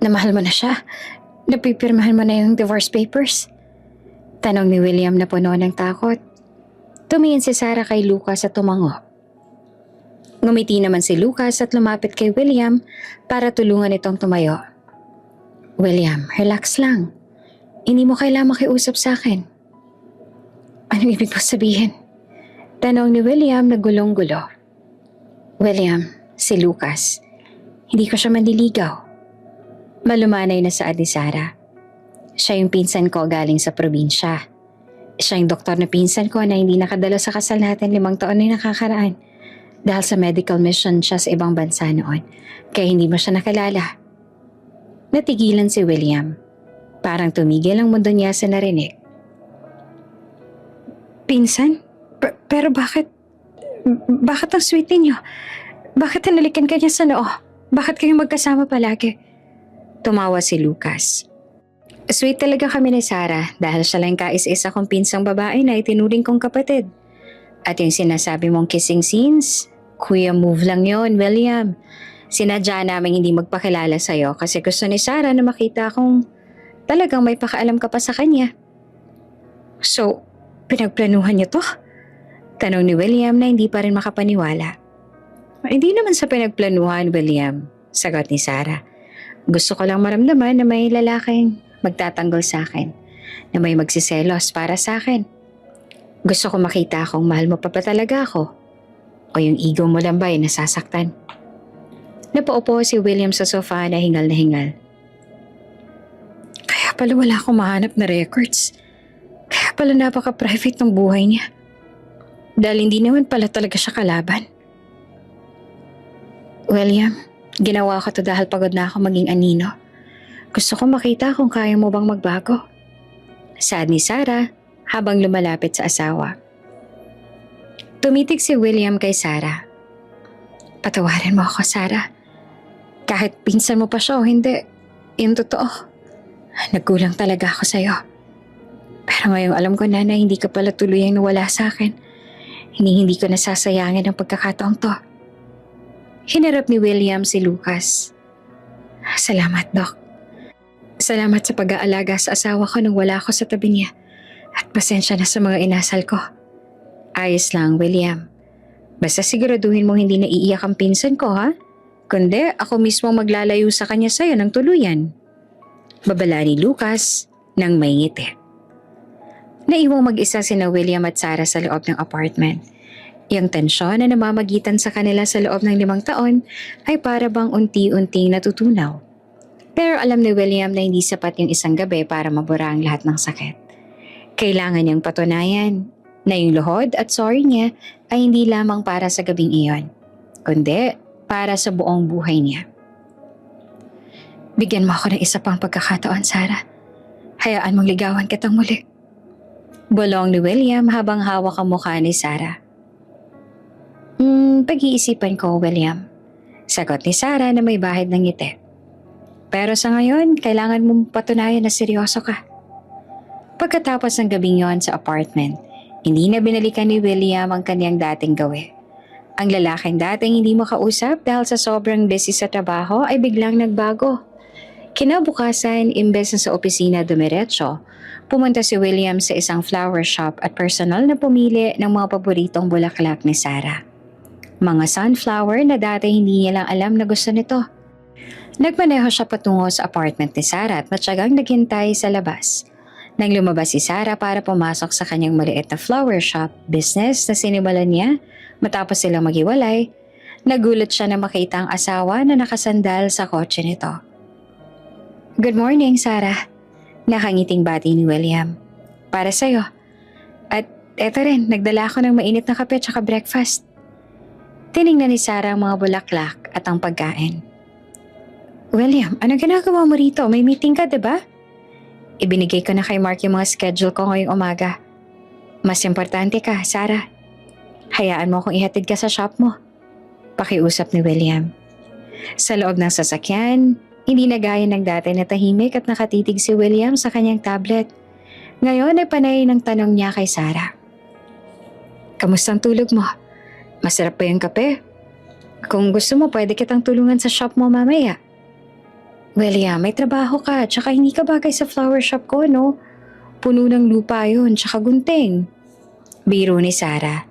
Namahal mo na siya? Napipirmahan mo na yung divorce papers? Tanong ni William na puno ng takot. Tumingin si Sarah kay Lucas at tumango. Ngumiti naman si Lucas at lumapit kay William para tulungan itong tumayo. William, relax lang. Hindi mo kailangan makiusap sa akin. Ano ibig mo sabihin? Tanong ni William na gulong-gulo. William, si Lucas. Hindi ko siya manliligaw. Malumanay na saad ni Sarah. Siya yung pinsan ko galing sa probinsya. Siya yung doktor na pinsan ko na hindi nakadalo sa kasal natin 5 taon na nakakaraan. Dahil sa medical mission siya sa ibang bansa noon. Kaya hindi mo siya nakilala. Natigilan si William. Parang tumigil ang mundo niya sa narinig. Pinsan? Pero bakit? Bakit ang sweet ninyo? Bakit hinalikan ka niya sa noo? Bakit kayo magkasama palagi? Tumawa si Lucas. Sweet talaga kami ni Sarah dahil siya lang kais-isa kong pinsang babae na itinuring kong kapatid. At yung sinasabi mong kissing scenes, kuya move lang yon, William. Sinadya namin hindi magpakilala sa'yo kasi gusto ni Sarah na makita kung talagang may pakaalam ka pa sa kanya. So, pinagplanuhan niyo to? Tanong ni William na hindi pa rin makapaniwala. Hindi naman sa pinagplanuhan, William. Sagot ni Sarah. Gusto ko lang maramdaman na may lalaking magtatanggol sa akin, na may magsiselos para sa akin. Gusto ko makita kung mahal mo pa talaga ako o yung ego mo lang ba'y nasasaktan. Napaupo si William sa sofa na hingal na hingal. Kaya pala wala akong mahanap na records. Kaya pala napaka-private ng buhay niya. Dahil hindi naman pala talaga siya kalaban. William, ginawa ko to dahil pagod na ako maging anino. Gusto ko makita kung kaya mo bang magbago. Saad ni Sarah habang lumalapit sa asawa. Tumitig si William kay Sarah. Patawarin mo ako, Sarah. Kahit pinsan mo pa siya o hindi, yun totoo. Nagkulang talaga ako sa'yo. Pero ngayong alam ko na hindi ka pala tuluyang nawala sa akin. Hindi ko nasasayangin ang pagkakataong to. Hinarap ni William si Lucas. Salamat, Doc. Salamat sa pag-aalaga sa asawa ko nung wala ako sa tabi niya. At pasensya na sa mga inasal ko. Ayos lang, William. Basta siguraduhin mong hindi naiiyak ang pinsan ko, ha? Kundi ako mismo maglalayo sa kanya sa'yo ng tuluyan. Babala ni Lucas nang may ngiti. Naiwang mag-isa sina William at Sarah sa loob ng apartment. Yung tensyon na namamagitan sa kanila sa loob ng 5 taon ay para bang unti-unting natutunaw. Pero alam ni William na hindi sapat yung isang gabi para mabura ang lahat ng sakit. Kailangan niyang patunayan na yung luhod at sorry niya ay hindi lamang para sa gabing iyon, kundi para sa buong buhay niya. Bigyan mo ako ng isa pang pagkakataon, Sarah. Hayaan mong ligawan kitang muli. Bulong ni William habang hawak ang mukha ni Sarah. Pag-iisipan ko, William. Sagot ni Sarah na may bahid ng ngiti. Pero sa ngayon, kailangan mong patunayan na seryoso ka. Pagkatapos ng gabing yon sa apartment, hindi na binalikan ni William ang kanyang dating gawi. Ang lalaking dating hindi makausap dahil sa sobrang busy sa trabaho ay biglang nagbago. Kinabukasan, imbes na sa opisina dumiretso, pumunta si William sa isang flower shop at personal na pumili ng mga paboritong bulaklak ni Sarah. Mga sunflower na dati hindi niya lang alam na gusto nito. Nagmaneho siya patungo sa apartment ni Sarah at matyagang naghintay sa labas. Nang lumabas si Sarah para pumasok sa kanyang maliit na flower shop business na sinimulan niya matapos silang maghiwalay, nagulat siya na makita ang asawa na nakasandal sa kotse nito. Good morning, Sarah. Nakangiting bati ni William. Para sa'yo. At eto rin, nagdala ako ng mainit na kape at breakfast. Tiningnan ni Sarah ang mga bulaklak at ang pagkain. William, anong ginagawa mo rito? May meeting ka, diba? Ibinigay ko na kay Mark yung mga schedule ko ngayong umaga. Mas importante ka, Sarah. Hayaan mo akong ihatid ka sa shop mo. Pakiusap ni William. Sa loob ng sasakyan, hindi na gaya ng dati na tahimik at nakatitig si William sa kanyang tablet. Ngayon ay panay ng tanong niya kay Sarah. Kamusta ang tulog mo? Masarap pa yung kape. Kung gusto mo, pwede kitang tulungan sa shop mo mamaya. William, may trabaho ka, tsaka hindi ka bagay sa flower shop ko, no? Puno ng lupa yun, tsaka gunting. Biro ni Sarah.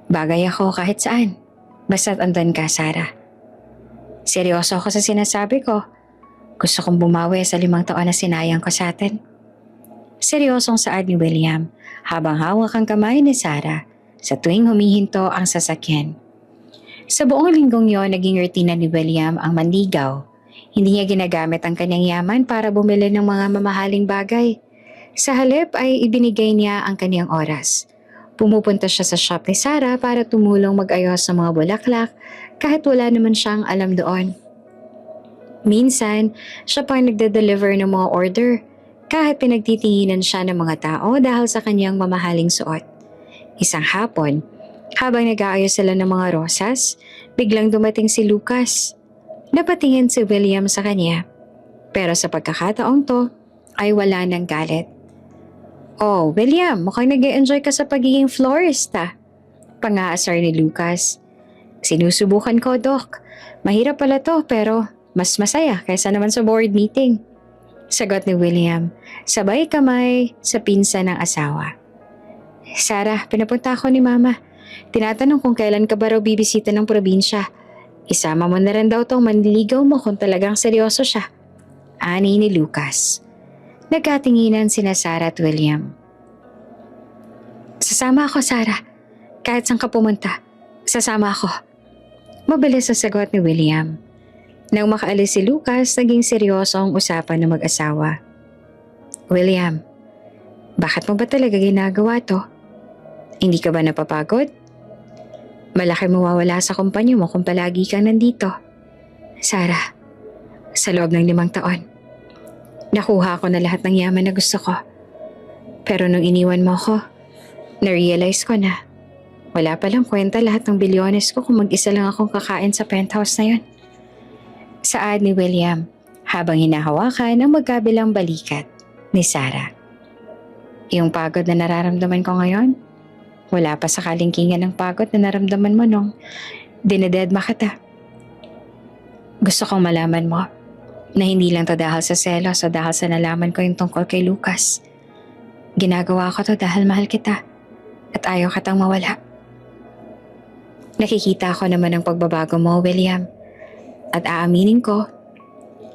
Bagay ako kahit saan. Basta't andan ka, Sarah. Seryoso ako sa sinasabi ko. Gusto kong bumawi sa 5 taon na sinayang ko sa atin. Seryosong saad ni William habang hawak ang kamay ni Sarah sa tuwing humihinto ang sasakyan. Sa buong linggong yon, naging rutina ni William ang manligaw. Hindi niya ginagamit ang kanyang yaman para bumili ng mga mamahaling bagay. Sa halip ay ibinigay niya ang kanyang oras. Pumupunta siya sa shop ni Sarah para tumulong mag-ayos sa mga bulaklak kahit wala naman siyang alam doon. Minsan, siya pa nagde-deliver ng mga order kahit pinagtitinginan siya ng mga tao dahil sa kanyang mamahaling suot. Isang hapon, habang nag-aayos sila ng mga rosas, biglang dumating si Lucas. Napatingin si William sa kanya, pero sa pagkakataong to ay wala ng galit. Oh, William, mukhang nag-e-enjoy ka sa pagiging florist Pang-aasar ni Lucas. Sinusubukan ko, Doc. Mahirap pala to pero mas masaya kaysa naman sa board meeting. Sagot ni William, sabay kamay sa pinsan ng asawa. Sarah, pinapunta ako ni Mama. Tinatanong kung kailan ka ba raw bibisita ng probinsya. Isama mo na rin daw tong manliligaw mo kung talagang seryoso siya. Ani ni Lucas. Nagkatinginan sina Sarah at William. Sasama ako, Sarah. Kahit saan ka pumunta, sasama ako. Mabilis sa sagot ni William. Nang makaalis si Lucas, naging seryoso ang usapan ng mag-asawa. William, bakit mo ba talaga ginagawa to? Hindi ka ba napapagod? Malaki mawawala sa kumpanya mo kung palagi kang nandito. Sarah, sa loob ng 5 taon, nakuha ko na lahat ng yaman na gusto ko. Pero nung iniwan mo ko, na-realize ko na wala palang kwenta lahat ng bilyones ko kung mag-isa lang akong kakain sa penthouse na yun. Saad ni William habang hinahawakan ang magkabilang balikat ni Sarah. Yung pagod na nararamdaman ko ngayon, wala pa sa kalingkingan ng pagod na naramdaman mo nung dinededma kita. Gusto kong malaman mo na hindi lang to dahil sa selos o dahil sa nalaman ko yung tungkol kay Lucas. Ginagawa ko to dahil mahal kita at ayaw kitang mawala. Nakikita ko naman ang pagbabago mo, William. At aaminin ko,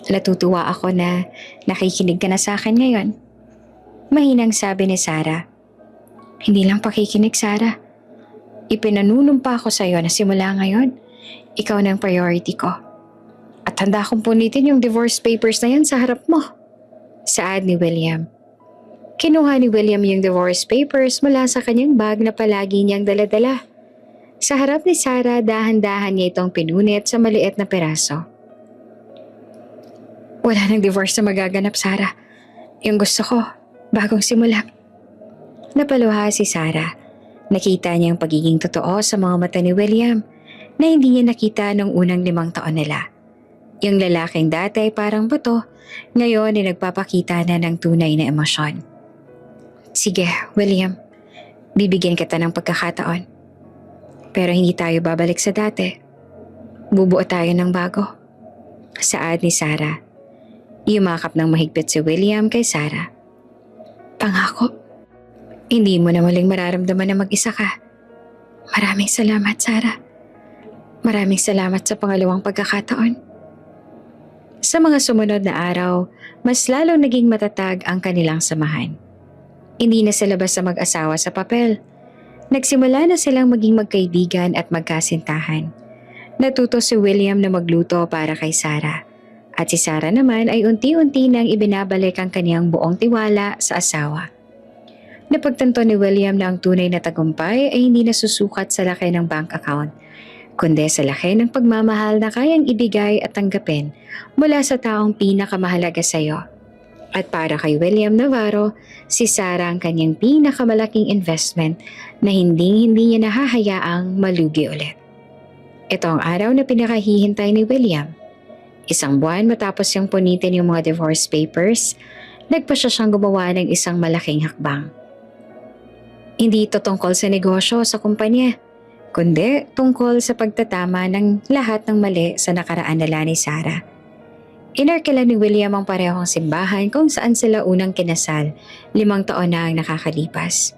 natutuwa ako na nakikinig ka na sa akin ngayon. Mahinang sabi ni Sarah. Hindi lang pakikinig, Sarah. Ipinanunumpa ko sa iyo na simula ngayon, ikaw na ang priority ko. At handa akong punitin yung divorce papers na yan sa harap mo. Saad ni William. Kinuha ni William yung divorce papers mula sa kanyang bag na palagi niyang daladala. Sa harap ni Sarah, dahan-dahan niya itong pinunit sa maliit na peraso. Wala nang divorce na magaganap, Sarah. Yung gusto ko, bagong simula. Napaluha si Sarah. Nakita niya ang pagiging totoo sa mga mata ni William na hindi niya nakita noong unang 5 taon nila. Yung lalaking dati ay parang bato, ngayon ay nagpapakita na ng tunay na emosyon. Sige, William, bibigyan kita ng pagkakataon. Pero hindi tayo babalik sa dati. Bubuo tayo ng bago. Saad ni Sarah. Yumakap ng mahigpit si William kay Sarah. Pangako. Hindi mo na muling mararamdaman na mag-isa ka. Maraming salamat, Sarah. Maraming salamat sa pangalawang pagkakataon. Sa mga sumunod na araw, mas lalong naging matatag ang kanilang samahan. Hindi na sila basta mag-asawa sa papel. Nagsimula na silang maging magkaibigan at magkasintahan. Natuto si William na magluto para kay Sarah. At si Sarah naman ay unti-unti nang ibinabalik ang kaniyang buong tiwala sa asawa. Napagtanto ni William na ang tunay na tagumpay ay hindi nasusukat sa laki ng bank account, kundi sa laki ng pagmamahal na kayang ibigay at tanggapin mula sa taong pinakamahalaga sa iyo. At para kay William Navarro, si Sarah ang kanyang pinakamalaking investment na hindi niya nahahayaang malugi ulit. Ito ang araw na pinakahihintay ni William. 1 buwan matapos siyang punitin yung mga divorce papers, nagpa siyang gumawa ng isang malaking hakbang. Hindi ito tungkol sa negosyo o sa kumpanya. kundi tungkol sa pagtatama ng lahat ng mali sa nakaraan nila ni Sarah. Inarkila ni William ang parehong simbahan kung saan sila unang kinasal 5 taon na ang nakakalipas.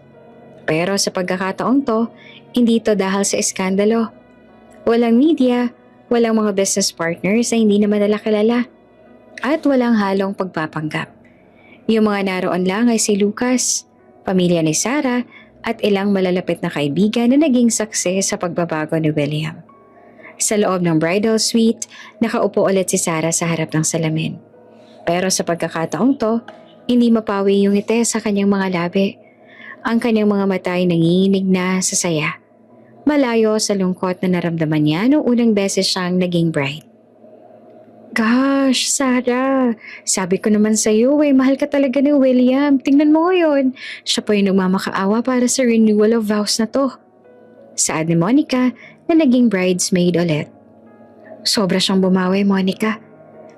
Pero sa pagkakataong to, hindi to dahil sa iskandalo. Walang media, walang mga business partners na hindi naman nila kilala, at walang halong pagpapanggap. Yung mga naroon lang ay si Lucas, pamilya ni Sarah, at ilang malalapit na kaibigan na naging saksi sa pagbabago ni William. Sa loob ng bridal suite, nakaupo ulit si Sarah sa harap ng salamin. Pero sa pagkakataong to, hindi mapawi yung ngiti sa kanyang mga labi. Ang kanyang mga mata ay nanginginig na sa saya. Malayo sa lungkot na naramdaman niya noong unang beses siyang naging bride. Gosh, Sarah, sabi ko naman sa'yo mahal ka talaga ni William. Tingnan mo ngayon, siya pa yung nagmamakaawa para sa renewal of vows na to. Saad ni Monica na naging bridesmaid ulit. Sobra siyang bumawi, Monica.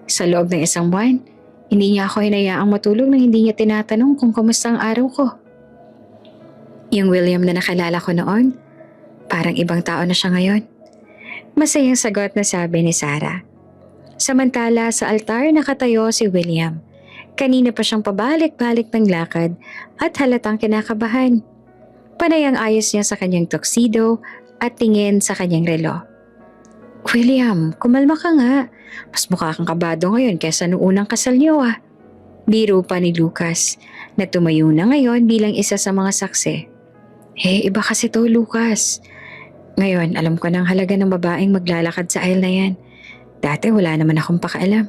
Sa loob ng 1 buwan, hindi niya ako hinayaang matulog nang hindi niya tinatanong kung kamusta ang araw ko. Yung William na nakalala ko noon, parang ibang tao na siya ngayon. Masayang sagot na sabi ni Sarah. Samantala sa altar nakatayo si William. Kanina pa siyang pabalik-balik ng lakad at halatang kinakabahan. Panay ang ayos niya sa kanyang tuxedo at tingin sa kanyang relo. William, kumalma ka nga. Mas mukha kang kabado ngayon kaysa noong unang kasal niyo ah. Biro pa ni Lucas na tumayo na ngayon bilang isa sa mga saksi. Iba kasi to, Lucas. Ngayon, alam ko ng halaga ng babaeng maglalakad sa aisle na yan. Dati wala naman akong pakaalam.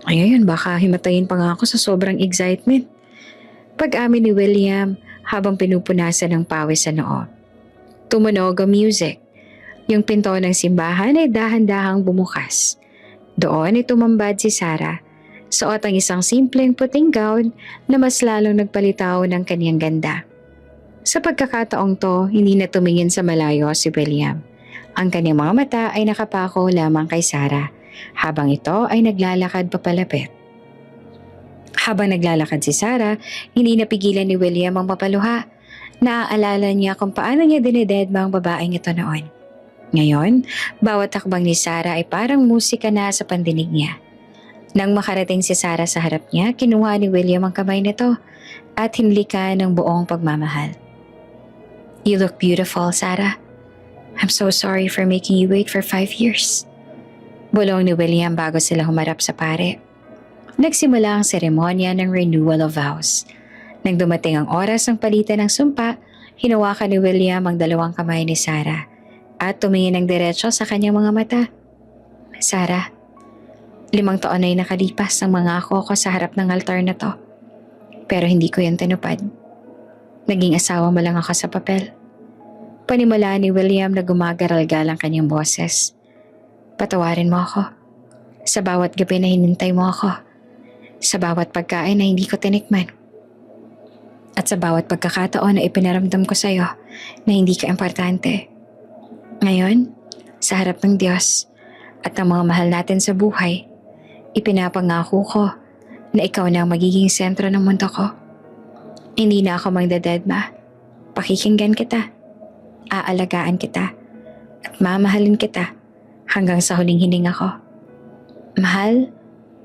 Ngayon, baka himatayin pa nga ako sa sobrang excitement. Pag-amin ni William habang pinupunasan ng pawis sa noo. Tumunog ang music. Yung pinto ng simbahan ay dahan-dahang bumukas. Doon ay tumambad si Sarah. Suot ang isang simpleng puting gown na mas lalong nagpalitaw ng kaniyang ganda. Sa pagkakataong to, hindi na tumingin sa malayo si William. Ang kanyang mga mata ay nakapako lamang kay Sarah, habang ito ay naglalakad papalapit. Habang naglalakad si Sarah, hindi napigilan ni William ang mapaluha. Naaalala niya kung paano niya dinededma ang babaeng ito noon. Ngayon, bawat takbang ni Sarah ay parang musika na sa pandinig niya. Nang makarating si Sarah sa harap niya, kinuha ni William ang kamay nito at hinlikan ng buong pagmamahal. You look beautiful, Sarah. I'm so sorry for making you wait for 5 years. Bulong ni William bago sila humarap sa pare. Nagsimula ang seremonya ng renewal of vows. Nang dumating ang oras ng palitan ng sumpa, hinawakan ni William ang 2 kamay ni Sarah at tumingin ng diretso sa kanyang mga mata. Sarah, 5 taon na nakalipas ng mga ako sa harap ng altar na to. Pero hindi ko yan tinupad. Naging asawa mo lang ako sa papel. Panimula ni William na gumagaral-gal ang kanyang boses. Patawarin mo ako. Sa bawat gabi na hinintay mo ako. Sa bawat pagkain na hindi ko tinikman. At sa bawat pagkakataon na ipinaramdam ko sa'yo na hindi ka importante. Ngayon, sa harap ng Diyos at ng mga mahal natin sa buhay, ipinapangako ko na ikaw na ang magiging sentro ng mundo ko. Hindi na ako magdadedma. Pakikinggan kita. Aalagaan kita. At mamahalin kita hanggang sa huling hininga ko. Mahal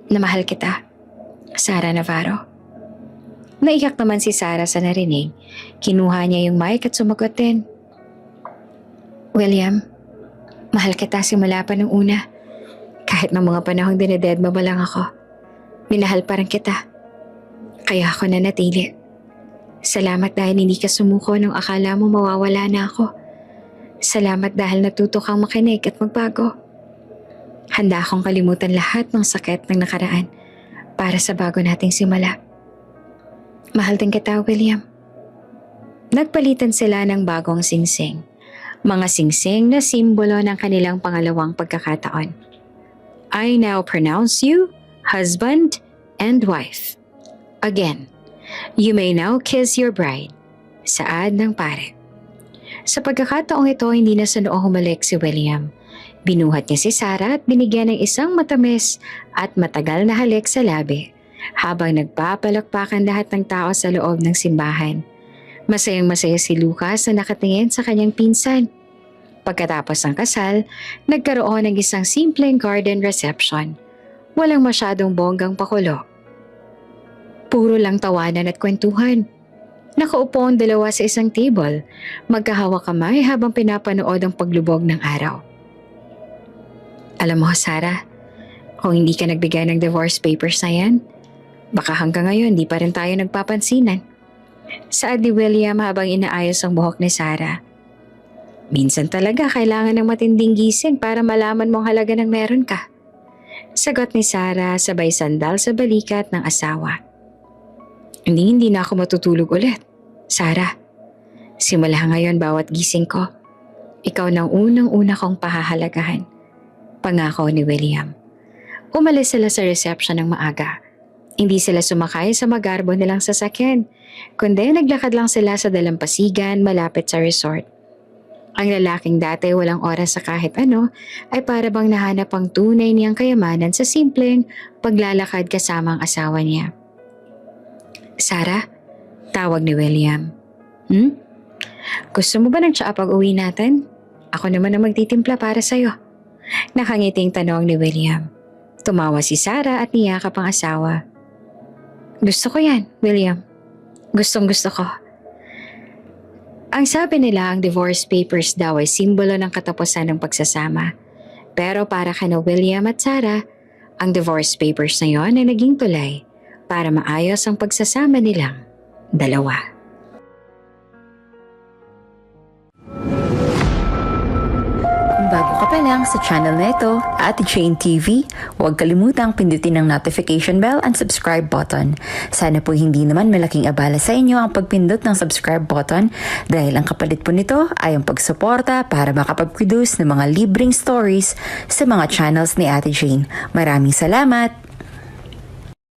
na mahal kita. Sarah Navarro. Naiyak naman si Sarah sa narinig. Kinuha niya yung mic at sumagot din. William, mahal kita simula pa nung una. Kahit ng mga panahong dinededma mo lang ako, minahal pa rin kita. Kaya ako nanatili. Salamat dahil hindi ka sumuko nung akala mo mawawala na ako. Salamat dahil natuto kang makinig at magbago. Handa akong kalimutan lahat ng sakit ng nakaraan para sa bago nating simula. Mahal din kita, William. Nagpalitan sila ng bagong singsing. Mga singsing na simbolo ng kanilang pangalawang pagkakataon. I now pronounce you husband and wife. Again, you may now kiss your bride. Saad ng pare. Sa pagkakataong ito, hindi na sa noong humalik si William. Binuhat niya si Sarah at binigyan ng isang matamis at matagal na halik sa labi habang nagpapalakpakan lahat ng tao sa loob ng simbahan. Masayang masaya si Lucas na nakatingin sa kanyang pinsan. Pagkatapos ng kasal, nagkaroon ng isang simpleng garden reception. Walang masyadong bonggang pakulo. Puro lang tawanan at kwentuhan. Nakaupo ang dalawa sa isang table, magkahawak kamay habang pinapanood ang paglubog ng araw. Alam mo, Sarah, kung hindi ka nagbigay ng divorce papers na yan, baka hanggang ngayon di pa rin tayo nagpapansinan. Saad ni William habang inaayos ang buhok ni Sarah. Minsan talaga kailangan ng matinding gising para malaman mong halaga ng meron ka. Sagot ni Sarah sabay sandal sa balikat ng asawa. Hindi na ako matutulog ulit. Sarah, simula ngayon bawat gising ko, ikaw nang unang-una kong pahahalagahan. Pangako ni William. Umalis sila sa reception ng maaga. Hindi sila sumakay sa magarbo nilang sasakyan, kundi naglakad lang sila sa dalampasigan malapit sa resort. Ang lalaking dati walang oras sa kahit ano ay para bang nahanap ang tunay niyang kayamanan sa simpleng paglalakad kasama ang asawa niya. Sarah, tawag ni William. Gusto mo ba ng tsaa pag uwi natin? Ako naman ang magtitimpla para sa'yo. Nakangiting tanong ni William. Tumawa si Sarah at niyakap ang asawa. Gusto ko yan, William. Gustong gusto ko. Ang sabi nila ang divorce papers daw ay simbolo ng katapusan ng pagsasama. Pero para kina William at Sarah, ang divorce papers na yon ay naging tulay para maayos ang pagsasama nilang dalawa. Kung bago ka pa lang sa channel na ito, Ate Jane TV, huwag kalimutang pindutin ang notification bell and subscribe button. Sana po hindi naman malaking abala sa inyo ang pagpindot ng subscribe button dahil ang kapalit po nito ay ang pagsuporta para makapag-produce ng mga libreng stories sa mga channels ni Ate Jane. Maraming salamat!